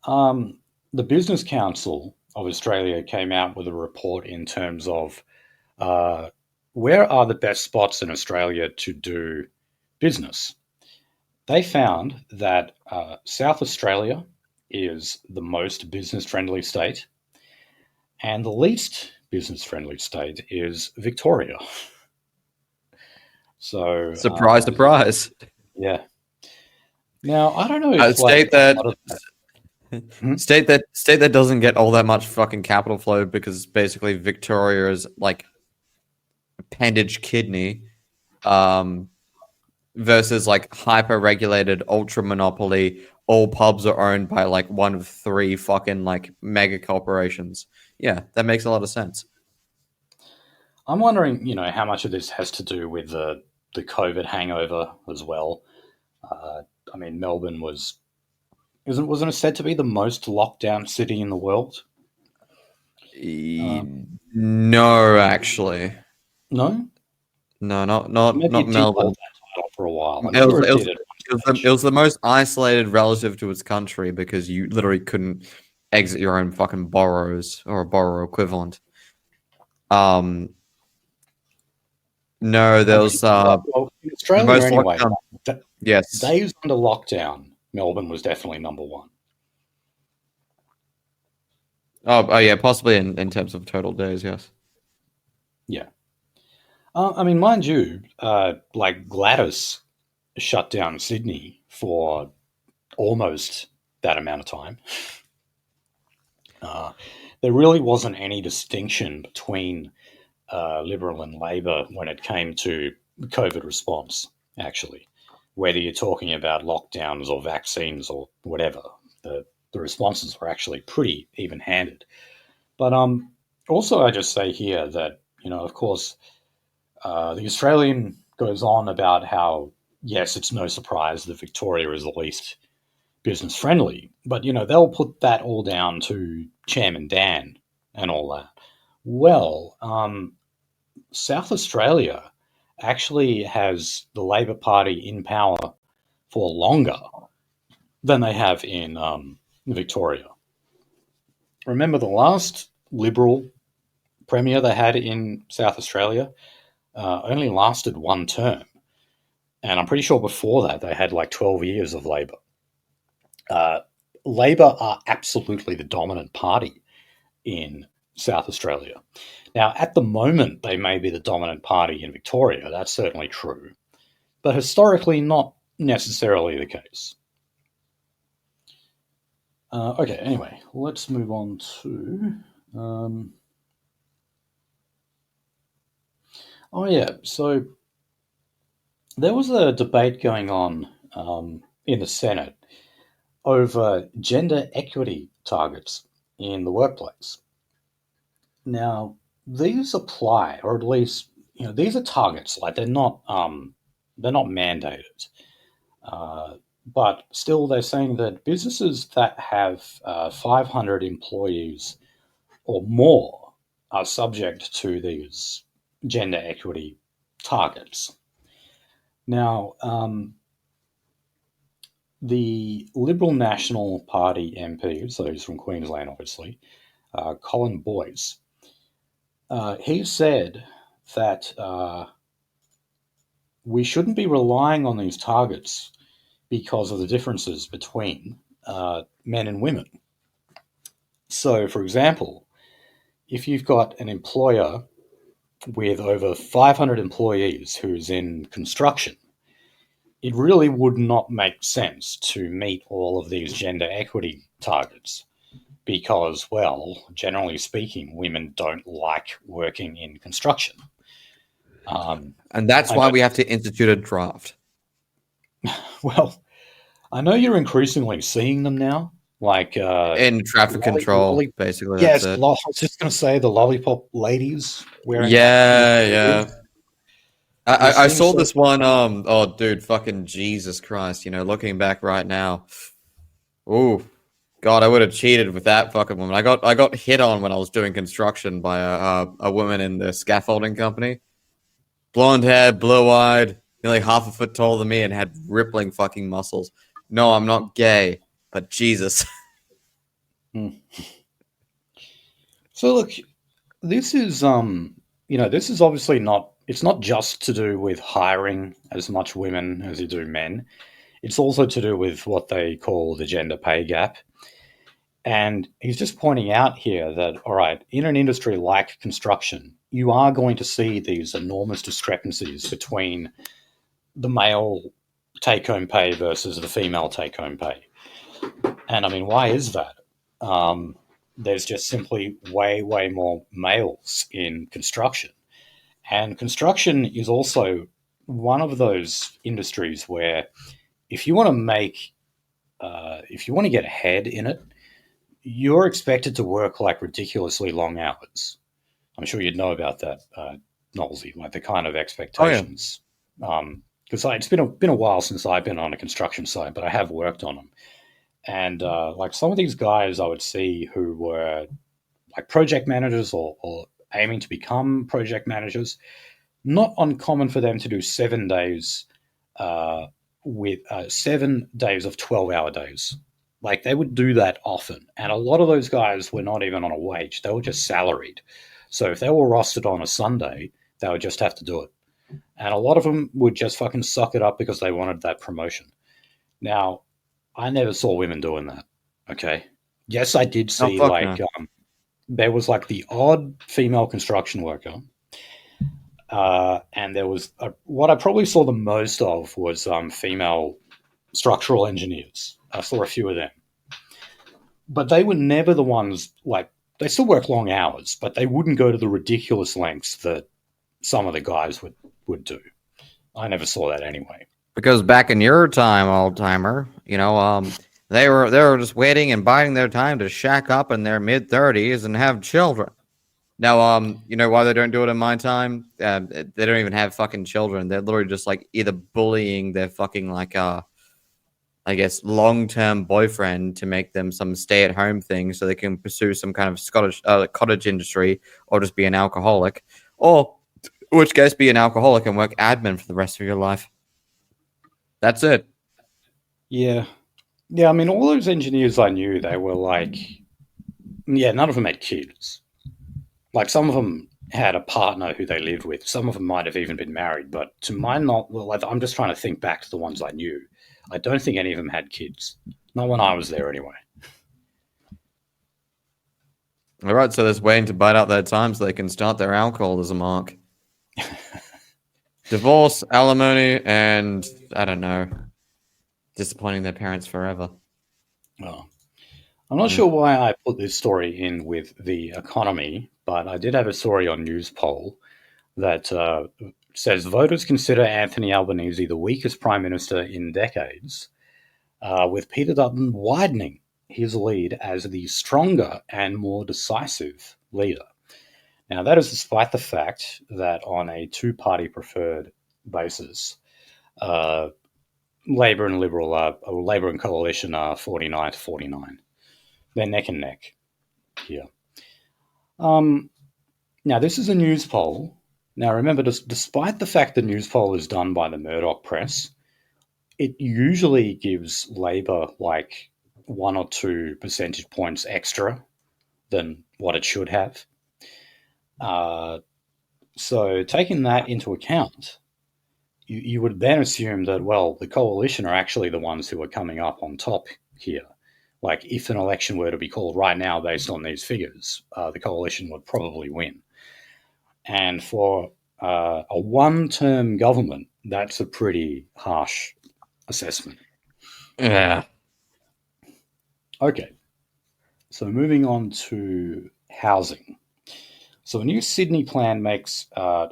The Business Council of Australia came out with a report in terms of where are the best spots in Australia to do business. They found that South Australia is the most business-friendly state, and the least business-friendly state is Victoria. So surprise. Yeah. Now I don't know if state that doesn't get all that much fucking capital flow because basically Victoria is like appendage kidney, versus like hyper regulated ultra monopoly. All pubs are owned by like one of three fucking like mega corporations. Yeah, that makes a lot of sense. I'm wondering, how much of this has to do with the COVID hangover as well. I mean, Melbourne wasn't it said to be the most locked down city in the world? No, actually, No, not maybe it did Melbourne. hold that title for a while. I'm sure it did. It was the most isolated relative to its country because you literally couldn't exit your own fucking boroughs or a borough equivalent. No, there was well, in Australia most anyway. Yes. Days under lockdown, Melbourne was definitely number one. Oh yeah, possibly in terms of total days, yes. Yeah. I mean, mind you, like Gladys shut down Sydney for almost that amount of time. There really wasn't any distinction between Liberal and Labor when it came to COVID response, actually. Whether you're talking about lockdowns or vaccines or whatever, the responses were actually pretty even-handed. But also I just say here that, of course, the Australian goes on about how, yes, it's no surprise that Victoria is the least business-friendly, but, they'll put that all down to Chairman Dan and all that. Well, South Australia actually has the Labor Party in power for longer than they have in Victoria. Remember the last Liberal Premier they had in South Australia only lasted one term. And I'm pretty sure before that they had like 12 years of Labor. Labor are absolutely the dominant party in South Australia. Now, at the moment, they may be the dominant party in Victoria. That's certainly true. But historically, not necessarily the case. Okay, anyway, let's move on to. Oh, yeah, so there was a debate going on in the Senate over gender equity targets in the workplace. Now, these apply, or at least these are targets. Like they're not mandated, but still they're saying that businesses that have 500 employees or more are subject to these gender equity targets. Now, the Liberal National Party MP, so he's from Queensland, obviously, Colin Boyce, he said that we shouldn't be relying on these targets because of the differences between men and women. So, for example, if you've got an employer with over 500 employees who's in construction, it really would not make sense to meet all of these gender equity targets because, well, generally speaking, women don't like working in construction. And that's why we have to institute a draft. Well, I know you're increasingly seeing them now, like In traffic control, basically. That's it. I was just going to say the lollipop ladies wearing. Yeah. I saw this one. Oh, dude, fucking Jesus Christ! Looking back right now, ooh, God, I would have cheated with that fucking woman. I got hit on when I was doing construction by a woman in the scaffolding company. Blonde hair, blue-eyed, nearly half a foot taller than me, and had rippling fucking muscles. No, I'm not gay, but Jesus. So look, this is this is obviously not. It's not just to do with hiring as much women as you do men. It's also to do with what they call the gender pay gap. And he's just pointing out here that, all right, in an industry like construction, you are going to see these enormous discrepancies between the male take home pay versus the female take home pay. And I mean, why is that? There's just simply way, way more males in construction. And construction is also one of those industries where if you want to if you want to get ahead in it, you're expected to work like ridiculously long hours. I'm sure you'd know about that, Nolsey, like the kind of expectations. Because it's been a while since I've been on a construction site, but I have worked on them. And like some of these guys I would see who were like project managers or aiming to become project managers, not uncommon for them to do 7 days with 7 days of 12-hour days. Like they would do that often. And a lot of those guys were not even on a wage. They were just salaried. So if they were rostered on a Sunday, they would just have to do it. And a lot of them would just fucking suck it up because they wanted that promotion. Now, I never saw women doing that. Okay. Yes, I did see there was like the odd female construction worker. And there was what I probably saw the most of was female structural engineers. I saw a few of them. But they were never the ones, like, they still work long hours, but they wouldn't go to the ridiculous lengths that some of the guys would do. I never saw that anyway. Because back in your time, old timer, they were just waiting and biding their time to shack up in their mid-30s and have children. Now, you know why they don't do it in my time? They don't even have fucking children. They're literally just like either bullying their fucking I guess long-term boyfriend to make them some stay-at-home thing so they can pursue some kind of cottage industry or just be an alcoholic, or in which case be an alcoholic and work admin for the rest of your life. That's it. Yeah. I mean, all those engineers I knew, they were like, none of them had kids. Like some of them had a partner who they lived with. Some of them might have even been married, but to my knowledge, I'm just trying to think back to the ones I knew. I don't think any of them had kids. Not when I was there, anyway. All right, so they're just waiting to bite out their time so they can start their alcoholism arc. Divorce, alimony, and I don't know, disappointing their parents forever. Oh. I'm not sure why I put this story in with the economy, but I did have a story on Newspoll that says voters consider Anthony Albanese the weakest prime minister in decades, with Peter Dutton widening his lead as the stronger and more decisive leader. Now, that is despite the fact that on a two-party preferred basis, uh, Labor and Liberal or Labor and Coalition are 49 to 49. They're neck and neck here. Now, this is a news poll. Now, remember, despite the fact the news poll is done by the Murdoch press, it usually gives Labor like 1 or 2 percentage points extra than what it should have. So, taking that into account, you would then assume that, well, the coalition are actually the ones who are coming up on top here. Like, if an election were to be called right now based on these figures, the coalition would probably win. And for a one-term government, that's a pretty harsh assessment. Yeah. Okay, so moving on to housing. So a new Sydney plan makes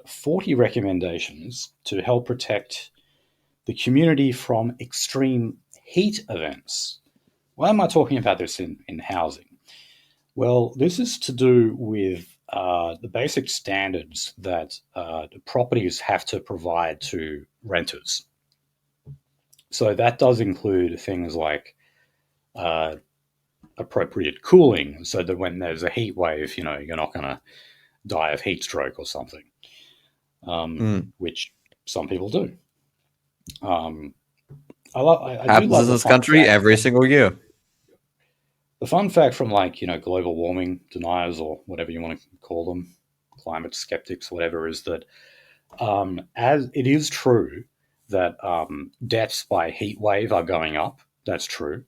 40 recommendations to help protect the community from extreme heat events. Why am I talking about this in housing? Well, this is to do with the basic standards that the properties have to provide to renters. So that does include things like appropriate cooling, so that when there's a heat wave, you're not going to die of heat stroke or something, which some people do. I do Happens love in the this fun country fact. every single year. The fun fact from global warming deniers or whatever you want to call them, climate skeptics, whatever, is that as it is true that deaths by heat wave are going up. That's true.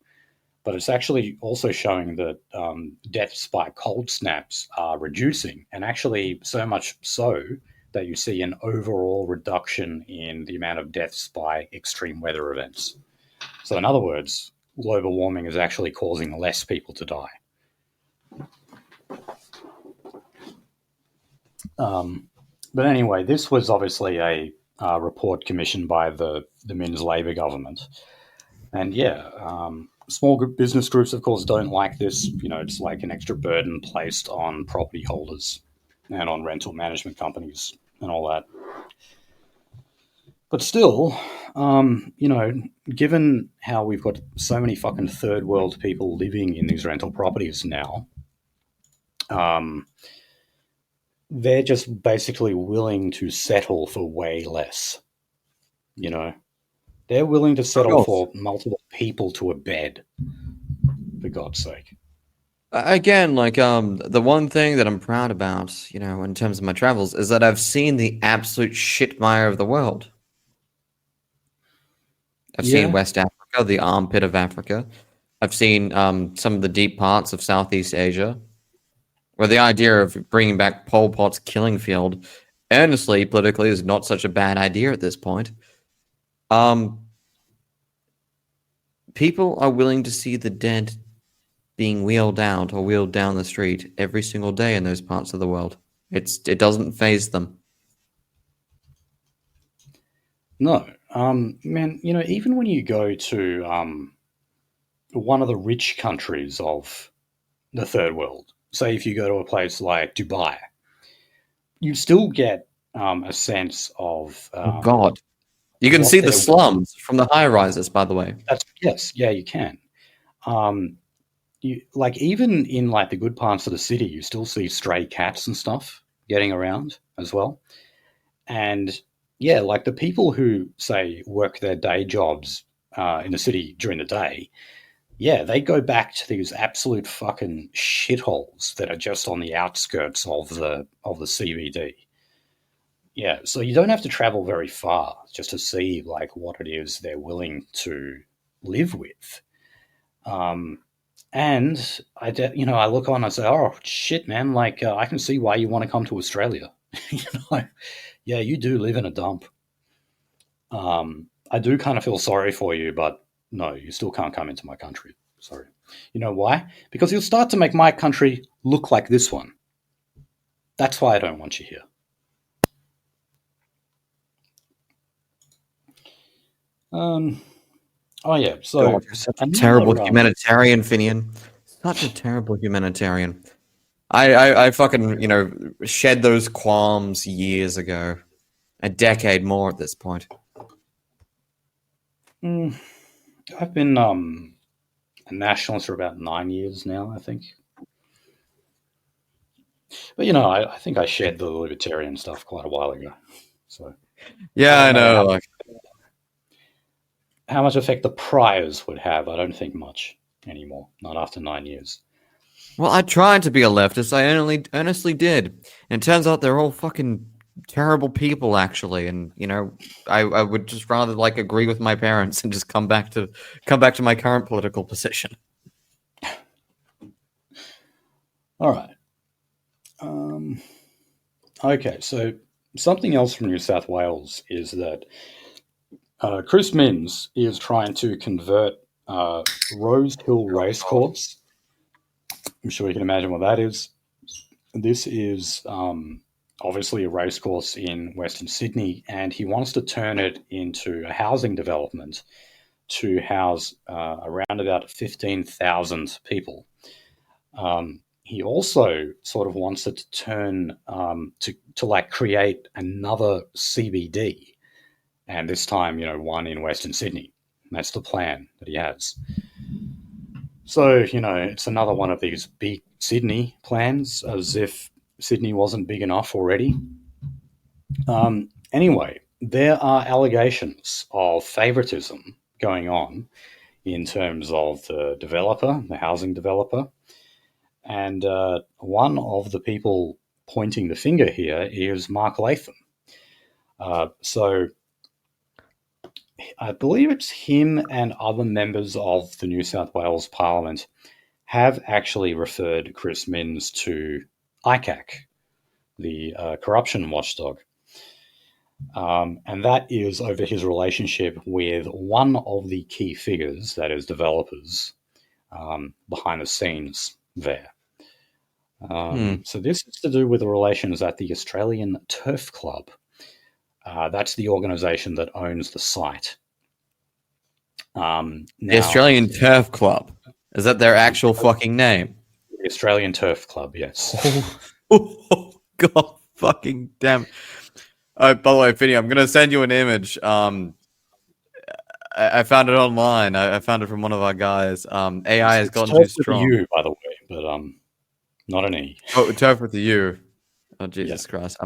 But it's actually also showing that deaths by cold snaps are reducing, and actually so much so that you see an overall reduction in the amount of deaths by extreme weather events. So in other words, global warming is actually causing less people to die. But anyway, this was obviously a report commissioned by the Min's Labor government. And yeah, small business groups, of course, don't like this. It's like an extra burden placed on property holders and on rental management companies and all that. But still, given how we've got so many fucking third world people living in these rental properties now, they're just basically willing to settle for way less. They're willing to settle for multiple people to a bed, for God's sake. Again, the one thing that I'm proud about, in terms of my travels, is that I've seen the absolute shitmire of the world. I've seen West Africa, the armpit of Africa. I've seen some of the deep parts of Southeast Asia, where the idea of bringing back Pol Pot's killing field, earnestly, politically, is not such a bad idea at this point. People are willing to see the dead being wheeled out or wheeled down the street every single day in those parts of the world. It doesn't faze them. No, man. Even when you go to one of the rich countries of the third world, say if you go to a place like Dubai, you still get a sense of Oh God, you can see the slums from the high rises. By the way, yes, yeah, you can. Even in like the good parts of the city, you still see stray cats and stuff getting around as well. And yeah, like the people who say work their day jobs in the city during the day, yeah, they go back to these absolute fucking shitholes that are just on the outskirts of the CBD. Yeah, so you don't have to travel very far just to see like what it is they're willing to live with. And I look on, I say, oh shit, man, like I can see why you want to come to Australia. Yeah, you do live in a dump. I do kind of feel sorry for you, but no, you still can't come into my country. Sorry. You know why? Because you'll start to make my country look like this one. That's why I don't want you here. Oh yeah. So God, you're such a terrible another humanitarian, Finian. Such a terrible humanitarian. I fucking, shed those qualms years ago. A decade more at this point. I've been a nationalist for about 9 years now, I think. But I think I shed the libertarian stuff quite a while ago. So I Yeah, I don't know know. how much effect the priors would have. I don't think much anymore. Not after 9 years. Well, I tried to be a leftist. I honestly did. And it turns out they're all fucking terrible people, actually. And I would just rather agree with my parents and just come back to my current political position. All right. Okay, so something else from New South Wales is that Chris Minns is trying to convert Rose Hill Racecourse. I'm sure you can imagine what that is. This is obviously a racecourse in Western Sydney, and he wants to turn it into a housing development to house around about 15,000 people. He also sort of wants it to turn to create another CBD, and this time, one in Western Sydney. That's the plan that he has. So, it's another one of these big Sydney plans, as if Sydney wasn't big enough already. Anyway, there are allegations of favoritism going on in terms of the developer, the housing developer. And one of the people pointing the finger here is Mark Latham. So I believe it's him and other members of the New South Wales Parliament have actually referred Chris Minns to ICAC, the corruption watchdog. And that is over his relationship with one of the key figures, that is developers, behind the scenes there. So this is to do with the relations at the Australian Turf Club. That's the organisation that owns the site. The Australian Turf Club. Is that their actual fucking name? The Australian Turf Club, yes. Oh, God fucking damn. By the way, Finny, I'm going to send you an image. I found it online. I found it from one of our guys. AI has gotten too strong. With a U, by the way, but not an E. Oh, Turf with the U. Oh, Jesus Christ.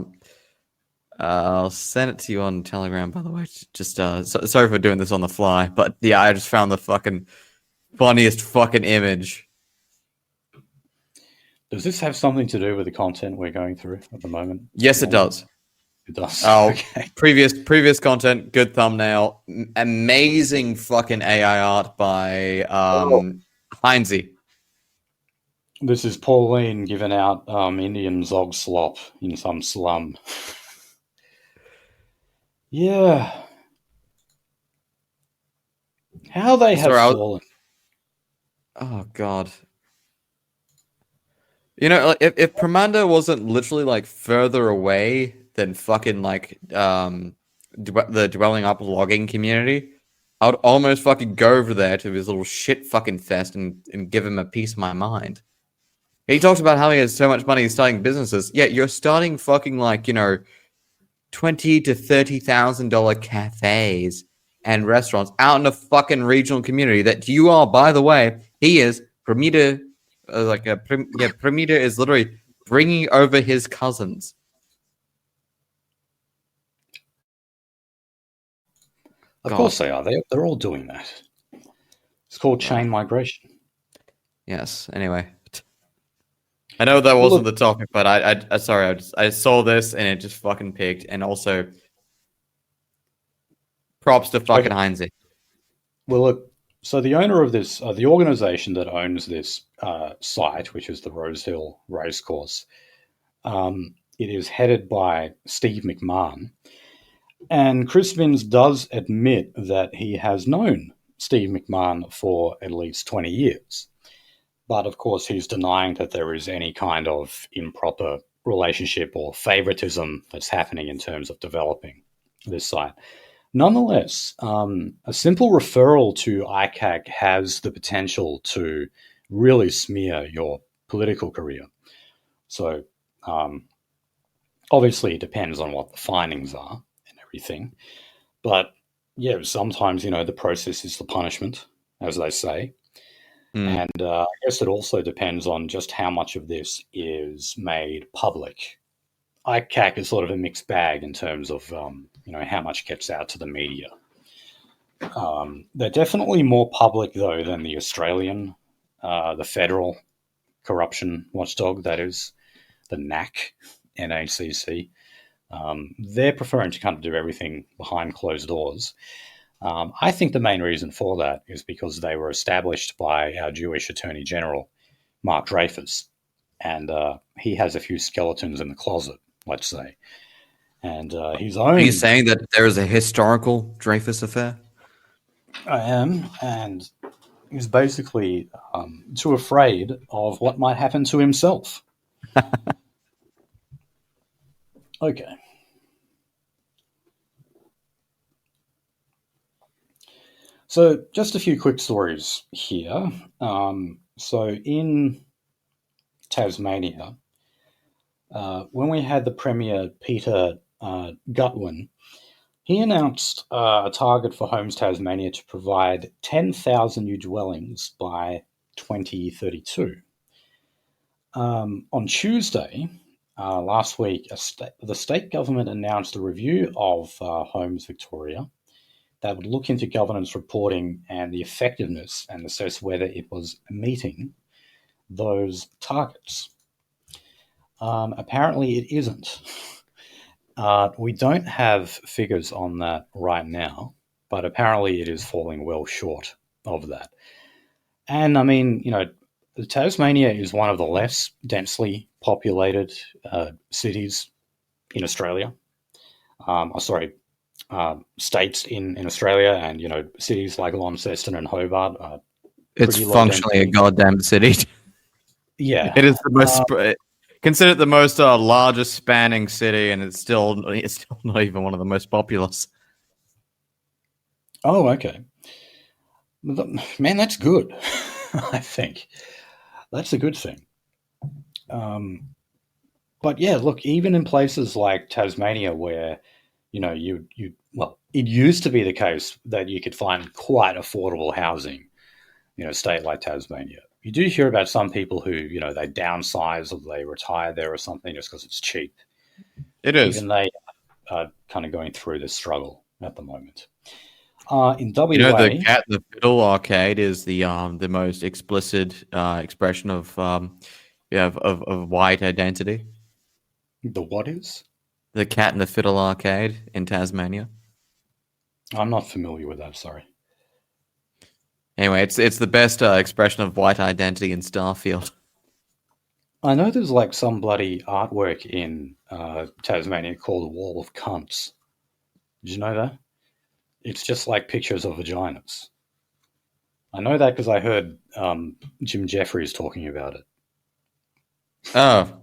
I'll send it to you on Telegram, by the way. Just sorry for doing this on the fly, but yeah, I just found the fucking funniest fucking image. Does this have something to do with the content we're going through at the moment? Yes, it does. It does. Oh, okay. Previous content, good thumbnail, amazing fucking AI art by Heinze. This is Pauline giving out Indian zog slop in some slum. Yeah. How they have fallen. Oh, God. If Pramanda wasn't literally further away than fucking the dwelling up logging community, I would almost fucking go over there to his little shit fucking fest and give him a piece of my mind. He talks about how he has so much money he's starting businesses. Yeah, you're starting fucking $20,000 to $30,000 cafes and restaurants out in a fucking regional community that you are, by the way, he is Pramita. Pramita is literally bringing over his cousins. Of course they are. They're all doing that. It's called chain migration. Yes. Anyway, I know that wasn't the topic, but I saw this and it just fucking picked. And also, props to fucking Heinze. Well, look, So the owner of this, the organisation that owns this site, which is the Rosehill Racecourse, it is headed by Steve McMahon. And Chris Minns does admit that he has known Steve McMahon for at least 20 years. But of course, he's denying that there is any kind of improper relationship or favoritism that's happening in terms of developing this site. Nonetheless, a simple referral to ICAC has the potential to really smear your political career. So, obviously, it depends on what the findings are and everything. But yeah, sometimes, the process is the punishment, as they say. Mm. And I guess it also depends on just how much of this is made public. ICAC is sort of a mixed bag in terms of how much gets out to the media. They're definitely more public though than the Australian, the federal corruption watchdog. That is the NACC. They're preferring to kind of do everything behind closed doors. I think the main reason for that is because they were established by our Jewish Attorney General, Mark Dreyfus, and he has a few skeletons in the closet, let's say. And his own. Are you saying that there is a historical Dreyfus affair? I am, and he's basically too afraid of what might happen to himself. Okay. So, just a few quick stories here. So, in Tasmania, when we had the Premier Peter Gutwin, he announced a target for Homes Tasmania to provide 10,000 new dwellings by 2032. On Tuesday, last week, the state government announced a review of Homes Victoria that would look into governance reporting and the effectiveness and assess whether it was meeting those targets. Apparently, it isn't. We don't have figures on that right now, but apparently it is falling well short of that. And I mean, Tasmania is one of the less densely populated cities in Australia. States in Australia, and cities like Launceston and Hobart are It's pretty low functionally a density. goddamn city. Yeah, It is the most considered the most largest spanning city, and it's still not even one of the most populous. oh, okay. Man, that's good. I think that's a good thing. But yeah, look, even in places like Tasmania, where it used to be the case that you could find quite affordable housing, a state like Tasmania. You do hear about some people who, they downsize or they retire there or something just because it's cheap. It is. Even they are kind of going through this struggle at the moment. In WA, The Cat in the Fiddle arcade is the most explicit expression of white identity. the what is? The Cat in the Fiddle arcade in Tasmania. I'm not familiar with that. Sorry. Anyway, it's the best expression of white identity in Starfield. I know there's like some bloody artwork in Tasmania called Wall of Cunts. Did you know that? It's just like pictures of vaginas. I know that because I heard Jim Jeffries talking about it. Oh,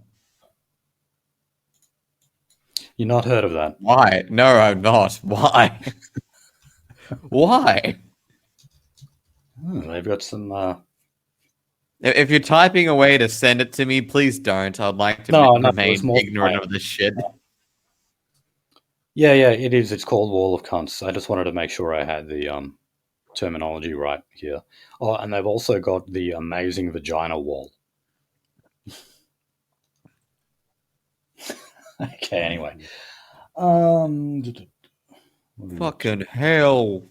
You've not heard of that? why? No, I'm not. Why? Why? They've got some. If you're typing away to send it to me, please don't. I'd like to No, it remain was more ignorant like. of this shit. Yeah, it is. It's called Wall of Cunts. I just wanted to make sure I had the terminology right here. Oh, and they've also got the amazing vagina wall. Okay, anyway. Fucking hell,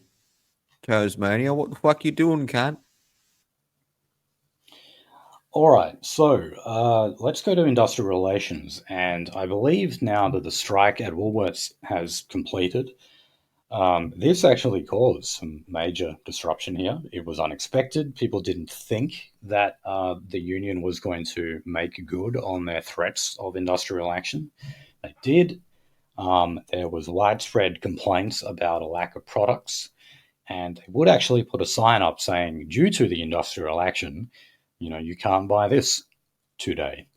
Tasmania! What the fuck you doing, cunt? All right, so let's go to industrial relations. And I believe now that the strike at Woolworths has completed. This actually caused some major disruption here. It was unexpected. People didn't think that the union was going to make good on their threats of industrial action. They did. There was widespread complaints about a lack of products, and they would actually put a sign up saying, due to the industrial action, you can't buy this today.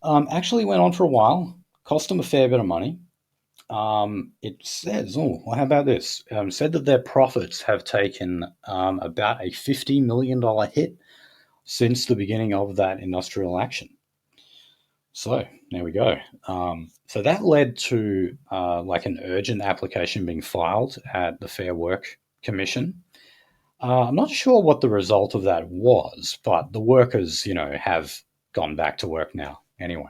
Actually went on for a while, cost them a fair bit of money. It says, how about this? Said that their profits have taken about a $50 million hit since the beginning of that industrial action. So there we go. So that led to like an urgent application being filed at the Fair Work Commission. I'm not sure what the result of that was, but the workers, have gone back to work now anyway.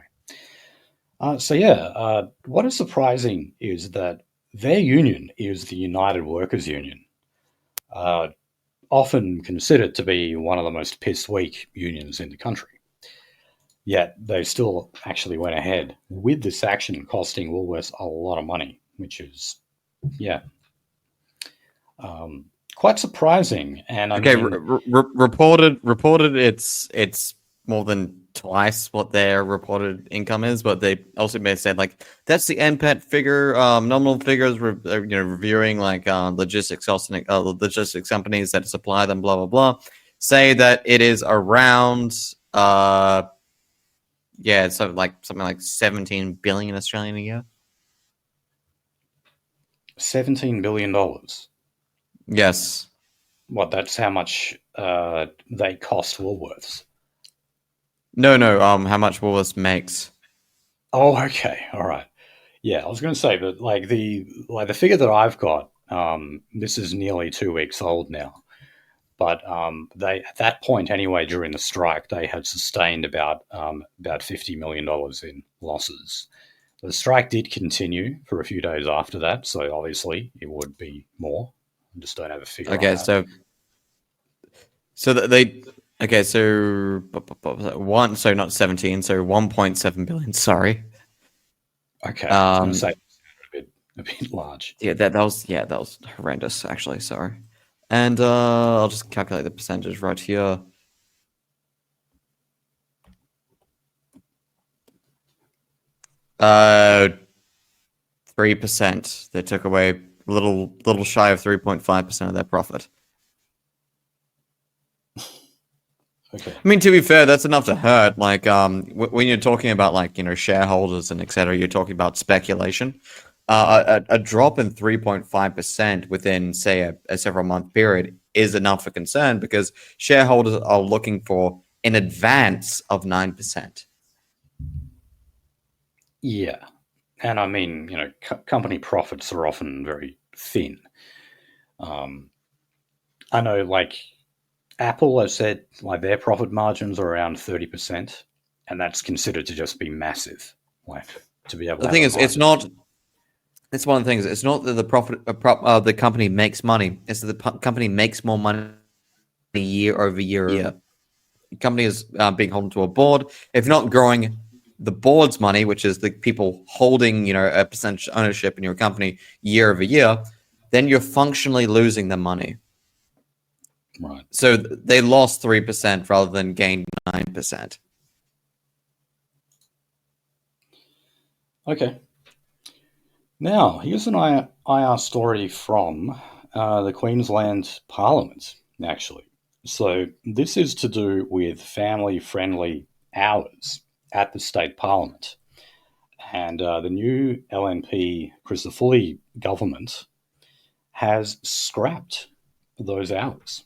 What is surprising is that their union is the United Workers Union, uh, often considered to be one of the most piss weak unions in the country. Yet they still actually went ahead with this action, costing Woolworths a lot of money, which is, yeah, quite surprising. And I Okay, mean, reported it's more than twice what their reported income is, but they also may have said like that's the NPAT figure, nominal figures. Reviewing like logistics companies that supply them, blah blah blah, say that it is around so like something like 17 billion Australian a year. $17 billion. Yes. What, that's how much they cost Woolworths. No. How much Woolworths makes? Oh, okay, all right. Yeah, I was going to say, but the figure that I've got, this is nearly 2 weeks old now. But they, at that point anyway, during the strike, they had sustained about $50 million in losses. The strike did continue for a few days after that, so obviously it would be more. I just don't have a figure on Okay, that. so that they okay, so one, so not 17, so 1.7 billion. Sorry. Okay, I was going to say a bit large. Yeah, that was horrendous. Actually, sorry. And I'll just calculate the percentage right here. Uh, 3%. They took away little shy of 3.5% of their profit. Okay. I mean, to be fair, that's enough to hurt. Like, when you're talking about like shareholders and etc., you're talking about speculation. A drop in 3.5% within, say, a several month period is enough for concern because shareholders are looking for an advance of 9%. Yeah, and I mean, company profits are often very thin. Um, I know, like Apple has said, like their profit margins are around 30%, and that's considered to just be massive. Like to be able The to have thing a is, it's margin. not. It's one of the things. It's not that the company makes money. It's that the company makes more money year over year. The company is being holden to a board. If not growing the board's money, which is the people holding a percentage ownership in your company year over year, then you're functionally losing the money. Right. So they lost 3% rather than gained 9%. Okay. Now, here's an IR story from the Queensland Parliament, actually. So, this is to do with family friendly hours at the state parliament. And the new LNP Chrysophylle government has scrapped those hours.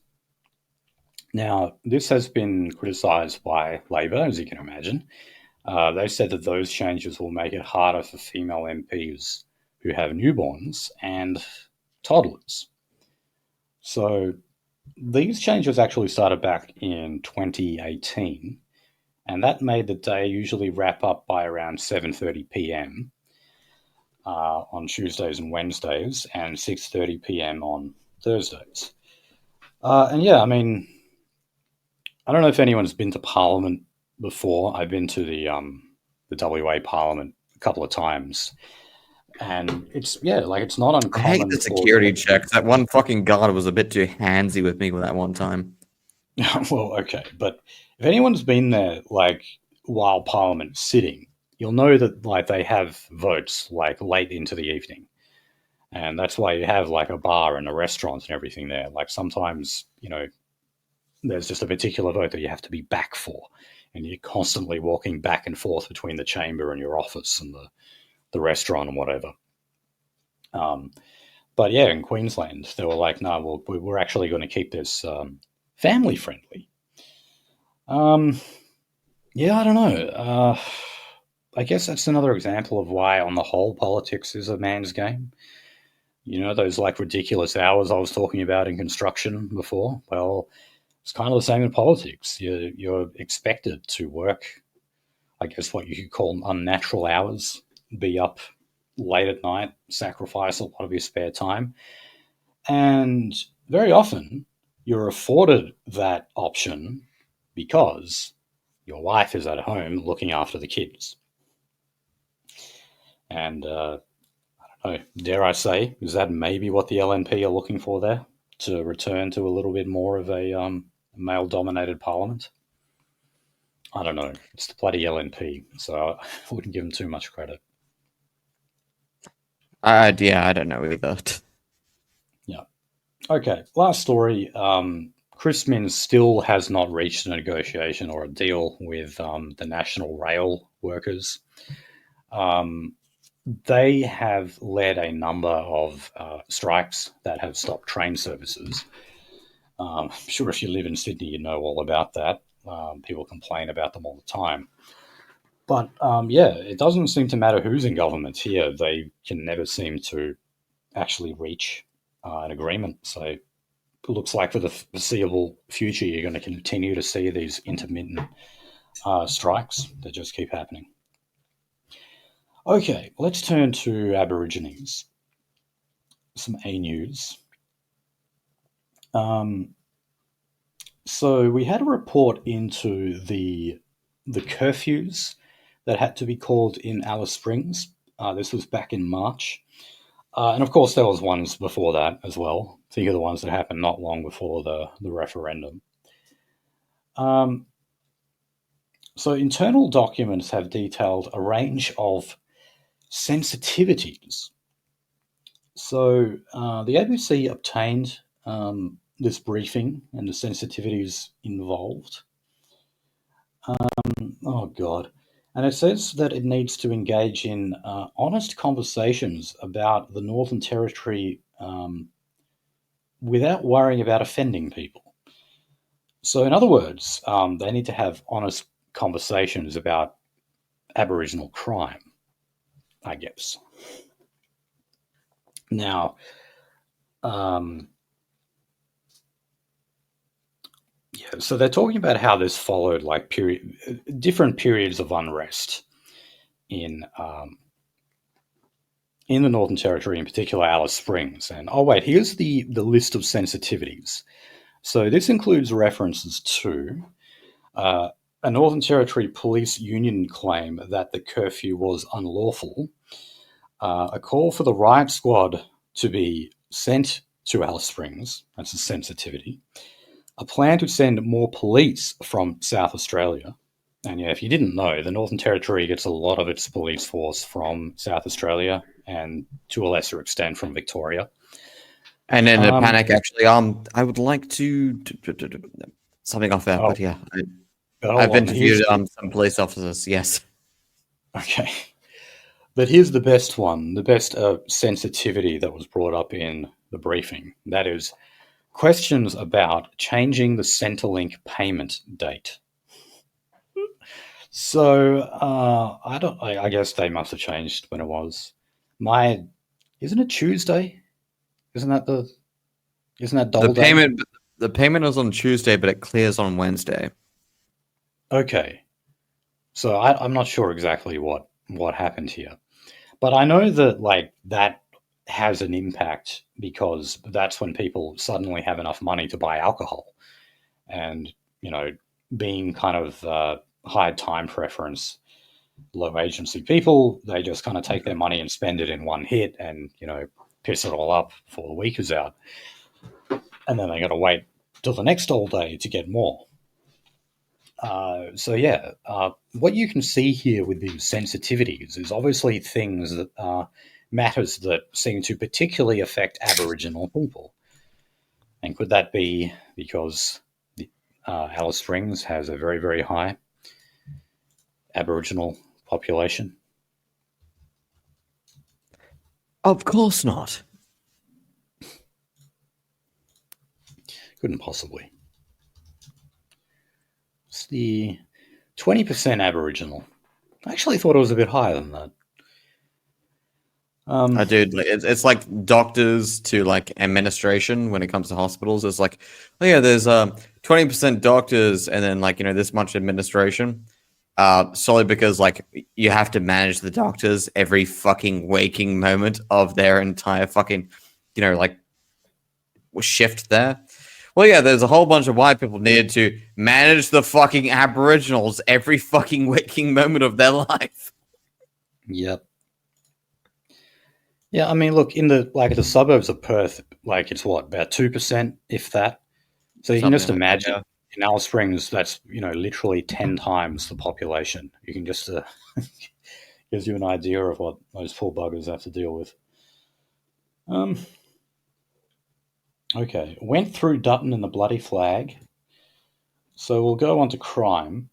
Now, this has been criticised by Labor, as you can imagine. They said that those changes will make it harder for female MPs who have newborns and toddlers. So these changes actually started back in 2018, and that made the day usually wrap up by around 7:30 p.m. On Tuesdays and Wednesdays, and 6:30 p.m. on Thursdays. And yeah, I mean, I don't know if anyone's been to Parliament before. I've been to the WA Parliament a couple of times. And it's not I hate uncommon the for security checks. That one fucking guard was a bit too handsy with me with that one time. well, okay, but if anyone's been there like while Parliament's sitting, you'll know that like they have votes like late into the evening, and that's why you have like a bar and a restaurant and everything there. Like sometimes there's just a particular vote that you have to be back for, and you're constantly walking back and forth between the chamber and your office and the restaurant and whatever. Um, but yeah, in Queensland, they were like, no, well, we're actually going to keep this family friendly. Um, yeah, I don't know. I guess that's another example of why, on the whole, politics is a man's game. Those like ridiculous hours I was talking about in construction before. Well, it's kind of the same in politics. You're expected to work, I guess, what you could call unnatural hours, be up late at night, sacrifice a lot of your spare time. And very often you're afforded that option because your wife is at home looking after the kids. And I don't know, dare I say, is that maybe what the LNP are looking for there? To return to a little bit more of a male dominated parliament? I don't know. It's the bloody LNP, so I wouldn't give them too much credit. Yeah, I don't know either. Yeah. Okay, last story. Chris Minns still has not reached a negotiation or a deal with the National Rail workers. They have led a number of strikes that have stopped train services. I'm sure if you live in Sydney, you know all about that. People complain about them all the time. But yeah, it doesn't seem to matter who's in government here. They can never seem to actually reach an agreement. So it looks like for the foreseeable future, you're going to continue to see these intermittent strikes that just keep happening. Okay, let's turn to Aborigines. Some A news. So we had a report into the curfews that had to be called in Alice Springs. This was back in March. And of course, there was ones before that as well. Think of the ones that happened not long before the referendum. Um, so internal documents have detailed a range of sensitivities. So the ABC obtained this briefing and the sensitivities involved. Oh, God. And it says that it needs to engage in honest conversations about the Northern Territory without worrying about offending people. So, in other words, they need to have honest conversations about Aboriginal crime, I guess. Now, yeah, so they're talking about how this followed like different periods of unrest in in the Northern Territory, in particular Alice Springs. And oh wait, here's the list of sensitivities. So this includes references to a Northern Territory police union claim that the curfew was unlawful, a call for the riot squad to be sent to Alice Springs, that's a sensitivity, a plan to send more police from South Australia. And yeah, if you didn't know, the Northern Territory gets a lot of its police force from South Australia and to a lesser extent from Victoria. And in a panic, actually, I would like to something off there, but yeah, I've interviewed some police officers. Yes. Okay. But here's the best one, the best sensitivity that was brought up in the briefing. That is questions about changing the Centrelink payment date. So I guess they must have changed when it was. Isn't it Tuesday? Isn't that Dole Day? The payment was on Tuesday, but it clears on Wednesday. Okay. So I'm not sure exactly what happened here. But I know that like that has an impact because that's when people suddenly have enough money to buy alcohol. And, being kind of high time preference, low agency people, they just kind of take their money and spend it in one hit and, piss it all up before the week is out. And then they got to wait till the next all day to get more. What you can see here with these sensitivities is obviously things that are matters that seem to particularly affect Aboriginal people. And could that be because Alice Springs has a very, very high Aboriginal population? Of course not. Couldn't possibly. It's the 20% Aboriginal. I actually thought it was a bit higher than that. Dude, it's like doctors to like administration when it comes to hospitals. It's like, oh yeah, there's 20% doctors and then like, this much administration. Solely because like you have to manage the doctors every fucking waking moment of their entire fucking, like shift there. Well, yeah, there's a whole bunch of white people needed to manage the fucking Aboriginals every fucking waking moment of their life. Yep. Yeah, I mean, look, in the suburbs of Perth, like it's what, about 2%, if that. So you can just imagine in Alice Springs, that's literally 10 times the population. You can just gives you an idea of what those poor buggers have to deal with. Okay, went through Dutton and the bloody flag. So we'll go on to crime.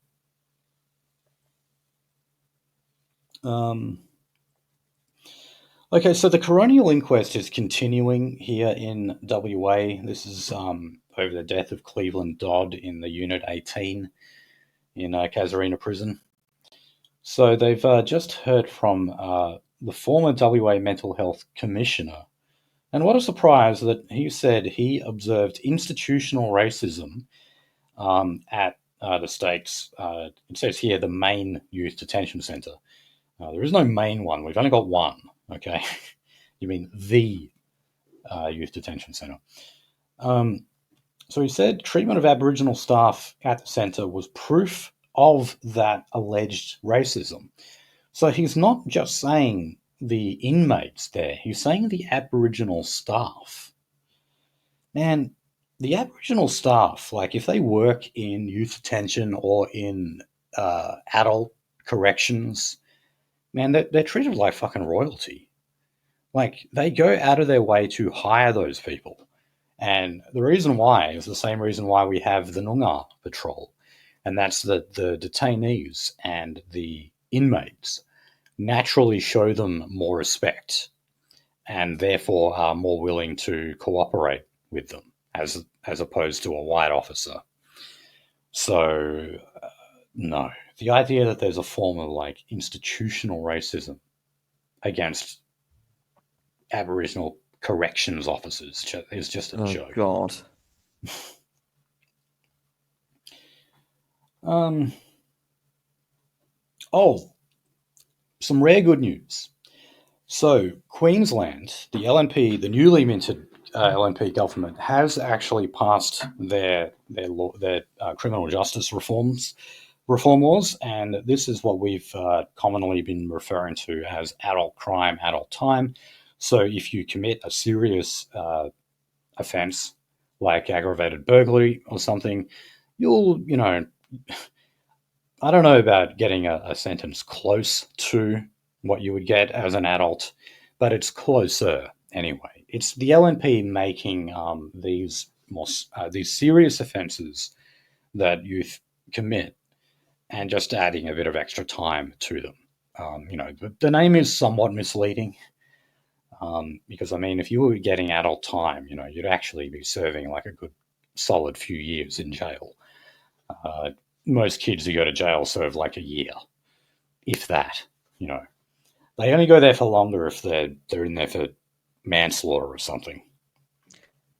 Okay, so the coronial inquest is continuing here in WA. This is over the death of Cleveland Dodd in the Unit 18 in Casuarina Prison. So they've just heard from the former WA Mental Health Commissioner. And what a surprise that he said he observed institutional racism at the state's, it says here, the main youth detention centre. There is no main one. We've only got one. Okay, you mean the youth detention centre. So he said treatment of Aboriginal staff at the centre was proof of that alleged racism. So he's not just saying the inmates there, he's saying the Aboriginal staff. Man, the Aboriginal staff, like if they work in youth detention or in adult corrections, man, they're treated like fucking royalty. Like, they go out of their way to hire those people. And the reason why is the same reason why we have the Noongar Patrol. And that's that the detainees and the inmates naturally show them more respect and therefore are more willing to cooperate with them as opposed to a white officer. So, no. The idea that there's a form of like institutional racism against Aboriginal corrections officers is just a joke. God. Some rare good news. So Queensland, the LNP, the newly minted LNP government, has actually passed their criminal justice reform laws, and this is what we've commonly been referring to as adult crime, adult time. So if you commit a serious offence like aggravated burglary or something, you'll, I don't know about getting a sentence close to what you would get as an adult, but it's closer anyway. It's the LNP making these serious offences that youth commit and just adding a bit of extra time to them. The name is somewhat misleading because, I mean, if you were getting adult time, you'd actually be serving like a good solid few years in jail. Most kids who go to jail serve like a year, if that. They only go there for longer if they're in there for manslaughter or something.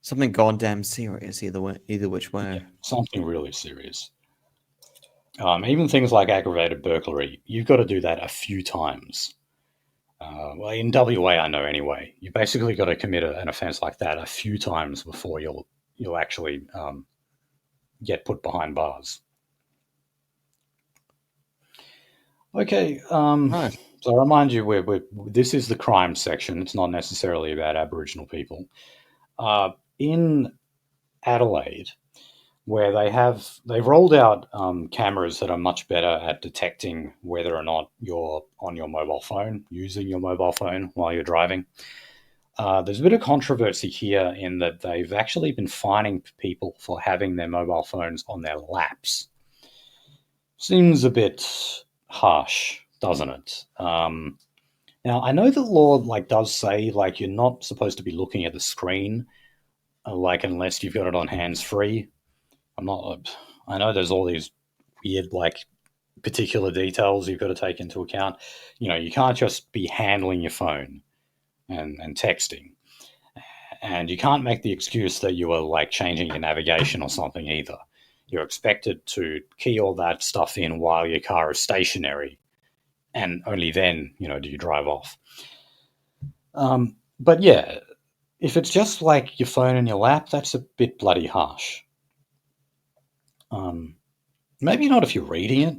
Something goddamn serious, either which way. Yeah, something really serious. Even things like aggravated burglary, you've got to do that a few times. Well, in WA, I know anyway. You basically got to commit an offence like that a few times before you'll actually get put behind bars. Okay. Nice. So I remind you, this is the crime section. It's not necessarily about Aboriginal people. In Adelaide, where they've rolled out cameras that are much better at detecting whether or not you're on your mobile phone, using your mobile phone while you're driving. There's a bit of controversy here in that they've actually been fining people for having their mobile phones on their laps. Seems a bit harsh, doesn't it? Now I know the law does say you're not supposed to be looking at the screen, unless you've got it on hands free. I'm not. I know there's all these weird particular details you've got to take into account. You can't just be handling your phone and texting, and you can't make the excuse that you are changing your navigation or something either. You're expected to key all that stuff in while your car is stationary, and only then do you drive off. But yeah, if it's just your phone in your lap, that's a bit bloody harsh. Maybe not if you're reading it.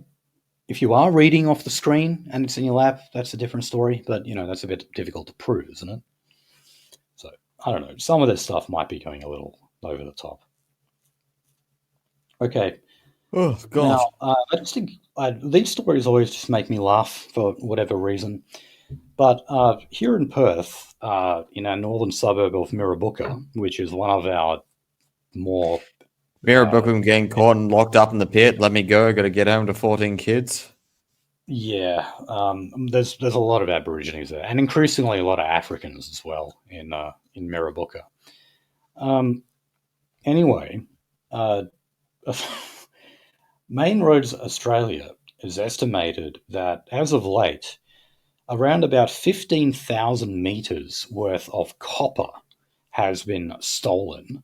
If you are reading off the screen and it's in your lap, that's a different story. But that's a bit difficult to prove, isn't it? So I don't know. Some of this stuff might be going a little over the top. Okay. Oh God. Now, I just think these stories always just make me laugh for whatever reason. But here in Perth, in our northern suburb of Mirrabooka, which is one of our more Mirrabooka getting caught and locked up in the pit. Let me go. Got to get home to 14 kids. yeah, there's a lot of Aborigines there, and increasingly a lot of Africans as well in Mirrabooka. Anyway, Main Roads Australia has estimated that as of late, around about 15,000 meters worth of copper has been stolen.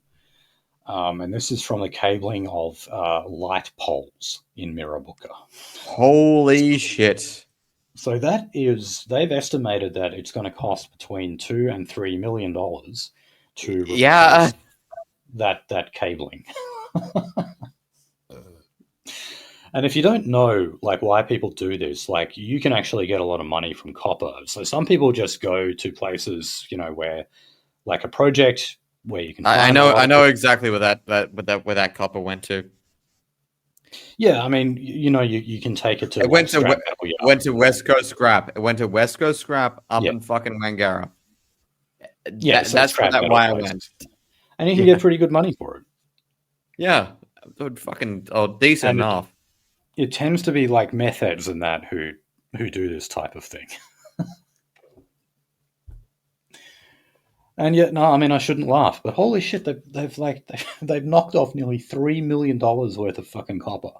And this is from the cabling of light poles in Mirrabooka. Holy shit. So they've estimated that it's going to cost between $2 and $3 million to replace that cabling. And if you don't know why people do this, you can actually get a lot of money from copper. So some people just go to places, where a project where you can find I know exactly where that copper went to. Yeah, I mean, you can take it to It went to scrap metal went to West Coast Scrap. It went to West Coast Scrap up Yeah, in fucking Wangara. yeah. So That's where scrap that metal wire places, went. and you can Yeah. get pretty good money for it. Yeah. Decent And enough. it tends to be meth heads and that who do this type of thing. And yet, no, I mean, I shouldn't laugh, but holy shit, they've knocked off nearly $3 million worth of fucking copper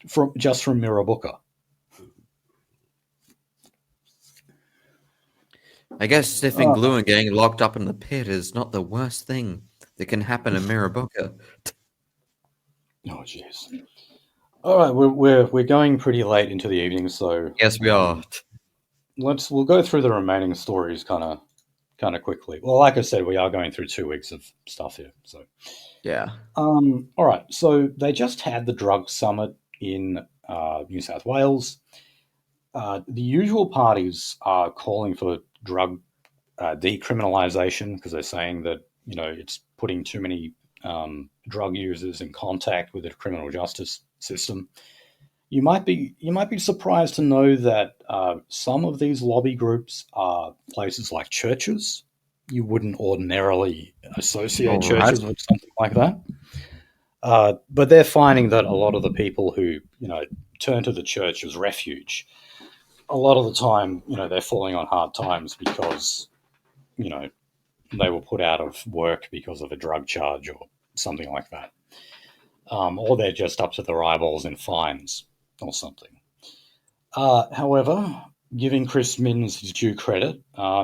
from Mirrabooka. I guess sniffing glue and getting locked up in the pit is not the worst thing that can happen in Mirrabooka. Oh, jeez. All right, we're going pretty late into the evening, so Yes, we are. we'll go through the remaining stories kind of quickly. Well, like I said, we are going through 2 weeks of stuff here, so Yeah. all right. So they just had the drug summit in New South Wales. The usual parties are calling for drug decriminalisation because they're saying that it's putting too many drug users in contact with the criminal justice system. You might be surprised to know that some of these lobby groups are places like churches. You wouldn't ordinarily associate All right. churches with something like that. But they're finding that a lot of the people who turn to the church as refuge, a lot of the time, they're falling on hard times because they were put out of work because of a drug charge or something like that, or they're just up to their eyeballs in fines or something. However, giving Chris Minns his due credit,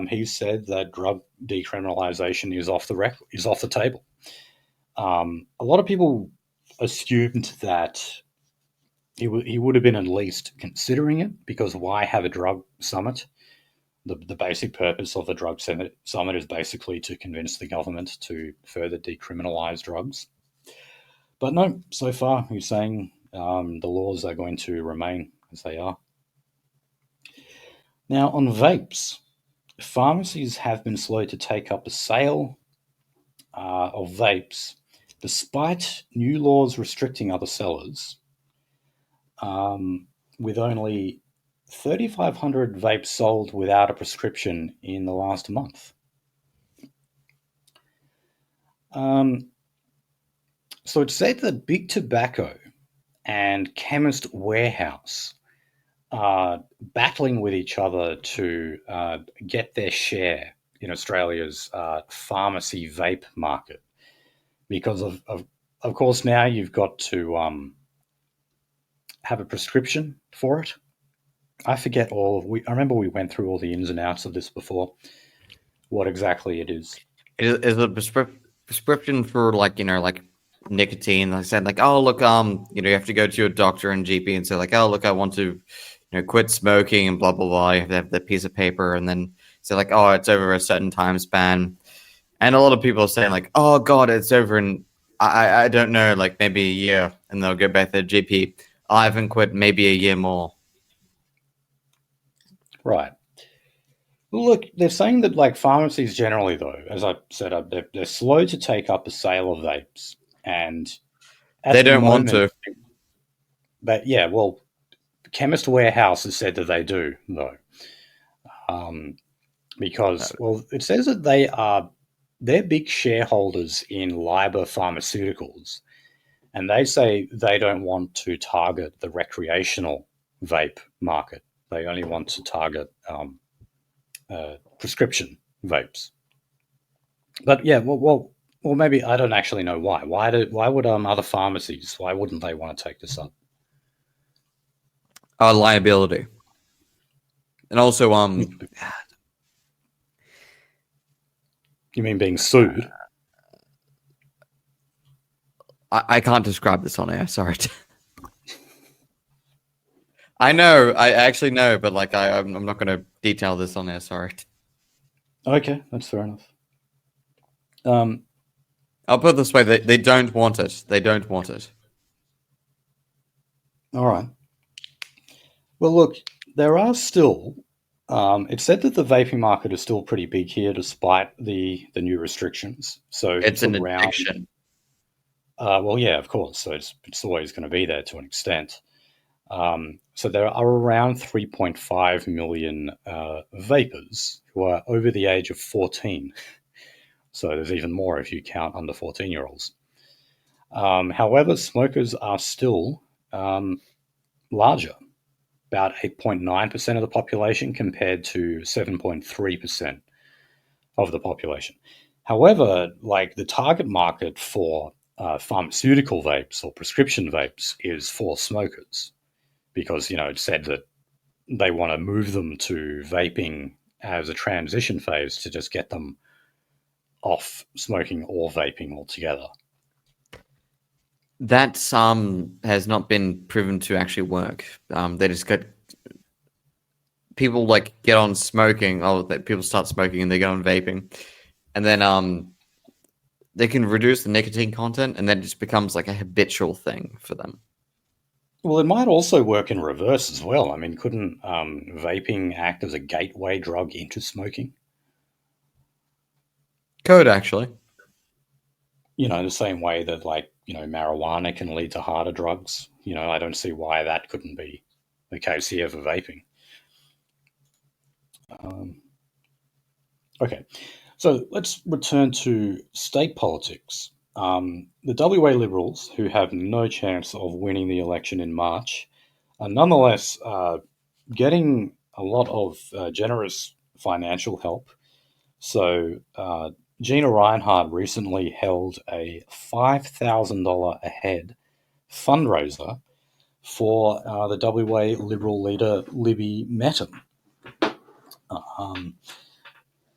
he said that drug decriminalisation is off the table. A lot of people assumed that he would have been at least considering it because why have a drug summit? The basic purpose of the drug summit is basically to convince the government to further decriminalise drugs. But no, so far he's saying the laws are going to remain as they are. Now, on vapes, pharmacies have been slow to take up a sale of vapes, despite new laws restricting other sellers, with only 3,500 vapes sold without a prescription in the last month. So it's said that Big Tobacco and Chemist Warehouse are battling with each other to get their share in Australia's pharmacy vape market, because of course now you've got to have a prescription for it. I forget I remember we went through all the ins and outs of this before. What exactly it is? It is a prescription for like nicotine. Like I said, like, oh look, you have to go to your doctor and GP and say like, oh look, I want to quit smoking and blah blah blah. You have to have that piece of paper and then say like, oh, it's over a certain time span. And a lot of people are saying like, oh god, it's over in I don't know, like maybe a year, and they'll go back to their GP. I haven't quit, maybe a year more. Right. Well, look, they're saying that like pharmacies generally, though, as I said, they're slow to take up a sale of vapes, and They don't want to. But yeah, well, Chemist Warehouse has said that they do, though, because it says that they're big shareholders in Liber Pharmaceuticals, and they say they don't want to target the recreational vape market. They only want to target prescription vapes. But yeah, well, maybe I don't actually know why. Why would other pharmacies? Why wouldn't they want to take this up? Liability, and also You mean being sued? I can't describe this on air. Sorry. I know. I actually know, but like I'm not going to detail this on air. Sorry. Okay, that's fair enough. I'll put it this way: they don't want it. They don't want it. All right. Well, look, there are still. It's said that the vaping market is still pretty big here, despite the new restrictions. So It's an addiction. Well, yeah, of course. So it's always going to be there to an extent. So there are around 3.5 million vapers who are over the age of 14. So there's even more if you count under 14-year-olds. However, smokers are still larger, about 8.9% of the population compared to 7.3% of the population. However, like the target market for pharmaceutical vapes or prescription vapes is for smokers, because it's said that they want to move them to vaping as a transition phase to just get them off smoking or vaping altogether. That has not been proven to actually work. They just get people like get on smoking. People start smoking and they get on vaping, and then they can reduce the nicotine content, and then it just becomes like a habitual thing for them. Well, it might also work in reverse as well. I mean, couldn't vaping act as a gateway drug into smoking? Could actually. The same way that marijuana can lead to harder drugs. I don't see why that couldn't be the case here for vaping. Okay, so let's return to state politics. The WA Liberals, who have no chance of winning the election in March, are nonetheless getting a lot of generous financial help. So Gina Reinhardt recently held a $5,000 a head fundraiser for the WA Liberal leader Libby Mettam.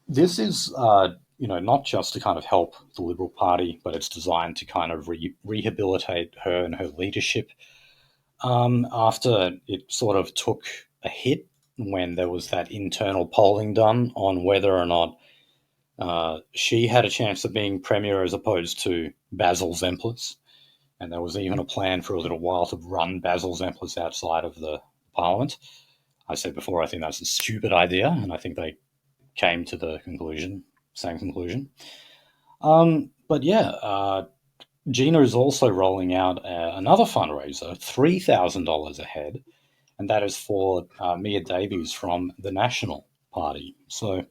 This is, not just to kind of help the Liberal Party, but it's designed to kind of rehabilitate her and her leadership after it sort of took a hit when there was that internal polling done on whether or not she had a chance of being Premier as opposed to Basil Zemplis. And there was even a plan for a little while to run Basil Zemplis outside of the Parliament. I said before, I think that's a stupid idea, and I think they came to the same conclusion. But yeah, Gina is also rolling out another fundraiser, $3,000 a head, and that is for Mia Davies from the National Party. So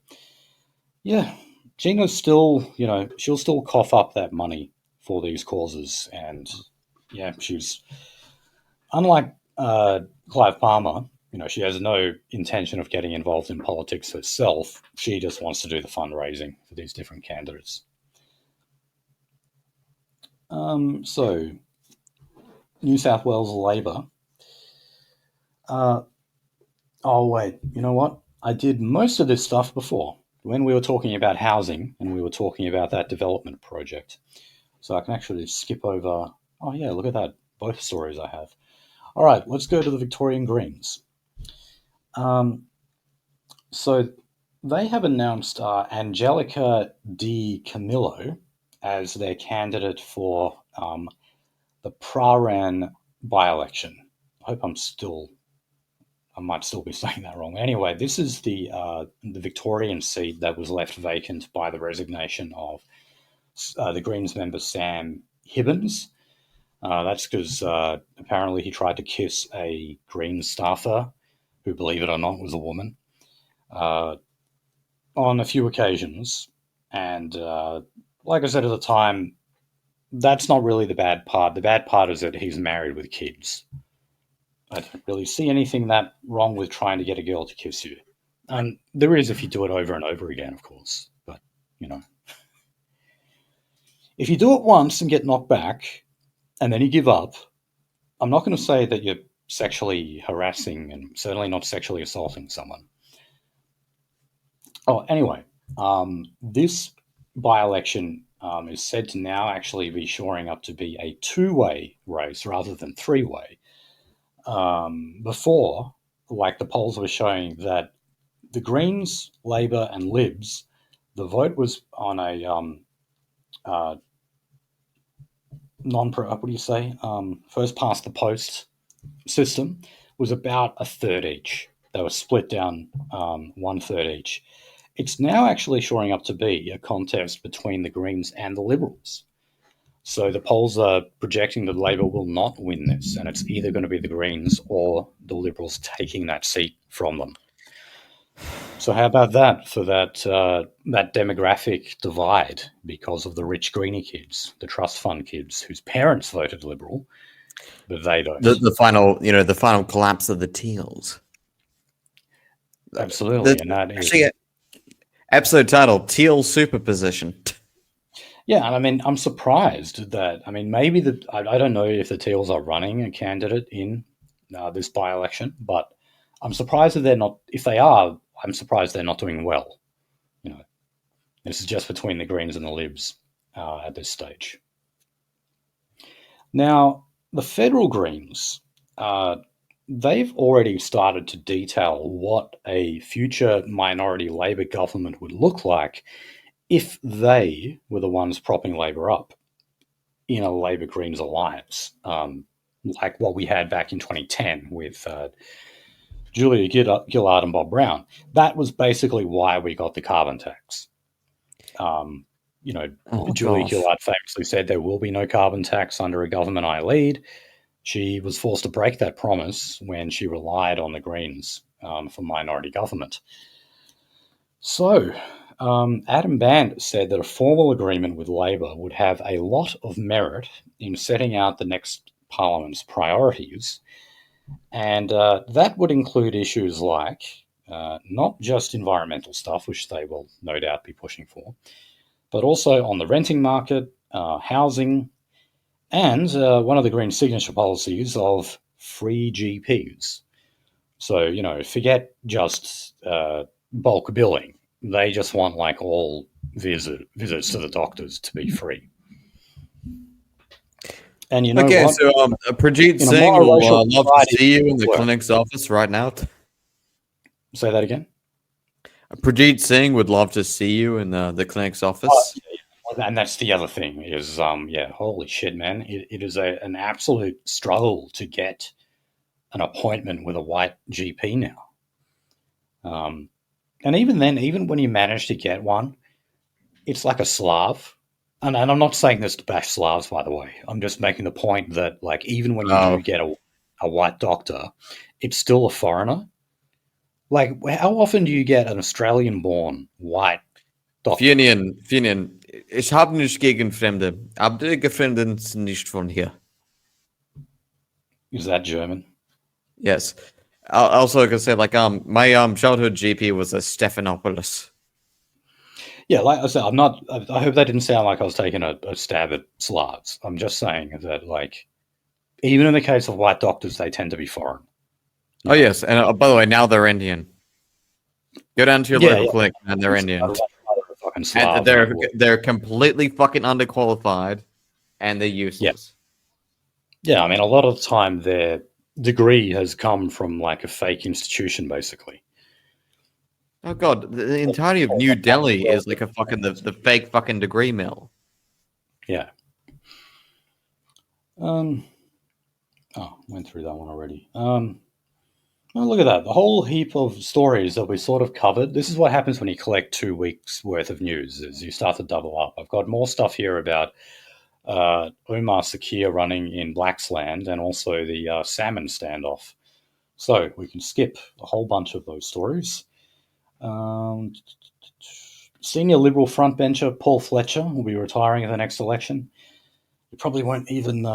yeah, Gina's still, she'll still cough up that money for these causes, and yeah, she's unlike Clive Palmer. She has no intention of getting involved in politics herself. She just wants to do the fundraising for these different candidates. So, New South Wales Labor. Oh, wait, you know what? I did most of this stuff before when we were talking about housing and we were talking about that development project. So I can actually skip over. Oh, yeah, look at that. Both stories I have. All right, let's go to the Victorian Greens. So they have announced Angelica Di Camillo as their candidate for the Prahran by-election. I hope I might still be saying that wrong. Anyway, this is the Victorian seat that was left vacant by the resignation of the Greens member Sam Hibbins. That's because apparently he tried to kiss a Green staffer, who, believe it or not, was a woman, on a few occasions. And like I said at the time, that's not really the bad part. The bad part is that he's married with kids. I don't really see anything that wrong with trying to get a girl to kiss you. And there is if you do it over and over again, of course. But, if you do it once and get knocked back, and then you give up, I'm not going to say that you're sexually harassing and certainly not sexually assaulting someone. Oh, anyway, this by-election is said to now actually be shoring up to be a two-way race rather than three-way. Before, like the polls were showing that the Greens, Labor, and Libs, the vote was on a first past the post system, was about a third each. They were split down 1/3 each. It's now actually shoring up to be a contest between the Greens and the Liberals. So the polls are projecting that Labor will not win this, and it's either going to be the Greens or the Liberals taking that seat from them. So how about that for that demographic divide because of the rich Greenie kids, the trust fund kids whose parents voted Liberal, but they don't. The final collapse of the Teals. Absolutely, and that is actually episode title: Teal Superposition. Yeah, and I mean, I'm surprised that, maybe I don't know if the Teals are running a candidate in this by-election, but I'm surprised that they're not. If they are, I'm surprised they're not doing well. This is just between the Greens and the Libs at this stage. Now, the federal Greens, they've already started to detail what a future minority Labor government would look like if they were the ones propping Labor up in a Labor-Greens alliance, like what we had back in 2010 with Julia Gillard and Bob Brown. That was basically why we got the carbon tax. Julia Gillard famously said there will be no carbon tax under a government I lead. She was forced to break that promise when she relied on the Greens for minority government. So, Adam Band said that a formal agreement with Labor would have a lot of merit in setting out the next Parliament's priorities, and that would include issues like not just environmental stuff, which they will no doubt be pushing for, but also on the renting market, housing, and one of the Green signature policies of free GPs. So, forget just bulk billing. They just want all visits to the doctors to be free. And you know okay, what? so Prajeet Singh will love to see you in the clinic's office right now. Say that again? Prajeet Singh would love to see you in the clinic's office. Yeah. And that's the other thing is, holy shit, man. It is an absolute struggle to get an appointment with a white GP now. And even then, even when you manage to get one, it's like a Slav. And I'm not saying this to bash Slavs, by the way. I'm just making the point that, like, even when you do Oh, get a white doctor, it's still a foreigner. Like, how often do you get an Australian-born white doctor? Finian, ich habe nichts gegen Fremde, aber die Fremden sind nicht von hier. Is that German? Yes. Also, I could say, like, my childhood GP was a Stephanopoulos. Yeah, like I said, I'm not. I hope that didn't sound like I was taking a stab at Slavs. I'm just saying that, like, even in the case of white doctors, they tend to be foreign. Oh, yes. And by the way, now they're Indian. Go down to your local clinic and they're Indian. Fucking Slav, And they're completely fucking underqualified and they're useless. Yeah, I mean, a lot of the time their degree has come from, like, a fake institution, basically. Oh god, the entirety of New Delhi is like a fucking the fake fucking degree mill. Yeah. Went through that one already. Oh, look at that. The whole heap of stories that we sort of covered. This is what happens when you collect 2 weeks worth of news, is you start to double up. I've got more stuff here about Omar Sakir running in Blacksland and also the Salmon standoff. So we can skip a whole bunch of those stories. Senior Liberal frontbencher Paul Fletcher will be retiring at the next election. You probably won't even...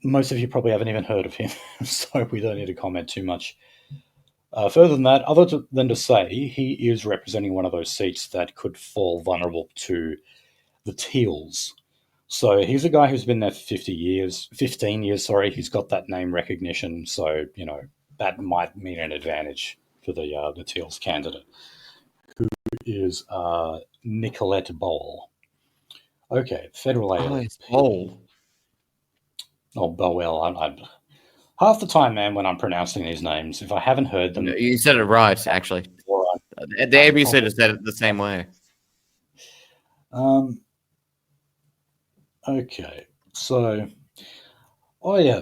most of you probably haven't even heard of him, so we don't need to comment too much. Further than that, than to say he is representing one of those seats that could fall vulnerable to the Teals. So he's a guy who's been there for 15 years, sorry. He's got that name recognition, so, that might mean an advantage for the Teals candidate, who is Nicolette Bowl. Okay, federal ALP. Oh, it's Bowl. Oh, Bowell. Half the time, man, when I'm pronouncing these names, if I haven't heard them... You said it right, actually. The ABC just said it the same way. Okay, so... Oh, yeah.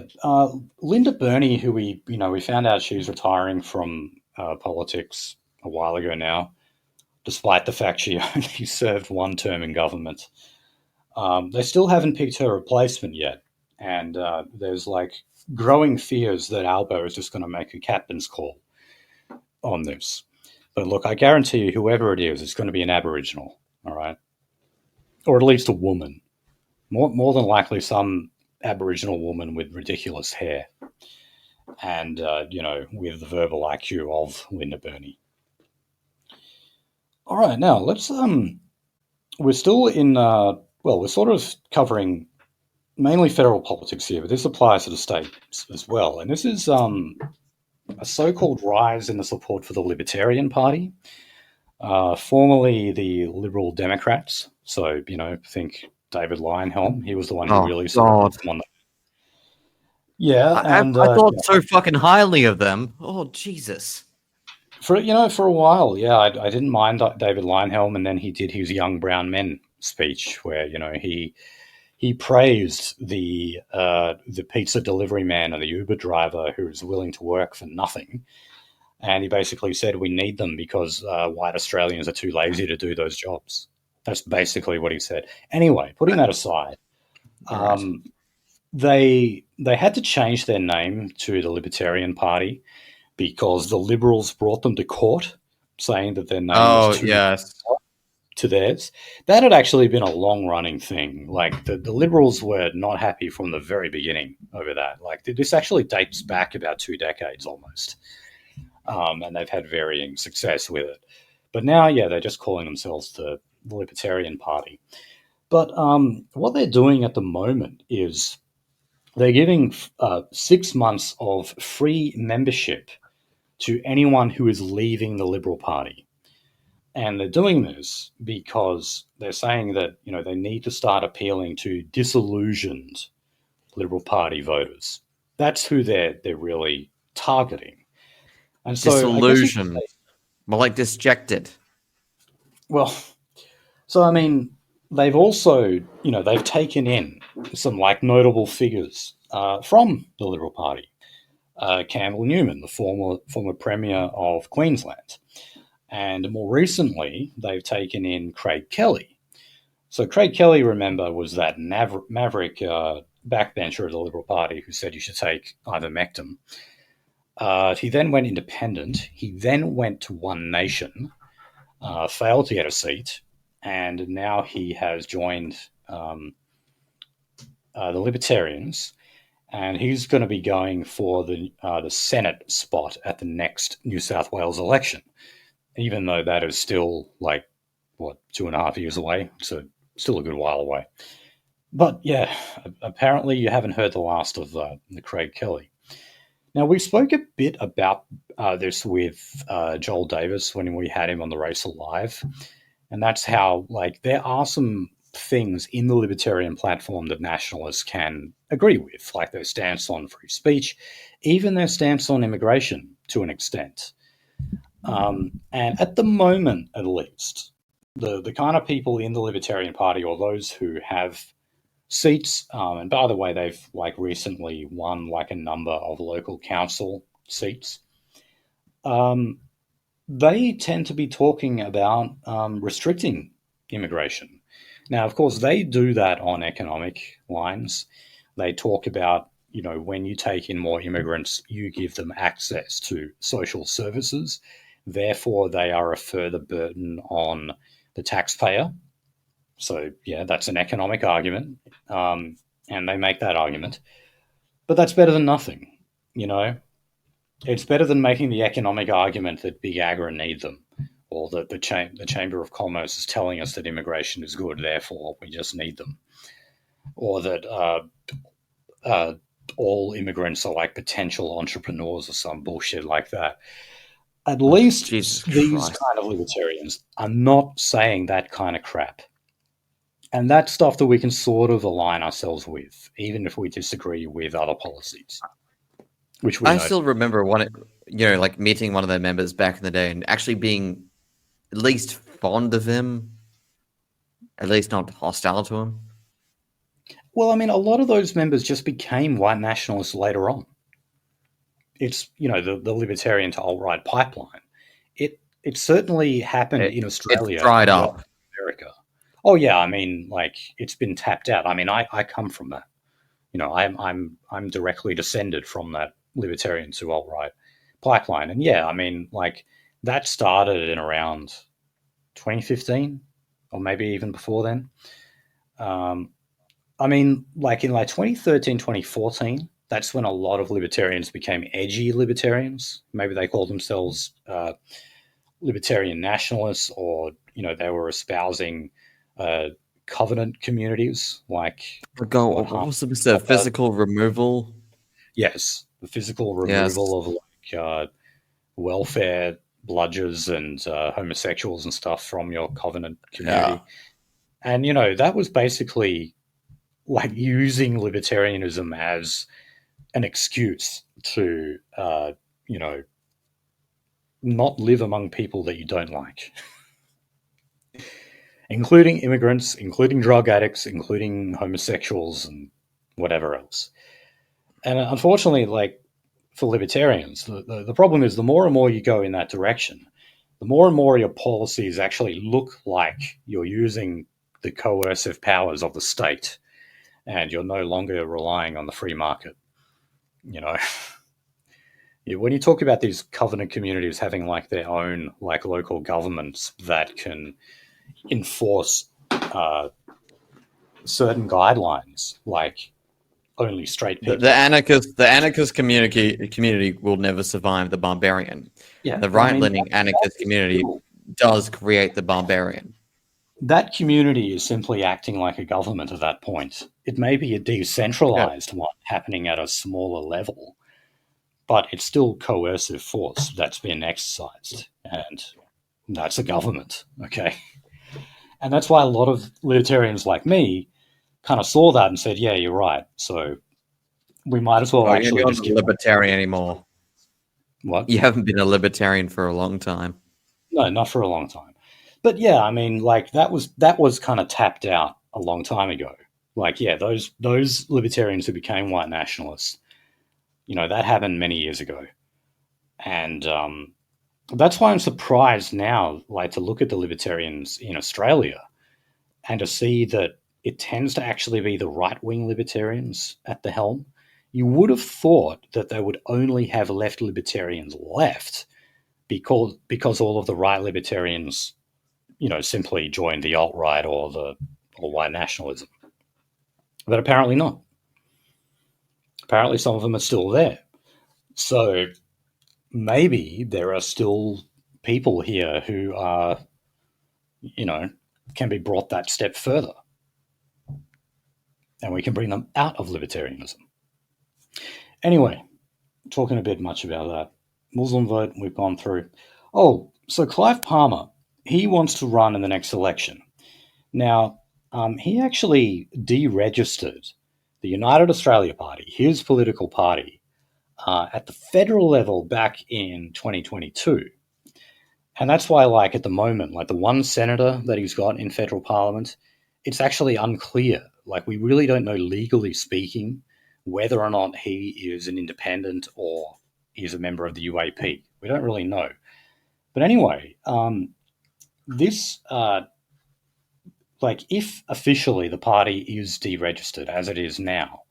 Linda Burney, who we found out she's retiring from politics a while ago now, despite the fact she only served 1 term in government. They still haven't picked her replacement yet. And there's, like, growing fears that Albo is just going to make a captain's call on this. But look, I guarantee you, whoever it is, it's going to be an Aboriginal, all right? Or at least a woman. More than likely some Aboriginal woman with ridiculous hair and, with the verbal IQ of Linda Burney. All right, now, let's... we're still in... we're sort of covering... mainly federal politics here, but this applies to the states as well. And this is a so-called rise in the support for the Libertarian Party, formerly the Liberal Democrats. So, think David Leyonhjelm. He was the one who really supported them on that. Yeah, and I thought so fucking highly of them. Oh, Jesus. For a while, yeah, I didn't mind David Leyonhjelm, and then he did his Young Brown Men speech where, he praised the pizza delivery man and the Uber driver who was willing to work for nothing. And he basically said we need them because white Australians are too lazy to do those jobs. That's basically what he said. Anyway, putting that aside, they had to change their name to the Libertarian Party because the Liberals brought them to court saying that their name was too... yes. to theirs. That had actually been a long-running thing. Like, the Liberals were not happy from the very beginning over that. Like, this actually dates back about 2 decades almost. And they've had varying success with it. But now, yeah, they're just calling themselves the Libertarian Party. But what they're doing at the moment is they're giving 6 months of free membership to anyone who is leaving the Liberal Party. And they're doing this because they're saying that, they need to start appealing to disillusioned Liberal Party voters. That's who they're really targeting. And so, disillusioned. More like disjected. Well, so I mean, they've also, they've taken in some, like, notable figures from the Liberal Party. Campbell Newman, the former Premier of Queensland. And more recently, they've taken in Craig Kelly. So Craig Kelly, remember, was that maverick backbencher of the Liberal Party who said you should take ivermectin. He then went independent. He then went to One Nation, failed to get a seat, and now he has joined the Libertarians, and he's going to be going for the Senate spot at the next New South Wales election, even though that is still 2.5 years away, so still a good while away. But yeah, apparently you haven't heard the last of the Craig Kelly. Now, we spoke a bit about this with Joel Davis when we had him on the Race Alive, and that's how there are some things in the libertarian platform that nationalists can agree with, like their stance on free speech, even their stance on immigration to an extent. And at the moment, at least, the kind of people in the Libertarian Party, or those who have seats, and by the way, they've recently won a number of local council seats, they tend to be talking about restricting immigration. Now, of course, they do that on economic lines. They talk about, when you take in more immigrants, you give them access to social services. Therefore, they are a further burden on the taxpayer. So, yeah, that's an economic argument, and they make that argument. But that's better than nothing, It's better than making the economic argument that Big Agri need them, or that the Chamber of Commerce is telling us that immigration is good, therefore we just need them, or that all immigrants are potential entrepreneurs or some bullshit like that. At least these kind of libertarians are not saying that kind of crap. And that's stuff that we can sort of align ourselves with, even if we disagree with other policies. Which I still remember meeting one of their members back in the day and actually being at least fond of him, at least not hostile to him. Well, I mean, a lot of those members just became white nationalists later on. It's, the libertarian to alt-right pipeline. It certainly happened in Australia. It's dried up. America. Oh yeah, I mean, it's been tapped out. I mean, I come from that. I'm directly descended from that libertarian to alt-right pipeline. And yeah, I mean, that started in around 2015 or maybe even before then. I mean, in 2013, 2014, that's when a lot of libertarians became edgy libertarians. Maybe they called themselves libertarian nationalists, or, they were espousing covenant communities what was the physical removal? Yes, the physical removal of welfare bludgers and homosexuals and stuff from your covenant community. Yeah. And that was basically using libertarianism as an excuse to not live among people that you don't like. Including immigrants, including drug addicts, including homosexuals and whatever else. And unfortunately, for libertarians, the problem is the more and more you go in that direction, the more and more your policies actually look like you're using the coercive powers of the state, and you're no longer relying on the free market. When you talk about these covenant communities having their own local governments that can enforce certain guidelines, only straight people. The anarchist community will never survive the barbarian. Yeah, the right-leaning anarchist community does create the barbarian. That community is simply acting like a government at that point. It may be a decentralized one happening at a smaller level, but it's still coercive force that's being exercised, and that's a government, okay? And that's why a lot of libertarians like me kind of saw that and said, yeah, you're right. So we might as well actually you're not a libertarian anymore. What? You haven't been a libertarian for a long time. No, not for a long time. But yeah, I mean, that was kind of tapped out a long time ago. Those libertarians who became white nationalists, That happened many years ago. And that's why I'm surprised now, like, to look at the Libertarians in Australia and to see that it tends to actually be the right-wing Libertarians at the helm. You would have thought that they would only have left Libertarians left because all of the right Libertarians, simply joined the alt-right or white nationalism. But apparently not. Apparently some of them are still there. So maybe there are still people here who are, can be brought that step further. And we can bring them out of libertarianism. Anyway, talking a bit much about that. Muslim vote, we've gone through. Oh, so Clive Palmer, he wants to run in the next election. Now, he actually deregistered the United Australia Party, his political party, at the federal level back in 2022. And that's why, like, at the moment, like, the one senator that he's got in federal parliament, it's actually unclear. Like, we really don't know, legally speaking, whether or not he is an independent or he's a member of the UAP. We don't really know. But anyway, this, if officially the party is deregistered, as it is now,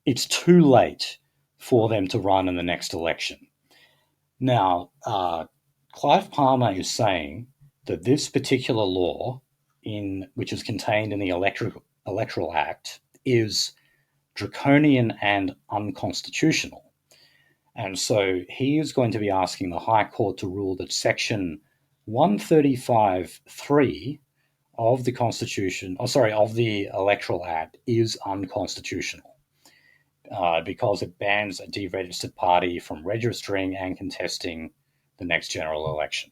it's too late for them to run in the next election. Now, Clive Palmer is saying that this particular law, which is contained in the Electoral Act, is draconian and unconstitutional. And so he is going to be asking the High Court to rule that Section 135(3) of the of the Electoral Act is unconstitutional. Because it bans a deregistered party from registering and contesting the next general election.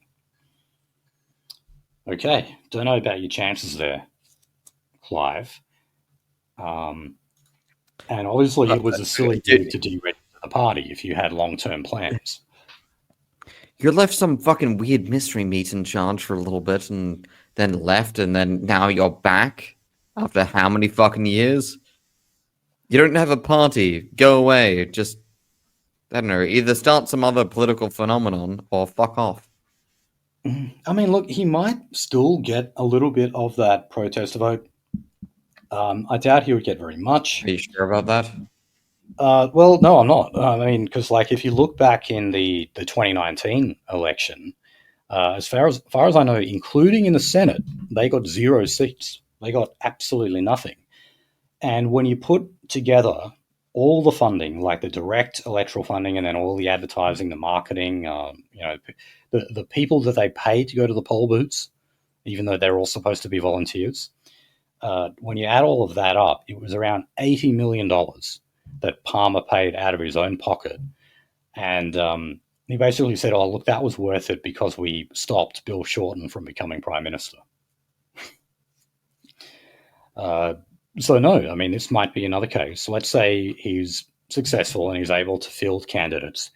Okay, don't know about your chances there, Clive. And obviously it was a silly move to deregister the party if you had long-term plans. You left some fucking weird mystery meat in charge for a little bit and then left, and then now you're back after how many fucking years? You don't have a party. Go away. Just, I don't know, either start some other political phenomenon or fuck off. I mean, look, he might still get a little bit of that protest vote. I doubt he would get very much. Are you sure about that? Well, no, I'm not. I mean, because, like, if you look back in the 2019 election, as far as I know, including in the Senate, they got 0 seats. They got absolutely nothing. And when you put together all the funding, like the direct electoral funding, and then all the advertising, the marketing, the people that they pay to go to the poll booths, even though they're all supposed to be volunteers, when you add all of that up, it was around $80 million that Palmer paid out of his own pocket. And he basically said, oh, look, that was worth it because we stopped Bill Shorten from becoming Prime Minister. So no, I mean, this might be another case. Let's say he's successful and he's able to field candidates.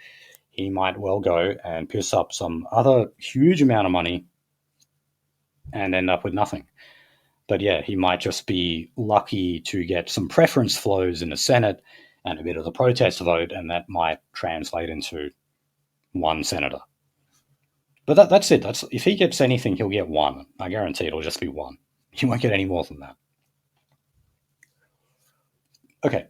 He might well go and piss up some other huge amount of money and end up with nothing. But yeah, he might just be lucky to get some preference flows in the Senate and a bit of the protest vote, and that might translate into one senator. But that's it. If he gets anything, he'll get one. I guarantee it'll just be one. He won't get any more than that. Okay.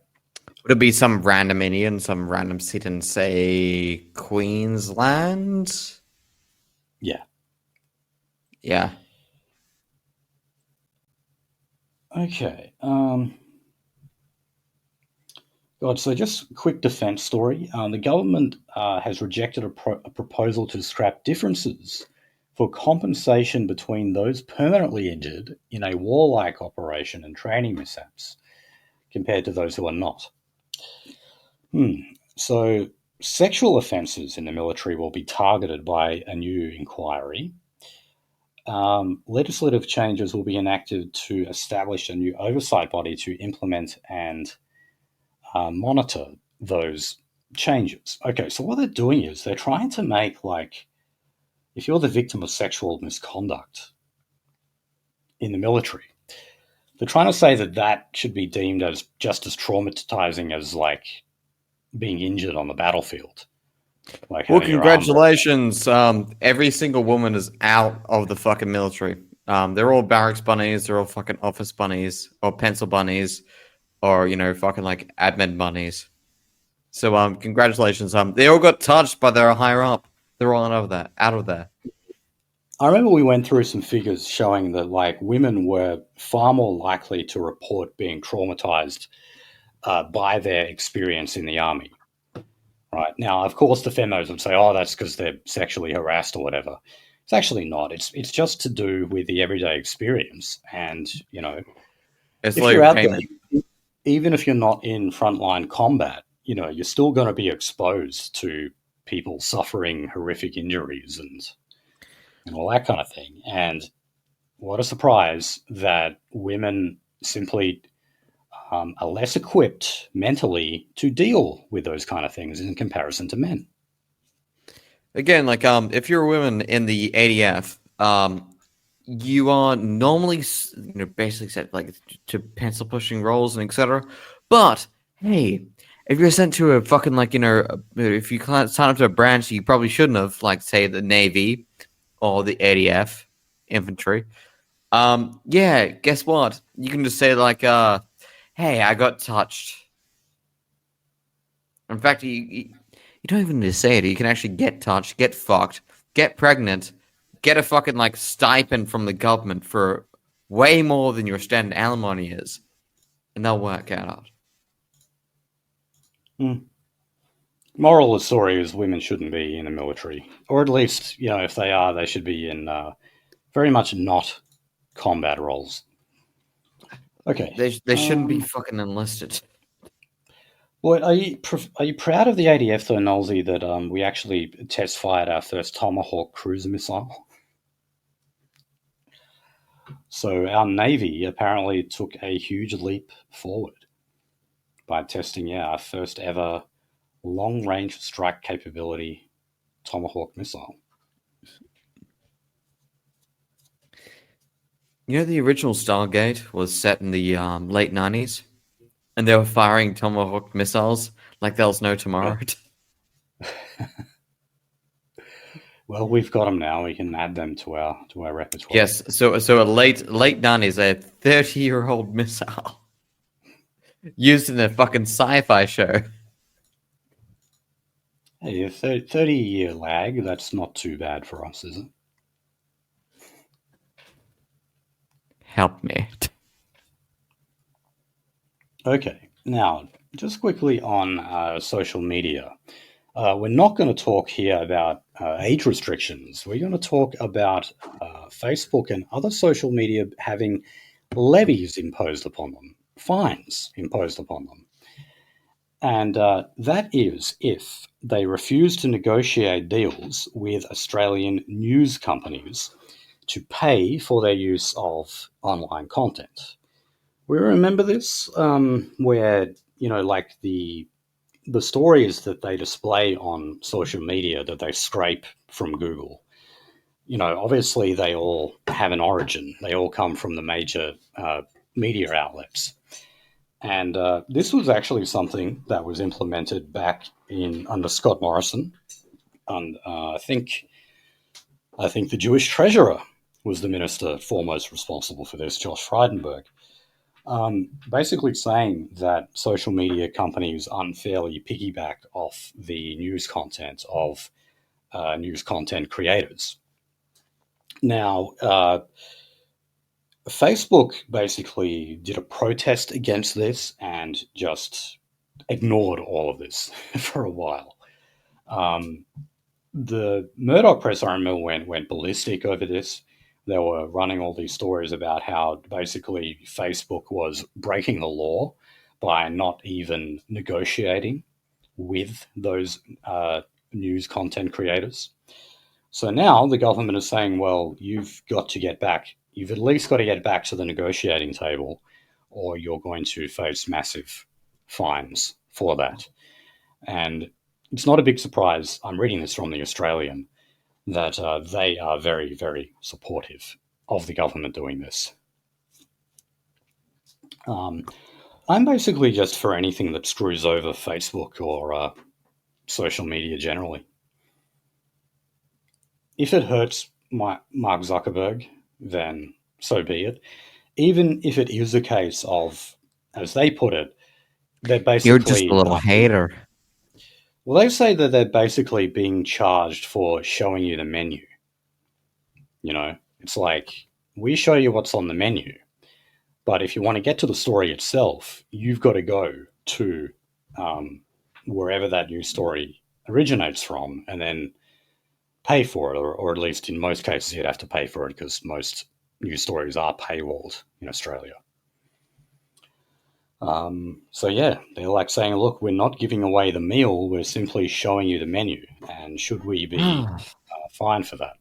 Would it be some random Indian, some random seat in, say, Queensland? Yeah. Yeah. Okay. So just a quick defense story. The government has rejected a proposal to scrap differences for compensation between those permanently injured in a warlike operation and training mishaps compared to those who are not. So sexual offences in the military will be targeted by a new inquiry. Legislative changes will be enacted to establish a new oversight body to implement and monitor those changes. Okay, so what they're doing is they're trying to make, like, if you're the victim of sexual misconduct in the military, they're trying to say that should be deemed as just as traumatizing as, like, being injured on the battlefield, like Well, having your arm. congratulations. Every single woman is out of the fucking military. They're all barracks bunnies. They're all fucking office bunnies or pencil bunnies or, fucking like admin bunnies. So, congratulations. They all got touched by their higher up. They're all out of there. I remember we went through some figures showing that like women were far more likely to report being traumatized by their experience in the army. Right now, of course, the femos would say, "Oh, that's because they're sexually harassed or whatever." It's actually not. It's just to do with the everyday experience, and It's if you're like out there, payment. even if you're not in frontline combat, you're still going to be exposed to people suffering horrific injuries and all that kind of thing. And what a surprise that women simply are less equipped mentally to deal with those kind of things in comparison to men. Again, like if you're a woman in the ADF, you are normally basically set like to pencil pushing roles and etc. But hey, if you're sent to a fucking if you can't sign up to a branch you probably shouldn't have, like say the Navy or the ADF infantry. Yeah, guess what? You can just say like, hey, I got touched. In fact, you don't even need to say it. You can actually get touched, get fucked, get pregnant, get a fucking like stipend from the government for way more than your standard alimony is, and they'll work it out. Moral of the story is women shouldn't be in the military, or at least if they are, they should be in very much not combat roles. Okay. They shouldn't be fucking enlisted. Well, are you proud of the ADF though, Nolsey, that we actually test fired our first Tomahawk cruise missile? So our Navy apparently took a huge leap forward by testing, our first ever long-range strike capability Tomahawk missile. The original Stargate was set in the late 90s, and they were firing Tomahawk missiles like there was no tomorrow. Well, we've got them now. We can add them to our repertoire. Yes, so a late 90s, a 30-year-old missile used in a fucking sci-fi show. Hey, a 30-year lag, that's not too bad for us, is it? Help me. Okay, now, just quickly on social media. We're not going to talk here about age restrictions. We're going to talk about Facebook and other social media having levies imposed upon them, fines imposed upon them. And that is if they refuse to negotiate deals with Australian news companies to pay for their use of online content. We remember this, where, like the stories that they display on social media that they scrape from Google, obviously they all have an origin. They all come from the major media outlets. And this was actually something that was implemented back under Scott Morrison. And I think the Jewish treasurer was the minister foremost responsible for this, Josh Frydenberg. Basically saying that social media companies unfairly piggyback off the news content of news content creators. Now, Facebook basically did a protest against this and just ignored all of this for a while. The Murdoch press, I remember, went ballistic over this. They were running all these stories about how basically Facebook was breaking the law by not even negotiating with those news content creators. So now the government is saying, well, you've at least got to get back to the negotiating table, or you're going to face massive fines for that. And it's not a big surprise. I'm reading this from The Australian, that they are very, very supportive of the government doing this. I'm basically just for anything that screws over Facebook or social media generally. If it hurts Mark Zuckerberg, then so be it. Even if it is a case of, as they put it, they're You're just a basically little hater. well, they say that they're basically being charged for showing you the menu. You know, it's like we show you what's on the menu, but if you want to get to the story itself, you've got to go to um, wherever that news story originates from, and then pay for it, or at least in most cases, you'd have to pay for it because most news stories are paywalled in Australia. So yeah, they're like saying, "Look, we're not giving away the meal; we're simply showing you the menu." And should we be fined for that?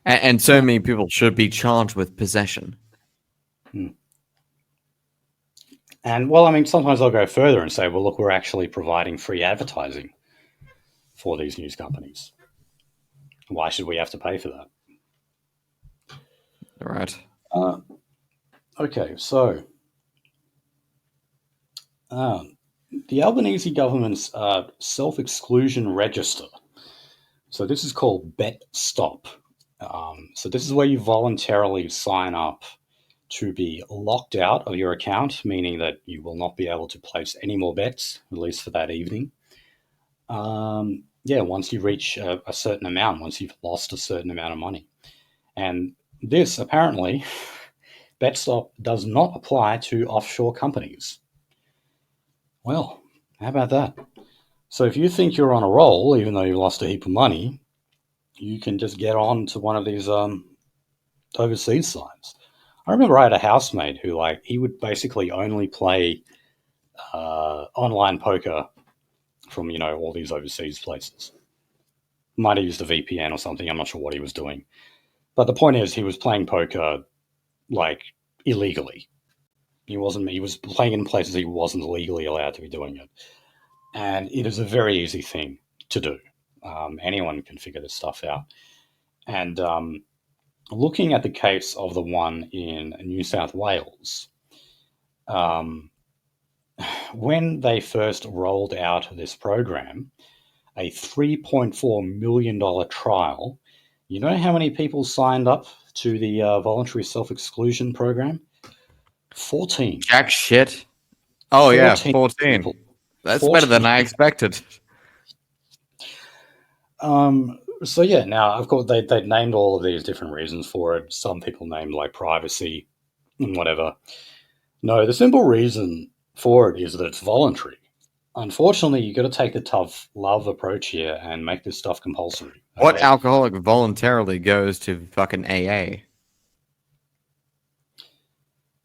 And so many people should be charged with possession. Hmm. And well, I mean, sometimes they'll go further and say, "Well, look, we're actually providing free advertising for these news companies. Why should we have to pay for that?" All right. Okay, so the Albanese government's self-exclusion register. So this is called Bet Stop. So this is where you voluntarily sign up to be locked out of your account, meaning that you will not be able to place any more bets, at least for that evening. Yeah, once you reach a certain amount, once you've lost a certain amount of money. And this, apparently, BetStop does not apply to offshore companies. Well, how about that? So if you think you're on a roll, even though you've lost a heap of money, you can just get on to one of these overseas sites. I remember I had a housemate who, like, he would basically only play online poker from, all these overseas places. Might have used a VPN or something. I'm not sure what he was doing. But the point is, he was playing poker, like, illegally. He was playing in places he wasn't legally allowed to be doing it. And it is a very easy thing to do. Anyone can figure this stuff out. And looking at the case of the one in New South Wales, when they first rolled out this program, a $3.4 million trial, you know how many people signed up to the voluntary self-exclusion program? 14. Jack shit. Oh, yeah, 14 14. people. That's better 14. than I expected. So yeah, now of course they named all of these different reasons for it. Some people named like privacy and whatever. No, the simple reason for it is that it's voluntary. Unfortunately, you got to take the tough love approach here and make this stuff compulsory. What Okay. alcoholic voluntarily goes to fucking AA?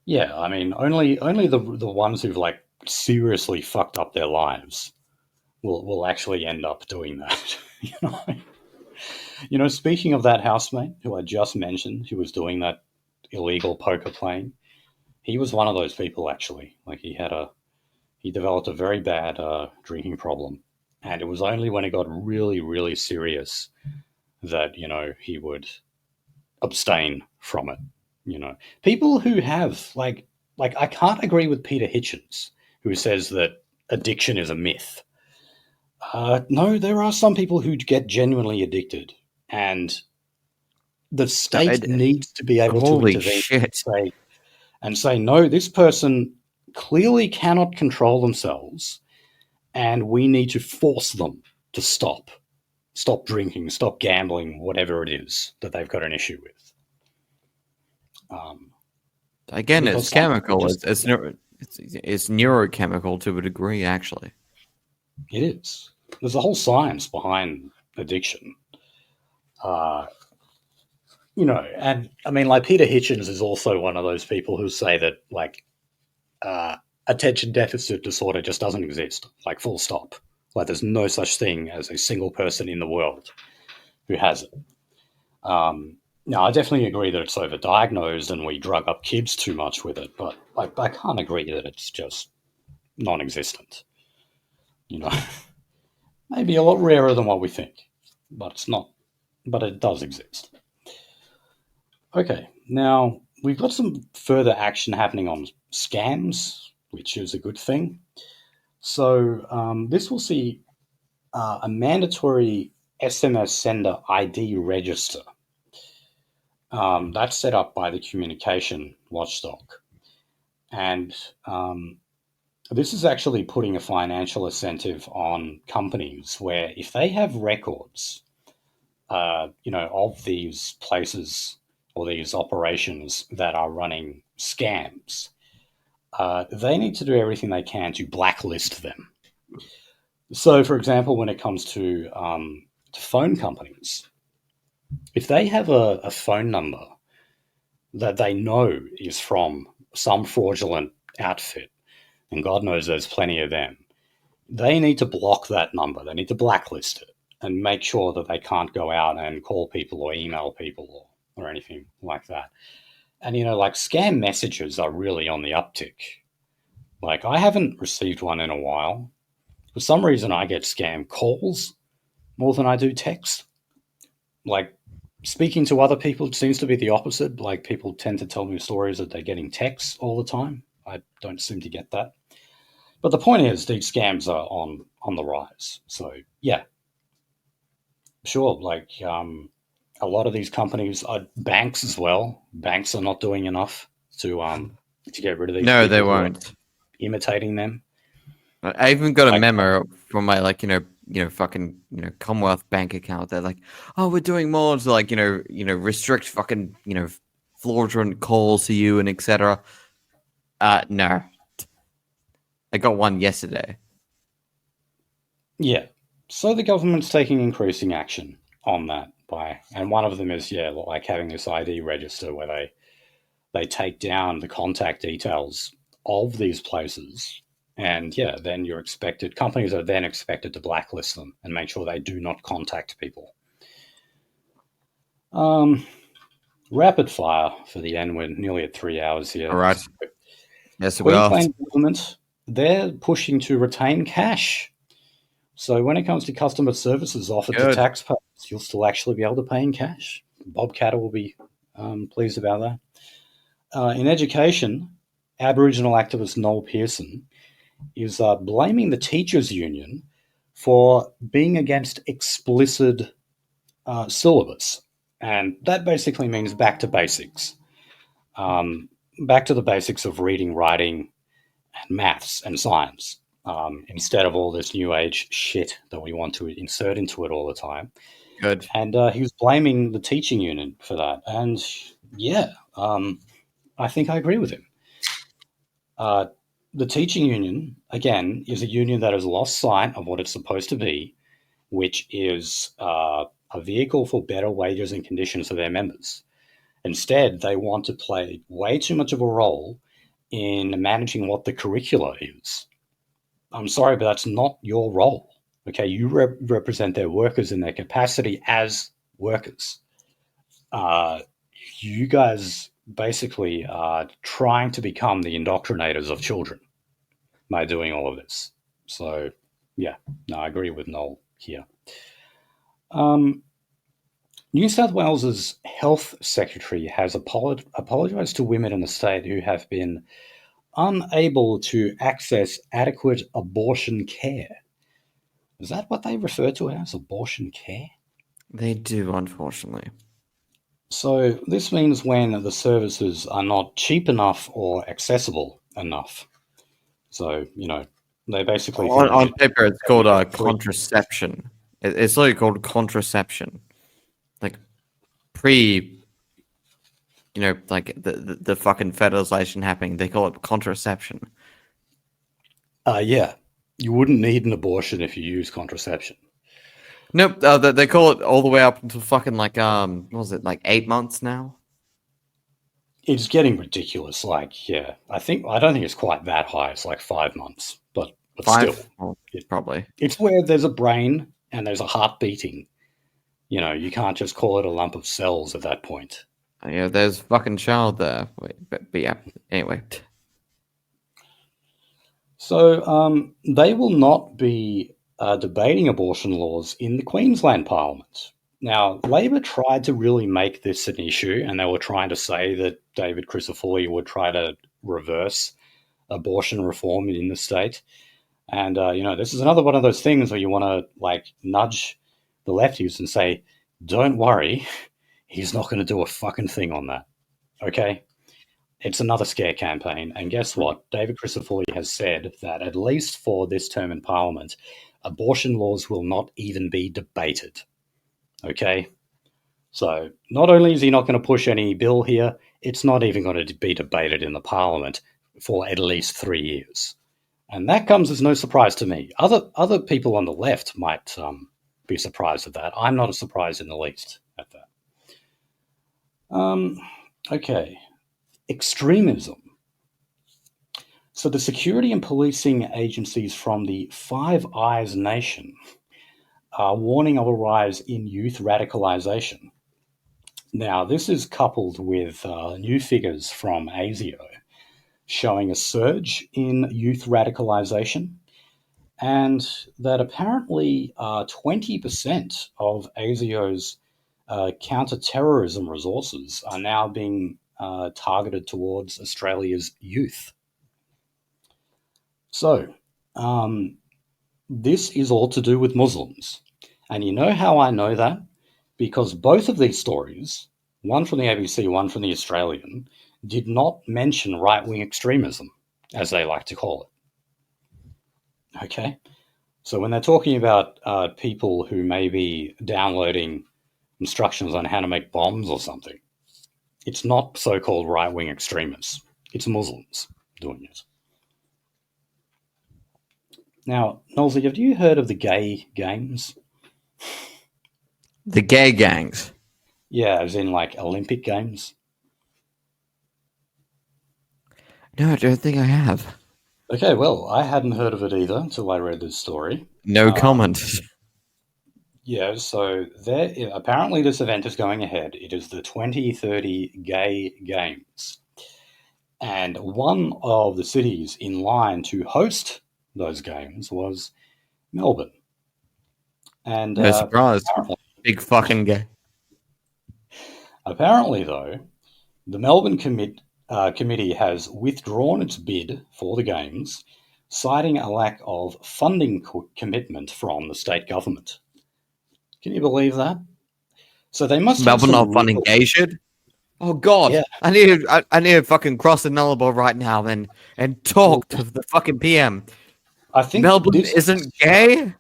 Yeah, I mean, only the ones who've like seriously fucked up their lives will actually end up doing that. you know. Speaking of that housemate who I just mentioned, who was doing that illegal poker playing, he was one of those people actually. Like he developed a very bad drinking problem, and it was only when it got really, really serious that he would abstain from it. People who have like I can't agree with Peter Hitchens, who says that addiction is a myth. No, there are some people who get genuinely addicted, and the No, state needs to be able to holy intervene shit. and say, no, this person clearly cannot control themselves, and we need to force them to stop drinking, stop gambling, whatever it is that they've got an issue with. Again, it's Because some people chemical. just, It's neurochemical to a degree, actually. it is. There's a whole science behind addiction. Uh, and I mean, like Peter Hitchens is also one of those people who say that, like, attention deficit disorder just doesn't exist, like, full stop. Like, there's no such thing as a single person in the world who has it. Now, I definitely agree that it's overdiagnosed and we drug up kids too much with it, but I can't agree that it's just non-existent. Maybe a lot rarer than what we think, but it's not. But it does exist. Okay, now we've got some further action happening on scams, which is a good thing. So this will see a mandatory SMS sender ID register. That's set up by the communication watchdog. And this is actually putting a financial incentive on companies where if they have records, of these places or these operations that are running scams, they need to do everything they can to blacklist them. So, for example, when it comes to phone companies, if they have a phone number that they know is from some fraudulent outfit, and God knows there's plenty of them, they need to block that number. They need to blacklist it and make sure that they can't go out and call people or email people or anything like that. And, like scam messages are really on the uptick. Like, I haven't received one in a while. For some reason, I get scam calls more than I do text. Like, speaking to other people, it seems to be the opposite. Like, people tend to tell me stories that they're getting texts all the time. I don't seem to get that. But the point is, these scams are on the rise. So, yeah. Sure, like, a lot of these companies are banks as well. Banks are not doing enough to get rid of these people. No, they won't. Imitating them. I even got a memo from my fucking Commonwealth bank account. They're like, "Oh, we're doing more to restrict fucking fraudulent calls to you and etc." No, I got one yesterday. Yeah, so the government's taking increasing action on that and one of them is like having this ID register where they take down the contact details of these places. And then companies are then expected to blacklist them and make sure they do not contact people. Rapid fire for the end. We're nearly at 3 hours here. All right. Yes, Queensland government, they're pushing to retain cash. So when it comes to customer services offered to taxpayers, you'll still actually be able to pay in cash. Bob Catter will be pleased about that. In education, Aboriginal activist Noel Pearson is blaming the teachers' union for being against explicit syllabus. And that basically means back to basics. Back to the basics of reading, writing, and maths and science, instead of all this new age shit that we want to insert into it all the time. Good. And he was blaming the teaching union for that. And I think I agree with him. The teaching union, again, is a union that has lost sight of what it's supposed to be, which is a vehicle for better wages and conditions for their members. Instead, they want to play way too much of a role in managing what the curricula is. I'm sorry, but that's not your role. Okay, you represent their workers in their capacity as workers. You guys basically are trying to become the indoctrinators of children by doing all of this. So, I agree with Noel here. New South Wales's health secretary has apologised to women in the state who have been unable to access adequate abortion care. Is that what they refer to as, abortion care? They do, unfortunately. So this means when the services are not cheap enough or accessible enough. So, they basically... On paper, it's called contraception. It's literally called contraception. Like, the fucking federalization happening, they call it contraception. You wouldn't need an abortion if you use contraception. Nope, they call it all the way up until fucking what was it, 8 months now? It's getting ridiculous. I don't think it's quite that high. It's like 5 months, but 5? Still, well, probably. It's where there's a brain and there's a heart beating. You can't just call it a lump of cells at that point. Yeah, there's fucking child there. But yeah, anyway. So they will not be debating abortion laws in the Queensland Parliament. Now, Labor tried to really make this an issue, and they were trying to say that David Crisafulli would try to reverse abortion reform in the state. And, this is another one of those things where you want to, nudge the lefties and say, don't worry, he's not going to do a fucking thing on that. Okay? It's another scare campaign. And guess what? David Crisafulli has said that at least for this term in Parliament, abortion laws will not even be debated. Okay? So not only is he not going to push any bill here, it's not even going to be debated in the Parliament for at least 3 years. And that comes as no surprise to me. Other people on the left might be surprised at that. I'm not surprised in the least at that. Okay. Extremism. So the security and policing agencies from the Five Eyes Nation are warning of a rise in youth radicalization. Now, this is coupled with new figures from ASIO showing a surge in youth radicalization, and that apparently 20% of ASIO's counter-terrorism resources are now being targeted towards Australia's youth. So, this is all to do with Muslims. And you know how I know that? Because both of these stories, one from the ABC, one from the Australian, did not mention right-wing extremism, as they like to call it. Okay? So when they're talking about people who may be downloading instructions on how to make bombs or something, it's not so-called right-wing extremists. It's Muslims doing it. Now, Nolsey, have you heard of the gay games? The gay gangs? Yeah, as in Olympic games? No, I don't think I have. Okay, well, I hadn't heard of it either until I read this story. No comment. Yeah, so apparently this event is going ahead. It is the 2030 Gay Games. And one of the cities in line to host those games was Melbourne. And No surprise. Big fucking gay. Apparently, though, the Melbourne committee has withdrawn its bid for the games, citing a lack of funding commitment from the state government. Can you believe that? So they must Melbourne have not funding gay shit? Oh god, yeah. I need to fucking cross the nullable right now and talk to the fucking PM. I think Melbourne isn't gay?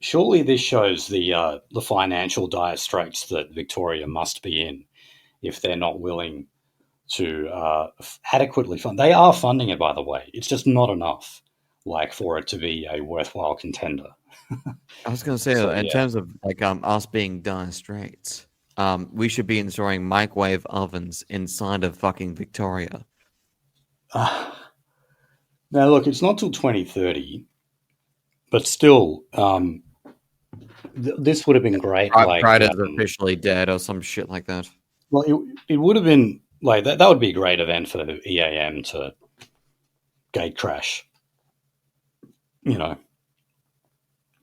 Surely this shows the financial dire straits that Victoria must be in if they're not willing to adequately fund. They are funding it, by the way. It's just not enough, for it to be a worthwhile contender. I was going to say, in terms of us being dire straits, we should be installing microwave ovens inside of fucking Victoria. Now, look, it's not till 2030, but still, this would have been great. Pride is officially dead or some shit like that. Well, it would have been that. That would be a great event for the EAM to gate crash.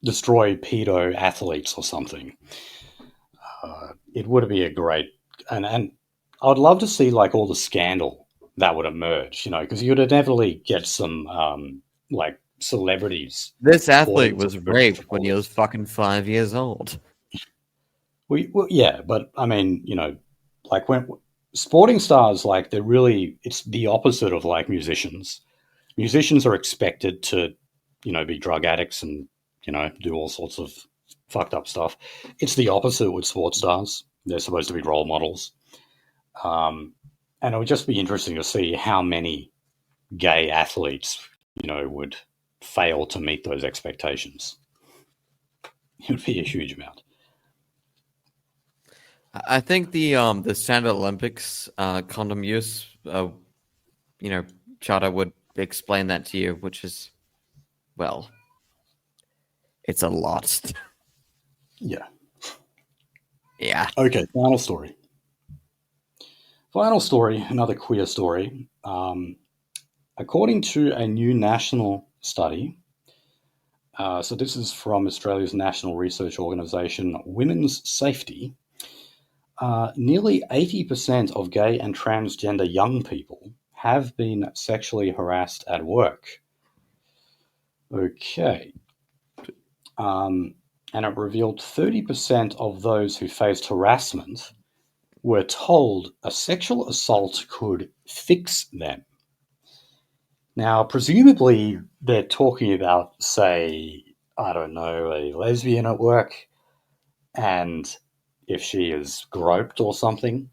Destroy pedo athletes or something. It would be a great, and I would love to see all the scandal that would emerge. Because you'd inevitably get some celebrities. This athlete was raped when he was fucking 5 years old. Well, yeah, but I mean, when sporting stars, they're really, it's the opposite of musicians. Musicians are expected to, be drug addicts and, do all sorts of fucked up stuff. It's the opposite with sports stars. They're supposed to be role models. And it would just be interesting to see how many gay athletes, would fail to meet those expectations. It would be a huge amount. I think the Standard Olympics condom use, charter would explain that to you, which is, well, it's a lot. Yeah. Yeah. Okay, final story. Final story, another queer story. According to a new national study, so this is from Australia's national research organisation, Women's Safety, nearly 80% of gay and transgender young people have been sexually harassed at work. Okay. And it revealed 30% of those who faced harassment were told a sexual assault could fix them. Now, presumably, they're talking about, say, I don't know, a lesbian at work, and if she is groped or something,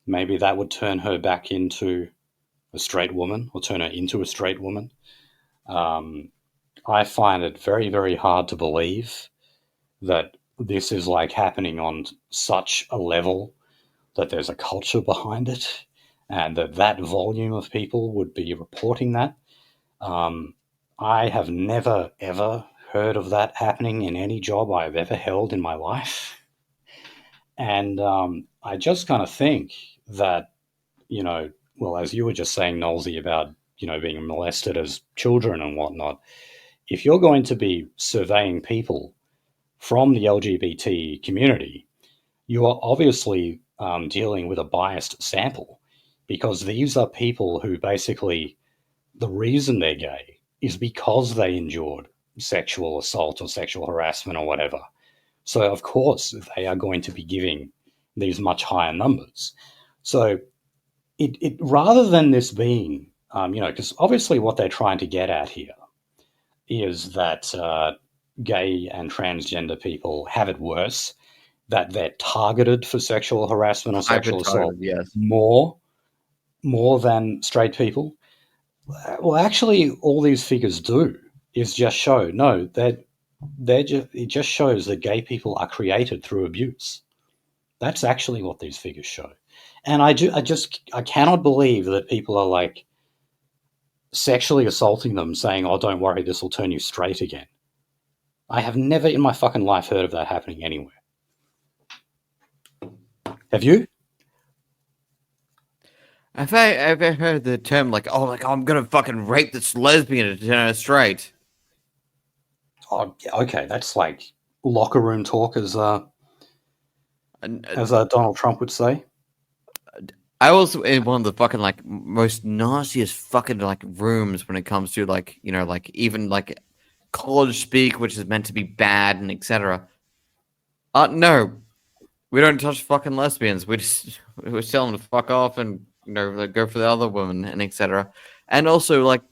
maybe that would turn her back into a straight woman, or turn her into a straight woman. I find it very, very hard to believe that this is like happening on such a level that there's a culture behind it, and that volume of people would be reporting that. I have never, ever heard of that happening in any job I've ever held in my life. And I just kind of think that, well, as you were just saying, Nolsey, about, being molested as children and whatnot, if you're going to be surveying people from the LGBT community, you are obviously dealing with a biased sample, because these are people who basically, the reason they're gay is because they endured sexual assault or sexual harassment or whatever. So, of course, they are going to be giving these much higher numbers. So, it rather than this being, because obviously what they're trying to get at here is that gay and transgender people have it worse, that they're targeted for sexual harassment or sexual assault yes. more than straight people. Well, actually, all these figures do is just show that it just shows that gay people are created through abuse. That's actually what these figures show, and I cannot believe that people are like sexually assaulting them, saying, "Oh, don't worry, this will turn you straight again." I have never in my fucking life heard of that happening anywhere. Have you? Have I ever heard the term like, "Oh, like I'm gonna fucking rape this lesbian to turn her straight"? Oh, yeah, okay, that's like locker room talk, as And, Donald Trump would say. I was in one of the fucking like most nastiest fucking like rooms when it comes to like like even like college speak, which is meant to be bad and etc. No, we don't touch fucking lesbians. We tell them to fuck off and like, go for the other woman and etc. And also like,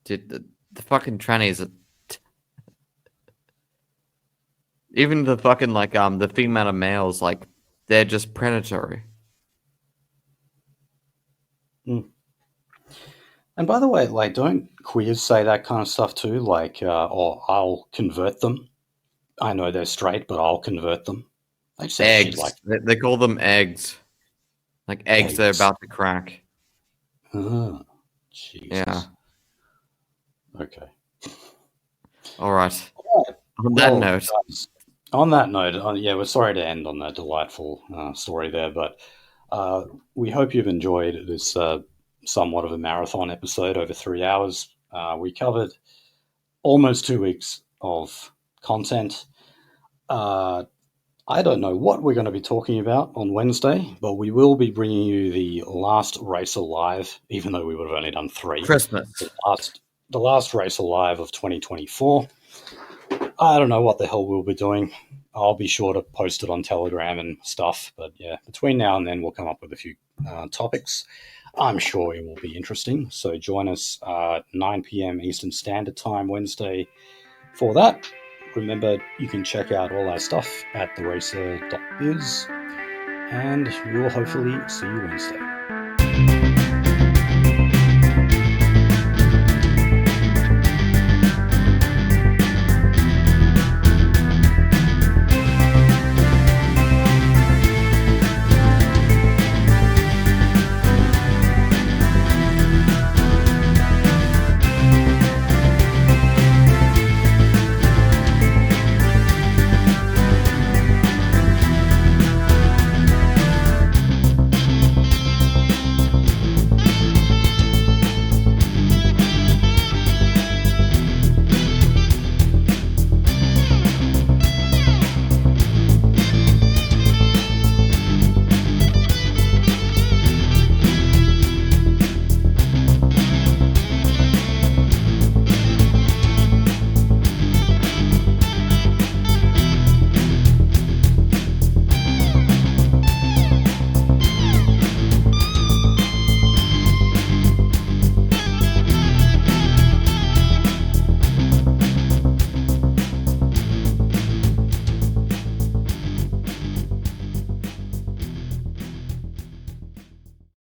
dude, the fucking trannies, even the fucking like the female males, like they're just predatory. Mm. And by the way, like, don't queers say that kind of stuff too? Like, or I'll convert them. I know they're straight, but I'll convert them. They say shit like Eggs. They call them eggs. Like eggs they're eggs. about to crack. Oh, Yeah. Jesus. Okay. All right. All right. On that Well, note, guys, on that note, yeah, we're sorry to end on that delightful story there, but we hope you've enjoyed this somewhat of a marathon episode over 3 hours. We covered almost 2 weeks of content. I don't know what we're going to be talking about on Wednesday, but we will be bringing you the last Race Alive, even though we would have only done 3. Christmas. The last Race Alive of 2024. I don't know what the hell we'll be doing. I'll be sure to post it on Telegram and stuff. But yeah, between now and then, we'll come up with a few topics. I'm sure it will be interesting. So join us 9 p.m. Eastern Standard Time Wednesday for that. Remember, you can check out all our stuff at theracer.biz, and we will hopefully see you Wednesday.